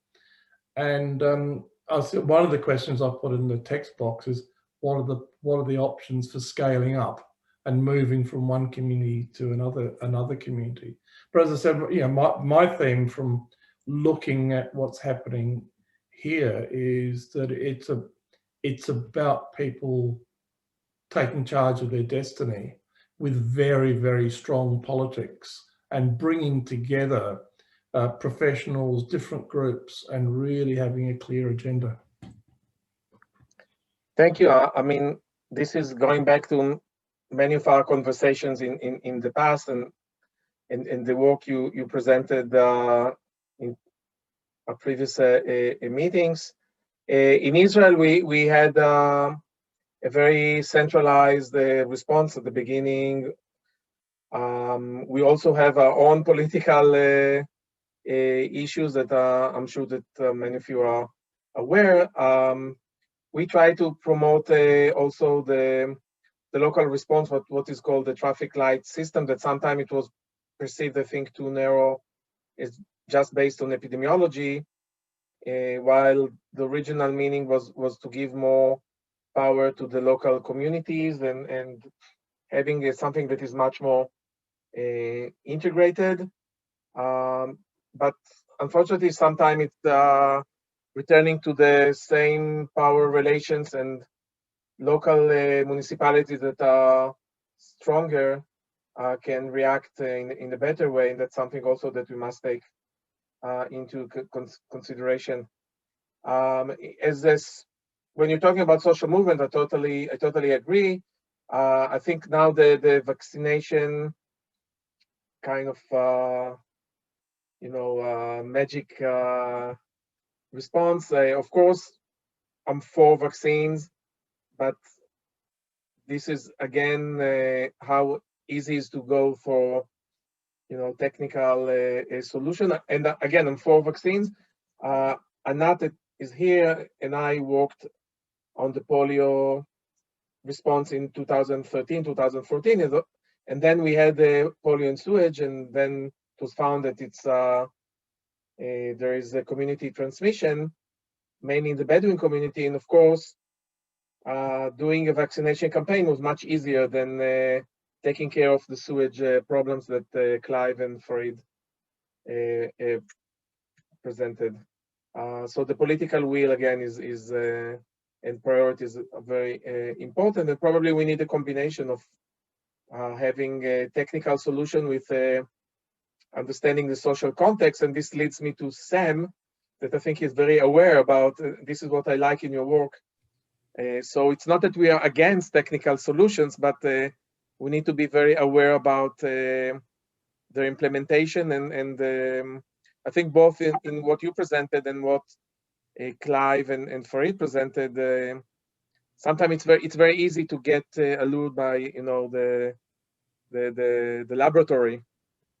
And one of the questions I put in the text box is, what are the options for scaling up and moving from one community to another community? But as I said, you know, my theme from looking at what's happening here is that it's about people taking charge of their destiny with very, very strong politics and bringing together professionals, different groups, and really having a clear agenda. Thank you. I mean, this is going back to many of our conversations in the past and the work you presented in our previous meetings. In Israel, we had a very centralized response at the beginning. We also have our own political issues that I'm sure that many of you are aware. We try to promote also the local response, what is called the traffic light system, that sometimes it was perceived, I think, too narrow. It's just based on epidemiology, while the original meaning was to give more power to the local communities and having something that is much more integrated. But unfortunately, sometimes it's returning to the same power relations, and local municipalities that are stronger can react in a better way. And that's something also that we must take into consideration. As this, when you're talking about social movement, I totally agree. I think now the vaccination kind of magic response. Of course, I'm for vaccines, but this is again how easy it is to go for technical solution. And again, I'm for vaccines. Anat is here, and I worked on the polio response in 2013, 2014, and then we had the polio in sewage, and then it was found that it's there is a community transmission, mainly in the Bedouin community, and of course, doing a vaccination campaign was much easier than taking care of the sewage problems that Clive and Farid presented. So the political will again is and priorities are very important, and probably we need a combination of having a technical solution with understanding the social context. And this leads me to Sam, that I think is very aware about. This is what I like in your work. So it's not that we are against technical solutions, but we need to be very aware about their implementation. And I think both in what you presented and what Clive and Farid presented, sometimes it's very easy to get allured by the laboratory.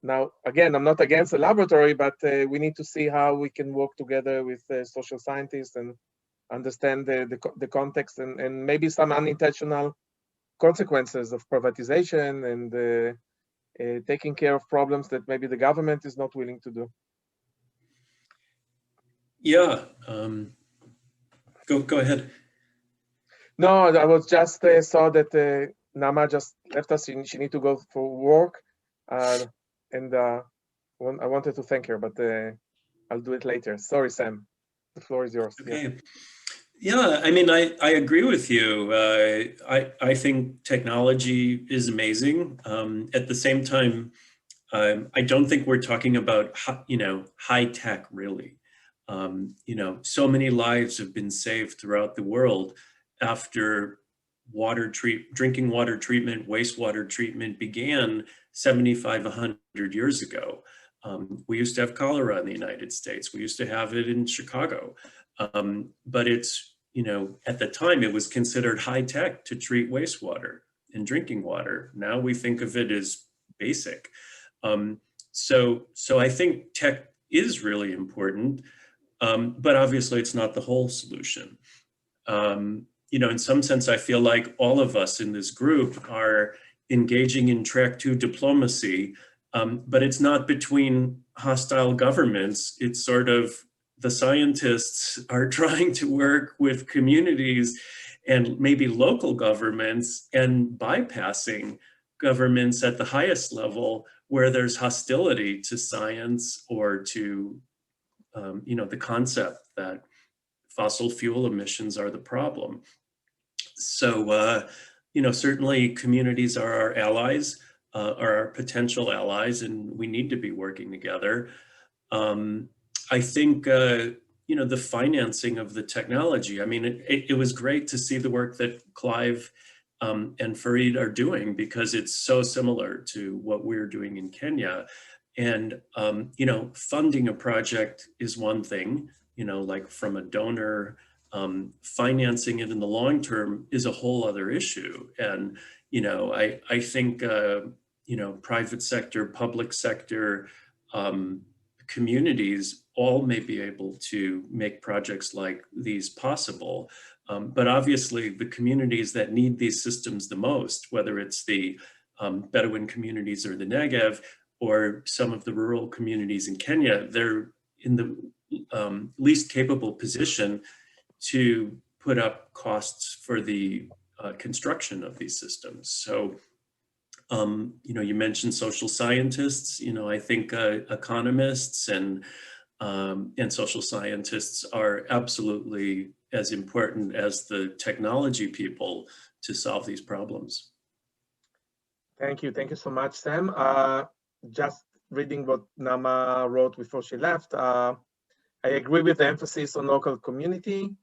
Now, again, I'm not against the laboratory, but we need to see how we can work together with social scientists and understand the context and maybe some unintentional consequences of privatization and taking care of problems that maybe the government is not willing to do. Yeah, go ahead. No, I was just saw that Nama just left us. She need to go for work, and I wanted to thank her, but I'll do it later. Sorry, Sam. The floor is yours. Okay. Yes. Yeah, I mean, I agree with you. I think technology is amazing. At the same time, I don't think we're talking about high tech really. So many lives have been saved throughout the world after drinking water treatment, wastewater treatment began 75, 100 years ago. We used to have cholera in the United States. We used to have it in Chicago. But it's, at the time it was considered high tech to treat wastewater and drinking water. Now we think of it as basic. So I think tech is really important, but obviously it's not the whole solution. In some sense, I feel like all of us in this group are engaging in track 2 diplomacy, but it's not between hostile governments. It's sort of the scientists are trying to work with communities and maybe local governments and bypassing governments at the highest level where there's hostility to science or to, the concept that fossil fuel emissions are the problem. So, certainly communities are our allies, are our potential allies, and we need to be working together. I think, the financing of the technology, I mean, it was great to see the work that Clive and Fareed are doing, because it's so similar to what we're doing in Kenya. And, you know, funding a project is one thing, you know, like from a donor. Financing it in the long term is a whole other issue. And, you know, I think, you know, private sector, public sector, communities all may be able to make projects like these possible. But obviously the communities that need these systems the most, whether it's the Bedouin communities or the Negev, or some of the rural communities in Kenya, they're in the least capable position to put up costs for the construction of these systems. So, you know, you mentioned social scientists. You know, I think economists and social scientists are absolutely as important as the technology people to solve these problems. Thank you so much, Sam. Just reading what Nama wrote before she left, I agree with the emphasis on local community,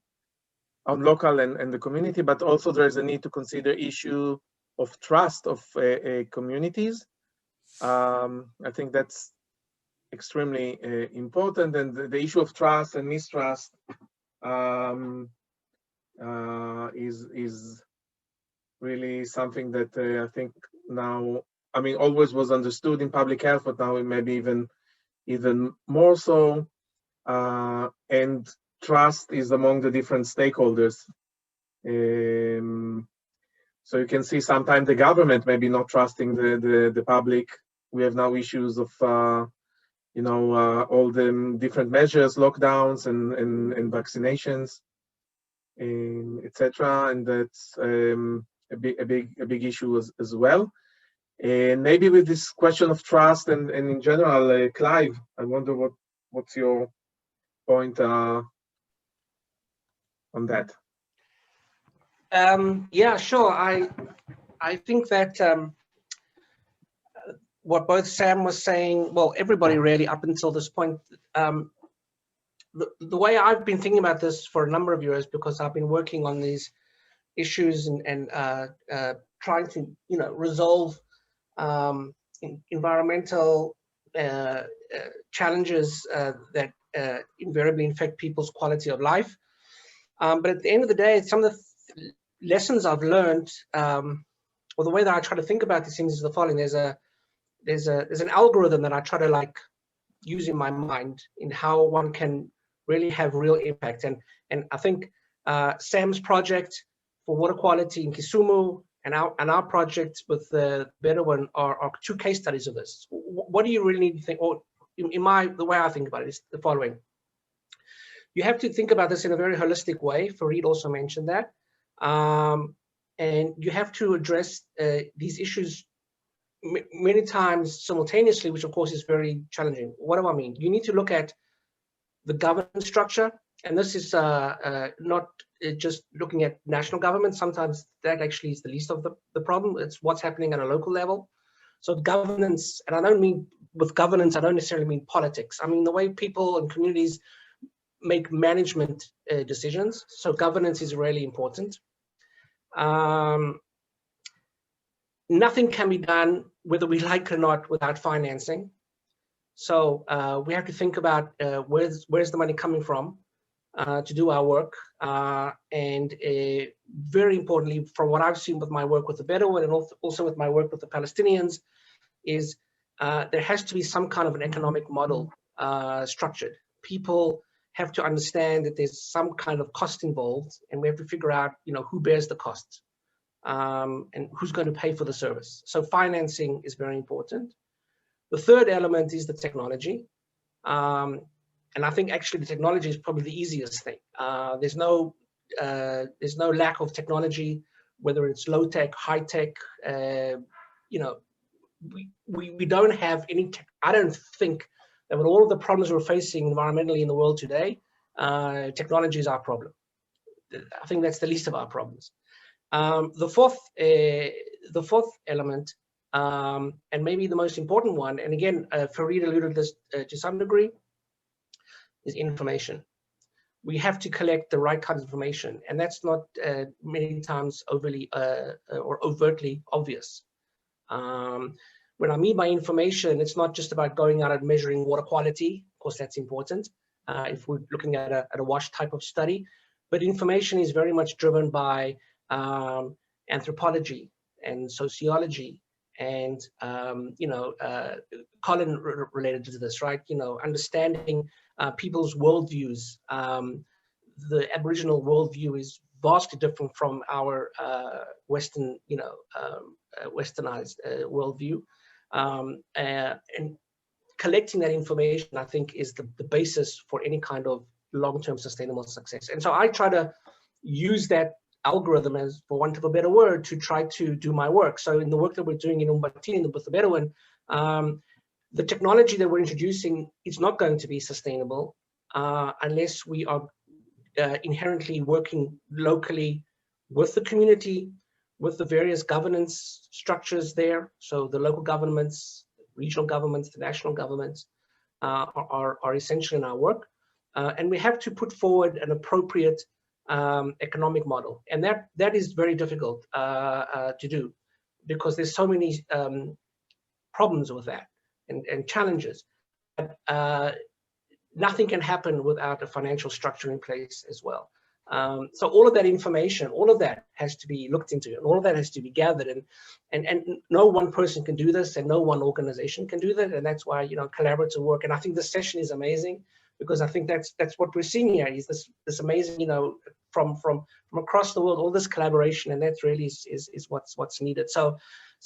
on local and the community, but also there's a need to consider issue of trust of communities. I think that's extremely important, and the issue of trust and mistrust is really something that I think now, I mean, always was understood in public health, but now it may be even more so. And trust is among the different stakeholders. So you can see sometimes the government maybe not trusting the public. We have now issues of, you know, all the different measures, lockdowns and vaccinations, etc. And that's a big issue as well. And maybe with this question of trust and in general, Clive, I wonder what's your point on that? Yeah, sure. I think that what both Sam was saying, well, everybody really up until this point, the way I've been thinking about this for a number of years, because I've been working on these issues and trying to, you know, resolve environmental challenges that invariably affect people's quality of life. But at the end of the day, some of the lessons I've learned, or the way that I try to think about these things is the following. There's an algorithm that I try to like use in my mind in how one can really have real impact. And I think Sam's project for water quality in Kisumu and our project with the Bedouin are two case studies of this. What do you really need to think? Or the way I think about it is the following. You have to think about this in a very holistic way. Fareed also mentioned that. And you have to address these issues many times simultaneously, which of course is very challenging. What do I mean? You need to look at the governance structure, and this is not just looking at national government. Sometimes that actually is the least of the problem. It's what's happening at a local level. So governance, and I don't mean with governance, I don't necessarily mean politics. I mean the way people and communities make management decisions. So governance is really important. Nothing can be done, whether we like it or not, without financing. So we have to think about where's the money coming from to do our work. And very importantly, from what I've seen with my work with the Bedouin and also with my work with the Palestinians, is there has to be some kind of an economic model structured. People have to understand that there's some kind of cost involved, and we have to figure out, you know, who bears the cost and who's going to pay for the service. So financing is very important. The third element is the technology. And I think actually the technology is probably the easiest thing. There's no lack of technology, whether it's low tech, high tech. You know, we don't have any tech. I don't think that with all of the problems we're facing environmentally in the world today, technology is our problem. I think that's the least of our problems. The fourth element, and maybe the most important one, and again, Fareed alluded to this to some degree, is information. we have to collect the right kind of information, and that's not many times overly or overtly obvious. When I mean by information, it's not just about going out and measuring water quality. Of course, that's important if we're looking at a WASH type of study, but information is very much driven by anthropology and sociology, and Colin related to this, right? Understanding people's worldviews. The Aboriginal worldview is vastly different from our Western, westernized worldview, and collecting that information, I think, is the basis for any kind of long-term sustainable success. And so I try to use that algorithm, as for want of a better word, to try to do my work. So in the work that we're doing in Umbatini with the Bedouin, the technology that we're introducing is not going to be sustainable unless we are inherently working locally with the community, with the various governance structures there. So the local governments, regional governments, the national governments are essential in our work. And we have to put forward an appropriate economic model. And that is very difficult to do, because there's so many problems with that and challenges. Nothing can happen without a financial structure in place as well. So all of that information, all of that has to be looked into, and all of that has to be gathered. And no one person can do this, and no one organization can do that. And that's why, collaborative work. And I think this session is amazing, because I think that's what we're seeing here, is this amazing, from across the world, all this collaboration, and that really is what's needed. So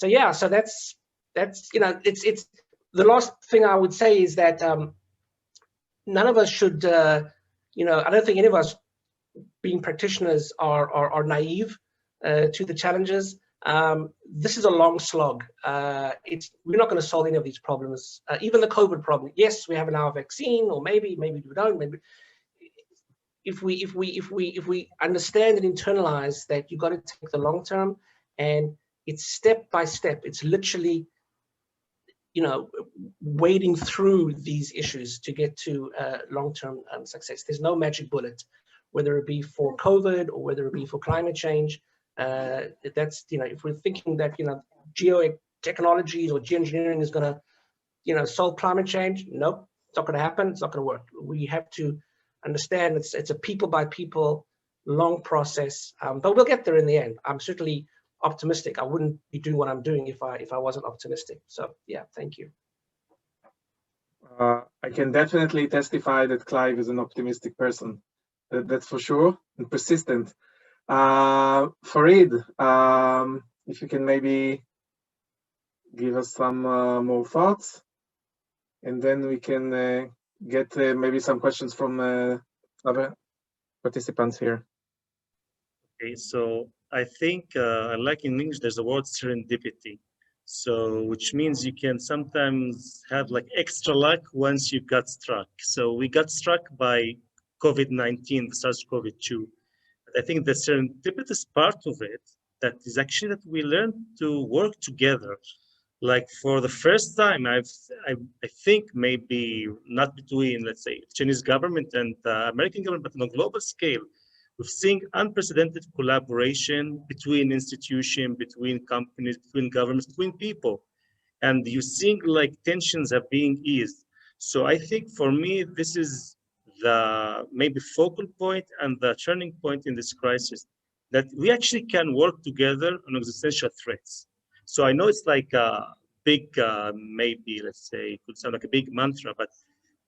yeah, so that's it's the last thing I would say is that none of us should, I don't think any of us being practitioners are naive to the challenges. This is a long slog. We're not going to solve any of these problems. Even the COVID problem. Yes, we have now a vaccine, or maybe we don't. Maybe if we understand and internalize that, you got to take the long term, and it's step by step. It's literally, wading through these issues to get to long-term success. There's no magic bullet, whether it be for COVID or whether it be for climate change. That's, if we're thinking that, geotechnologies or geoengineering is going to, solve climate change, nope, it's not going to happen. It's not going to work. We have to understand it's a people by people, long process, but we'll get there in the end. I'm certainly optimistic. I wouldn't be doing what I'm doing if I wasn't optimistic. So yeah, thank you. I can definitely testify that Clive is an optimistic person. That's for sure, and persistent. Farid, if you can maybe give us some more thoughts, and then we can get maybe some questions from other participants here. Okay, so I think, like in English, there's a word serendipity. So, which means you can sometimes have like extra luck once you got struck. So we got struck by COVID-19, the SARS-CoV-2. I think the serendipitous part of it, that is actually that we learned to work together. Like for the first time, I think maybe not between, let's say, Chinese government and American government, but on a global scale, we've seen unprecedented collaboration between institutions, between companies, between governments, between people. And you're seeing like tensions are being eased. So I think for me, this is the maybe focal point and the turning point in this crisis, that we actually can work together on existential threats. So I know it's like a big, maybe, let's say, it could sound like a big mantra, but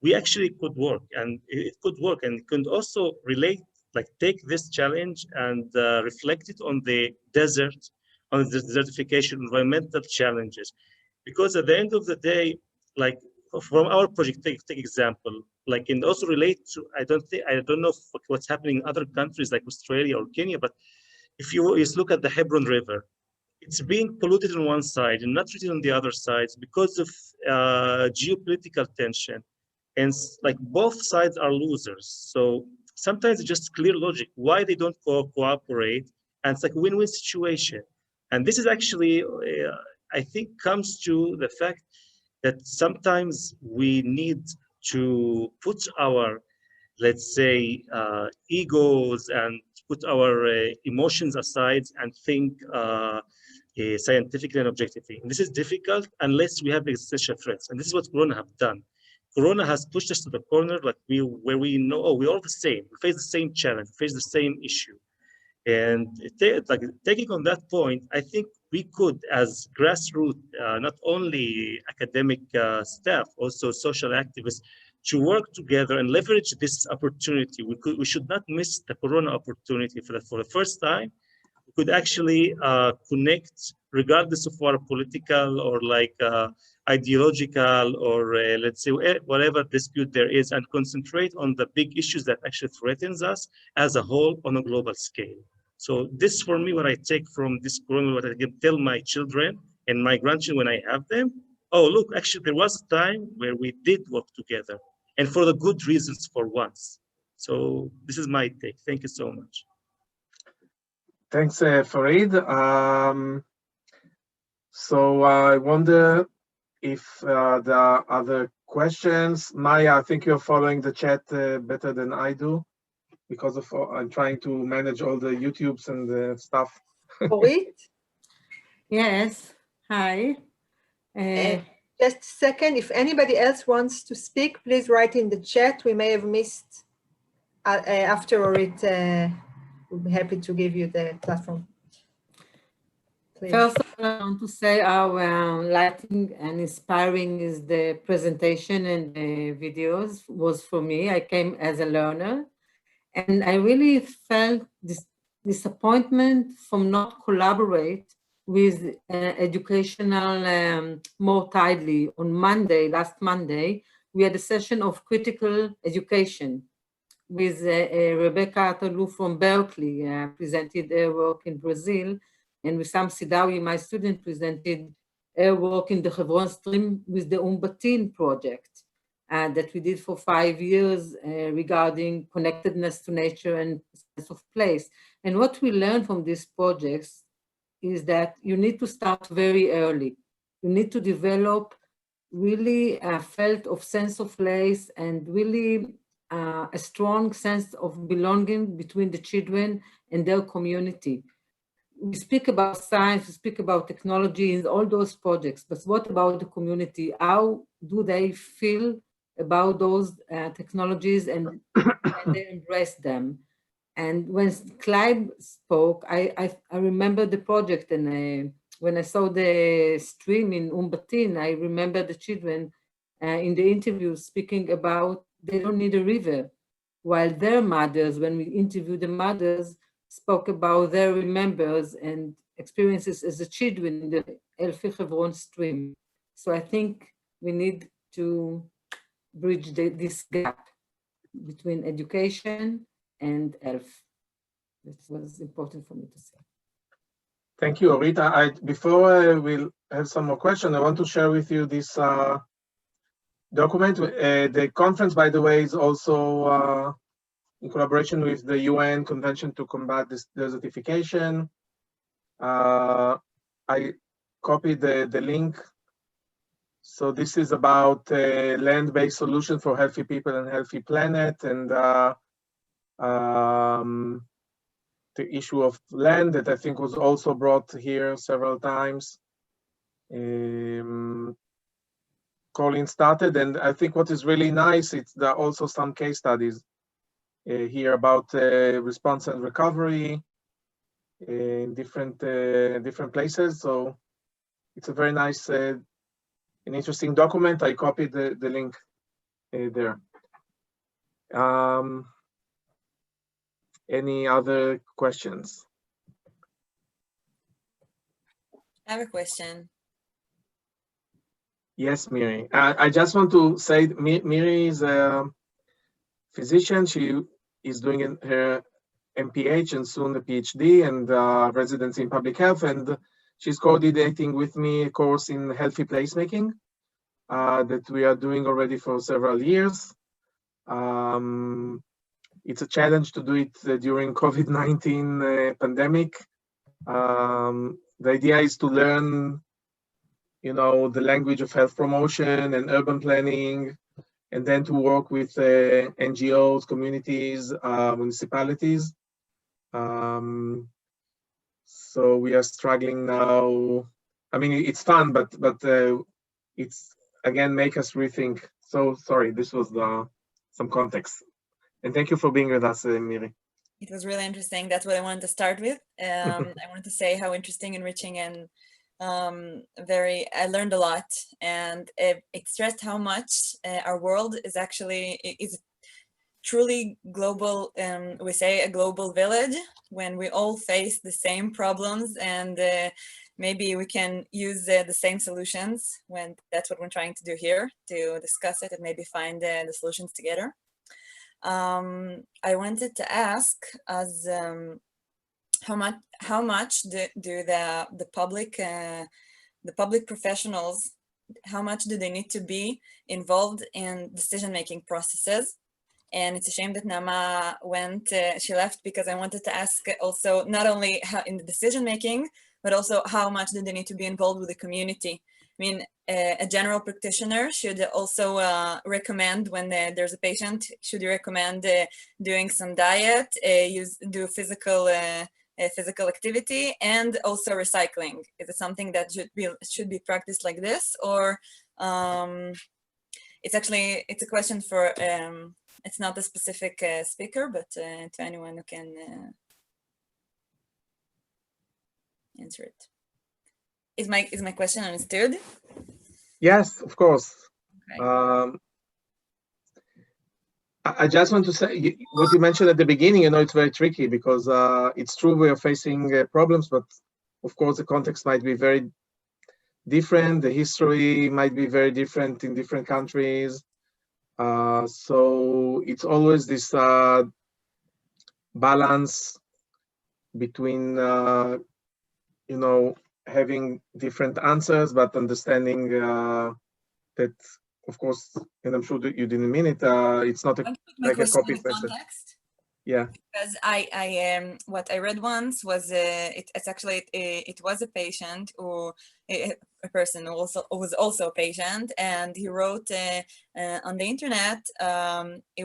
we actually could work, and it could work, and it could also relate, like take this challenge and reflect it on the desert, on the desertification, environmental challenges. Because at the end of the day, like from our project, take example, like, and also relate to, I don't know what's happening in other countries like Australia or Kenya, but if you just look at the Hebron River, it's being polluted on one side and not treated on the other sides because of geopolitical tension. And like both sides are losers. So sometimes it's just clear logic why they don't cooperate, and it's like a win-win situation. And this is actually, I think, comes to the fact that sometimes we need to put our let's say, egos and put our emotions aside and think scientifically and objectively. And this is difficult unless we have existential threats. And this is what Corona have done. Corona has pushed us to the corner where we know, oh, we're all the same. We face the same challenge, we face the same issue. And taking on that point, I think we could, as grassroots, not only academic staff, also social activists, to work together and leverage this opportunity. We should not miss the Corona opportunity for the first time. We could actually connect, regardless of our political or ideological or let's say whatever dispute there is, and concentrate on the big issues that actually threatens us as a whole on a global scale. So this, for me, what I take from this Corona, what I can tell my children and my grandchildren when I have them, oh, look, actually there was a time where we did work together, and for the good reasons for once. So this is my take. Thank you so much. Thanks, Farid. So I wonder if there are other questions. Maya, I think you're following the chat better than I do, because of I'm trying to manage all the YouTubes and the stuff. Orit? Yes. Hi. Just a second. If anybody else wants to speak, please write in the chat. We may have missed after Orit. We'll be happy to give you the platform. Please. First, I want to say how enlightening and inspiring is the presentation and the videos was for me. I came as a learner, and I really felt this disappointment from not collaborate with educational more tightly. On Monday, last Monday, we had a session of critical education with Rebecca Atalou from Berkeley, presented her work in Brazil, and Wissam Sidawi, my student, presented her work in the Hebron stream with the Batin project that we did for 5 years regarding connectedness to nature and sense of place. And what we learned from these projects is that you need to start very early. You need to develop really a felt of sense of place and really a strong sense of belonging between the children and their community. We speak about science, we speak about technology in all those projects, but what about the community? How do they feel about those technologies and they embrace them? And when Clive spoke, I remember the project, and when I saw the stream in Batin, I remember the children in the interview speaking about they don't need a river, while their mothers, when we interviewed the mothers, spoke about their remembers and experiences as a children in the Elfi Hebron stream. So I think we need to bridge this gap between education and ELF. That was important for me to say. Thank you, Rita. Before we'll have some more questions, I want to share with you this document. The conference, by the way, is also in collaboration with the UN Convention to Combat Desertification. I copied the link. So this is about land-based solution for healthy people and healthy planet, and the issue of land that I think was also brought here several times. Colin started, and I think what is really nice, there are also some case studies here about response and recovery in different places. So it's a very nice and interesting document. I copied the link there. Any other questions? I have a question. Yes, Miri. I just want to say Miri is a physician. She is doing her MPH and soon a PhD and residency in public health. And she's coordinating with me a course in healthy placemaking that we are doing already for several years. It's a challenge to do it during COVID-19 pandemic. The idea is to learn, the language of health promotion and urban planning and then to work with NGOs, communities, municipalities. So we are struggling now. I mean, it's fun, but it's again make us rethink. So sorry, this was some context. And thank you for being with us, Miri. It was really interesting. That's what I wanted to start with. I wanted to say how interesting, enriching, and I learned a lot, and it stressed how much our world is actually truly global. We say a global village when we all face the same problems, and maybe we can use the same solutions. When that's what we're trying to do here, to discuss it and maybe find the solutions together. I wanted to ask as how much do the public professionals, how much do they need to be involved in decision-making processes? And it's a shame that Nama she left, because I wanted to ask also not only how in the decision-making, but also how much do they need to be involved with the community? I mean, a general practitioner should also recommend when there's a patient, should you recommend doing some diet, do physical activity, and also recycling? Is it something that should be practiced like this, or it's a question for it's not a specific speaker, but to anyone who can answer it. Is my question understood? Yes, of course. Okay. I just want to say what you mentioned at the beginning. It's very tricky because it's true we are facing problems, but of course the context might be very different. The history might be very different in different countries. So it's always this balance between having different answers, but understanding that, of course, and I'm sure that you didn't mean it, it's not like a copy paste. Yeah. Because I what I read once was it's actually it was a patient or a person who was also a patient, and he wrote on the internet. He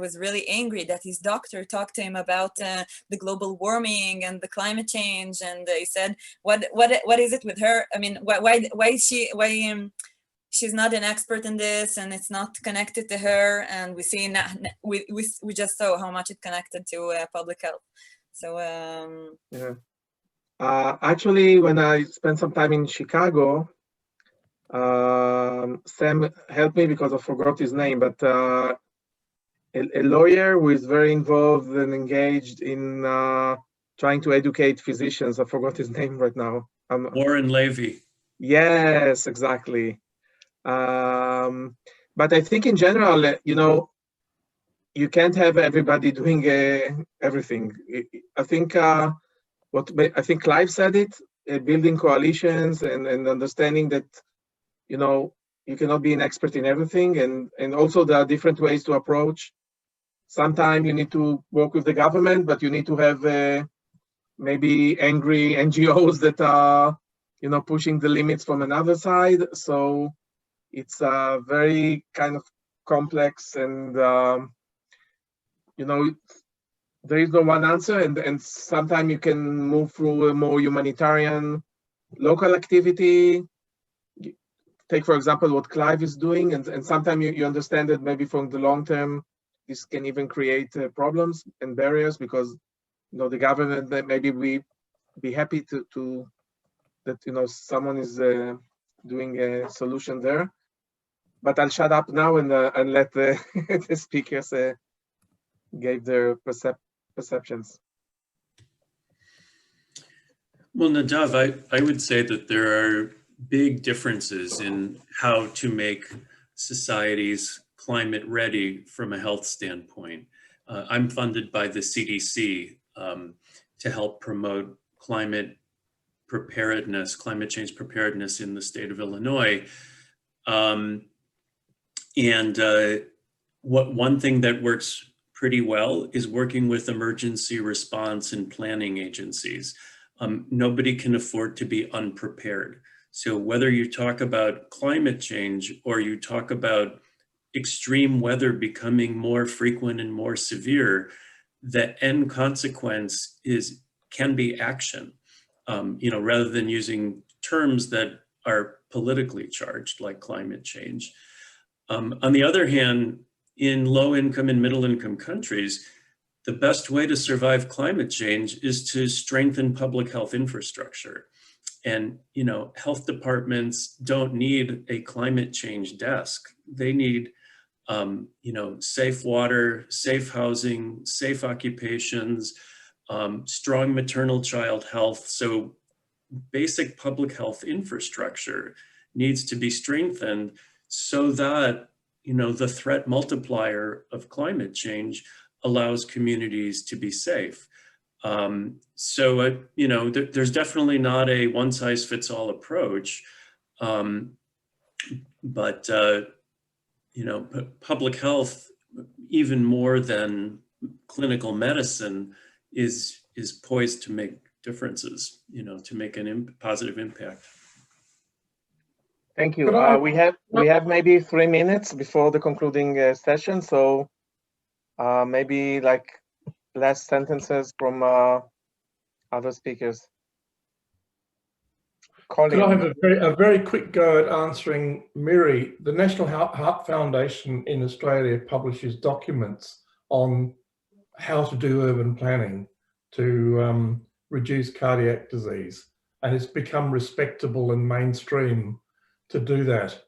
was really angry that his doctor talked to him about the global warming and the climate change, and he said, "What is it with her? I mean, why is she she's not an expert in this, and it's not connected to her." And we see now, we just saw how much it connected to public health. So yeah. Actually, when I spent some time in Chicago, Sam helped me because I forgot his name, but a lawyer who is very involved and engaged in trying to educate physicians. I forgot his name right now. Warren Levy. Yes, exactly. But I think in general, you can't have everybody doing everything. I think Clive said it, building coalitions and understanding that, you cannot be an expert in everything. And also there are different ways to approach. Sometimes you need to work with the government, but you need to have maybe angry NGOs that are, pushing the limits from another side. So it's very kind of complex, and there is no one answer, and sometimes you can move through a more humanitarian local activity. Take, for example, what Clive is doing, and sometimes you understand that maybe from the long term, this can even create problems and barriers, because the government maybe be happy to that someone is doing a solution there. But I'll shut up now and let the speakers give their perceptions. Well, Nadav, I would say that there are big differences in how to make societies climate ready from a health standpoint. I'm funded by the CDC to help promote climate change preparedness in the state of Illinois. One thing that works pretty well is working with emergency response and planning agencies. Nobody can afford to be unprepared. So whether you talk about climate change or you talk about extreme weather becoming more frequent and more severe, the end consequence can be action, rather than using terms that are politically charged, like climate change. On the other hand, in low-income and middle-income countries, the best way to survive climate change is to strengthen public health infrastructure. And, health departments don't need a climate change desk. They need, safe water, safe housing, safe occupations, strong maternal child health. So basic public health infrastructure needs to be strengthened so that, the threat multiplier of climate change allows communities to be safe. There's definitely not a one-size-fits-all approach, but public health, even more than clinical medicine, is poised to make differences, to make a positive impact. Thank you. We have maybe 3 minutes before the concluding session, so maybe like last sentences from other speakers. Colin. Could I have a very quick go at answering Miri? The National Heart Foundation in Australia publishes documents on how to do urban planning to reduce cardiac disease, and it's become respectable and mainstream to do that.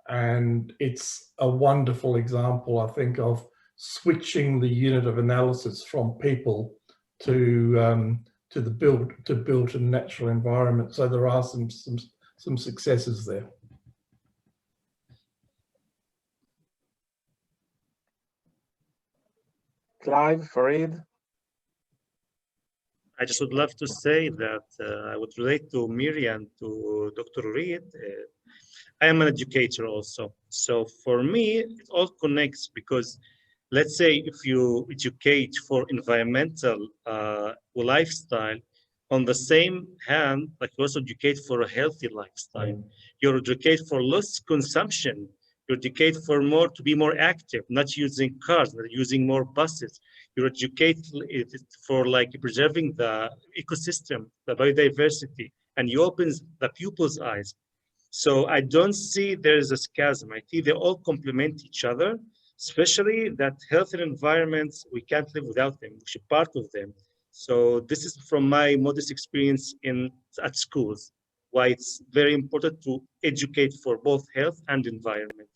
And it's a wonderful example, I think, of switching the unit of analysis from people to the built and natural environment. So there are some successes there. Clive, Farid. I just would love to say that I would relate to Miriam, to Dr. Reed. I am an educator also. So for me, it all connects because let's say if you educate for environmental lifestyle, on the same hand, like you also educate for a healthy lifestyle. You educate for less consumption. You educate for to be more active, not using cars, but using more buses. You educate for like preserving the ecosystem, the biodiversity, and you open the pupils' eyes. So I don't see there's a schism. I think they all complement each other, especially that healthy environments, we can't live without them. We should part of them. So this is from my modest experience at schools, why it's very important to educate for both health and environment.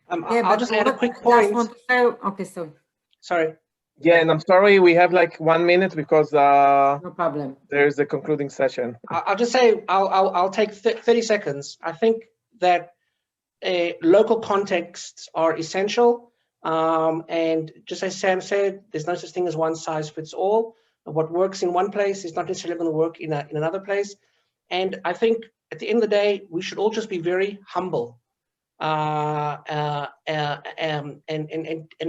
I'll just add a quick point. Okay, so. Sorry. Yeah, and I'm sorry, we have like 1 minute because no problem. There's a concluding session. I'll just say, I'll take 30 seconds. I think that local contexts are essential. And just as Sam said, there's no such thing as one size fits all. What works in one place is not necessarily going to work in another place. And I think at the end of the day, we should all just be very humble and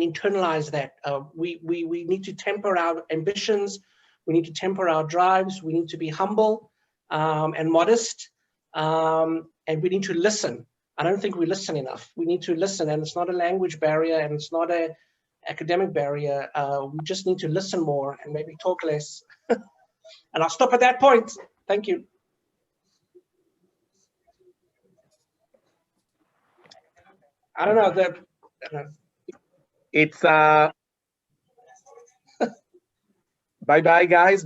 internalize that. We need to temper our ambitions. We need to temper our drives. We need to be humble and modest. And we need to listen. I don't think we listen enough. We need to listen, and it's not a language barrier, and it's not an academic barrier. We just need to listen more and maybe talk less. And I'll stop at that point. Thank you. I don't know. It's bye-bye, guys.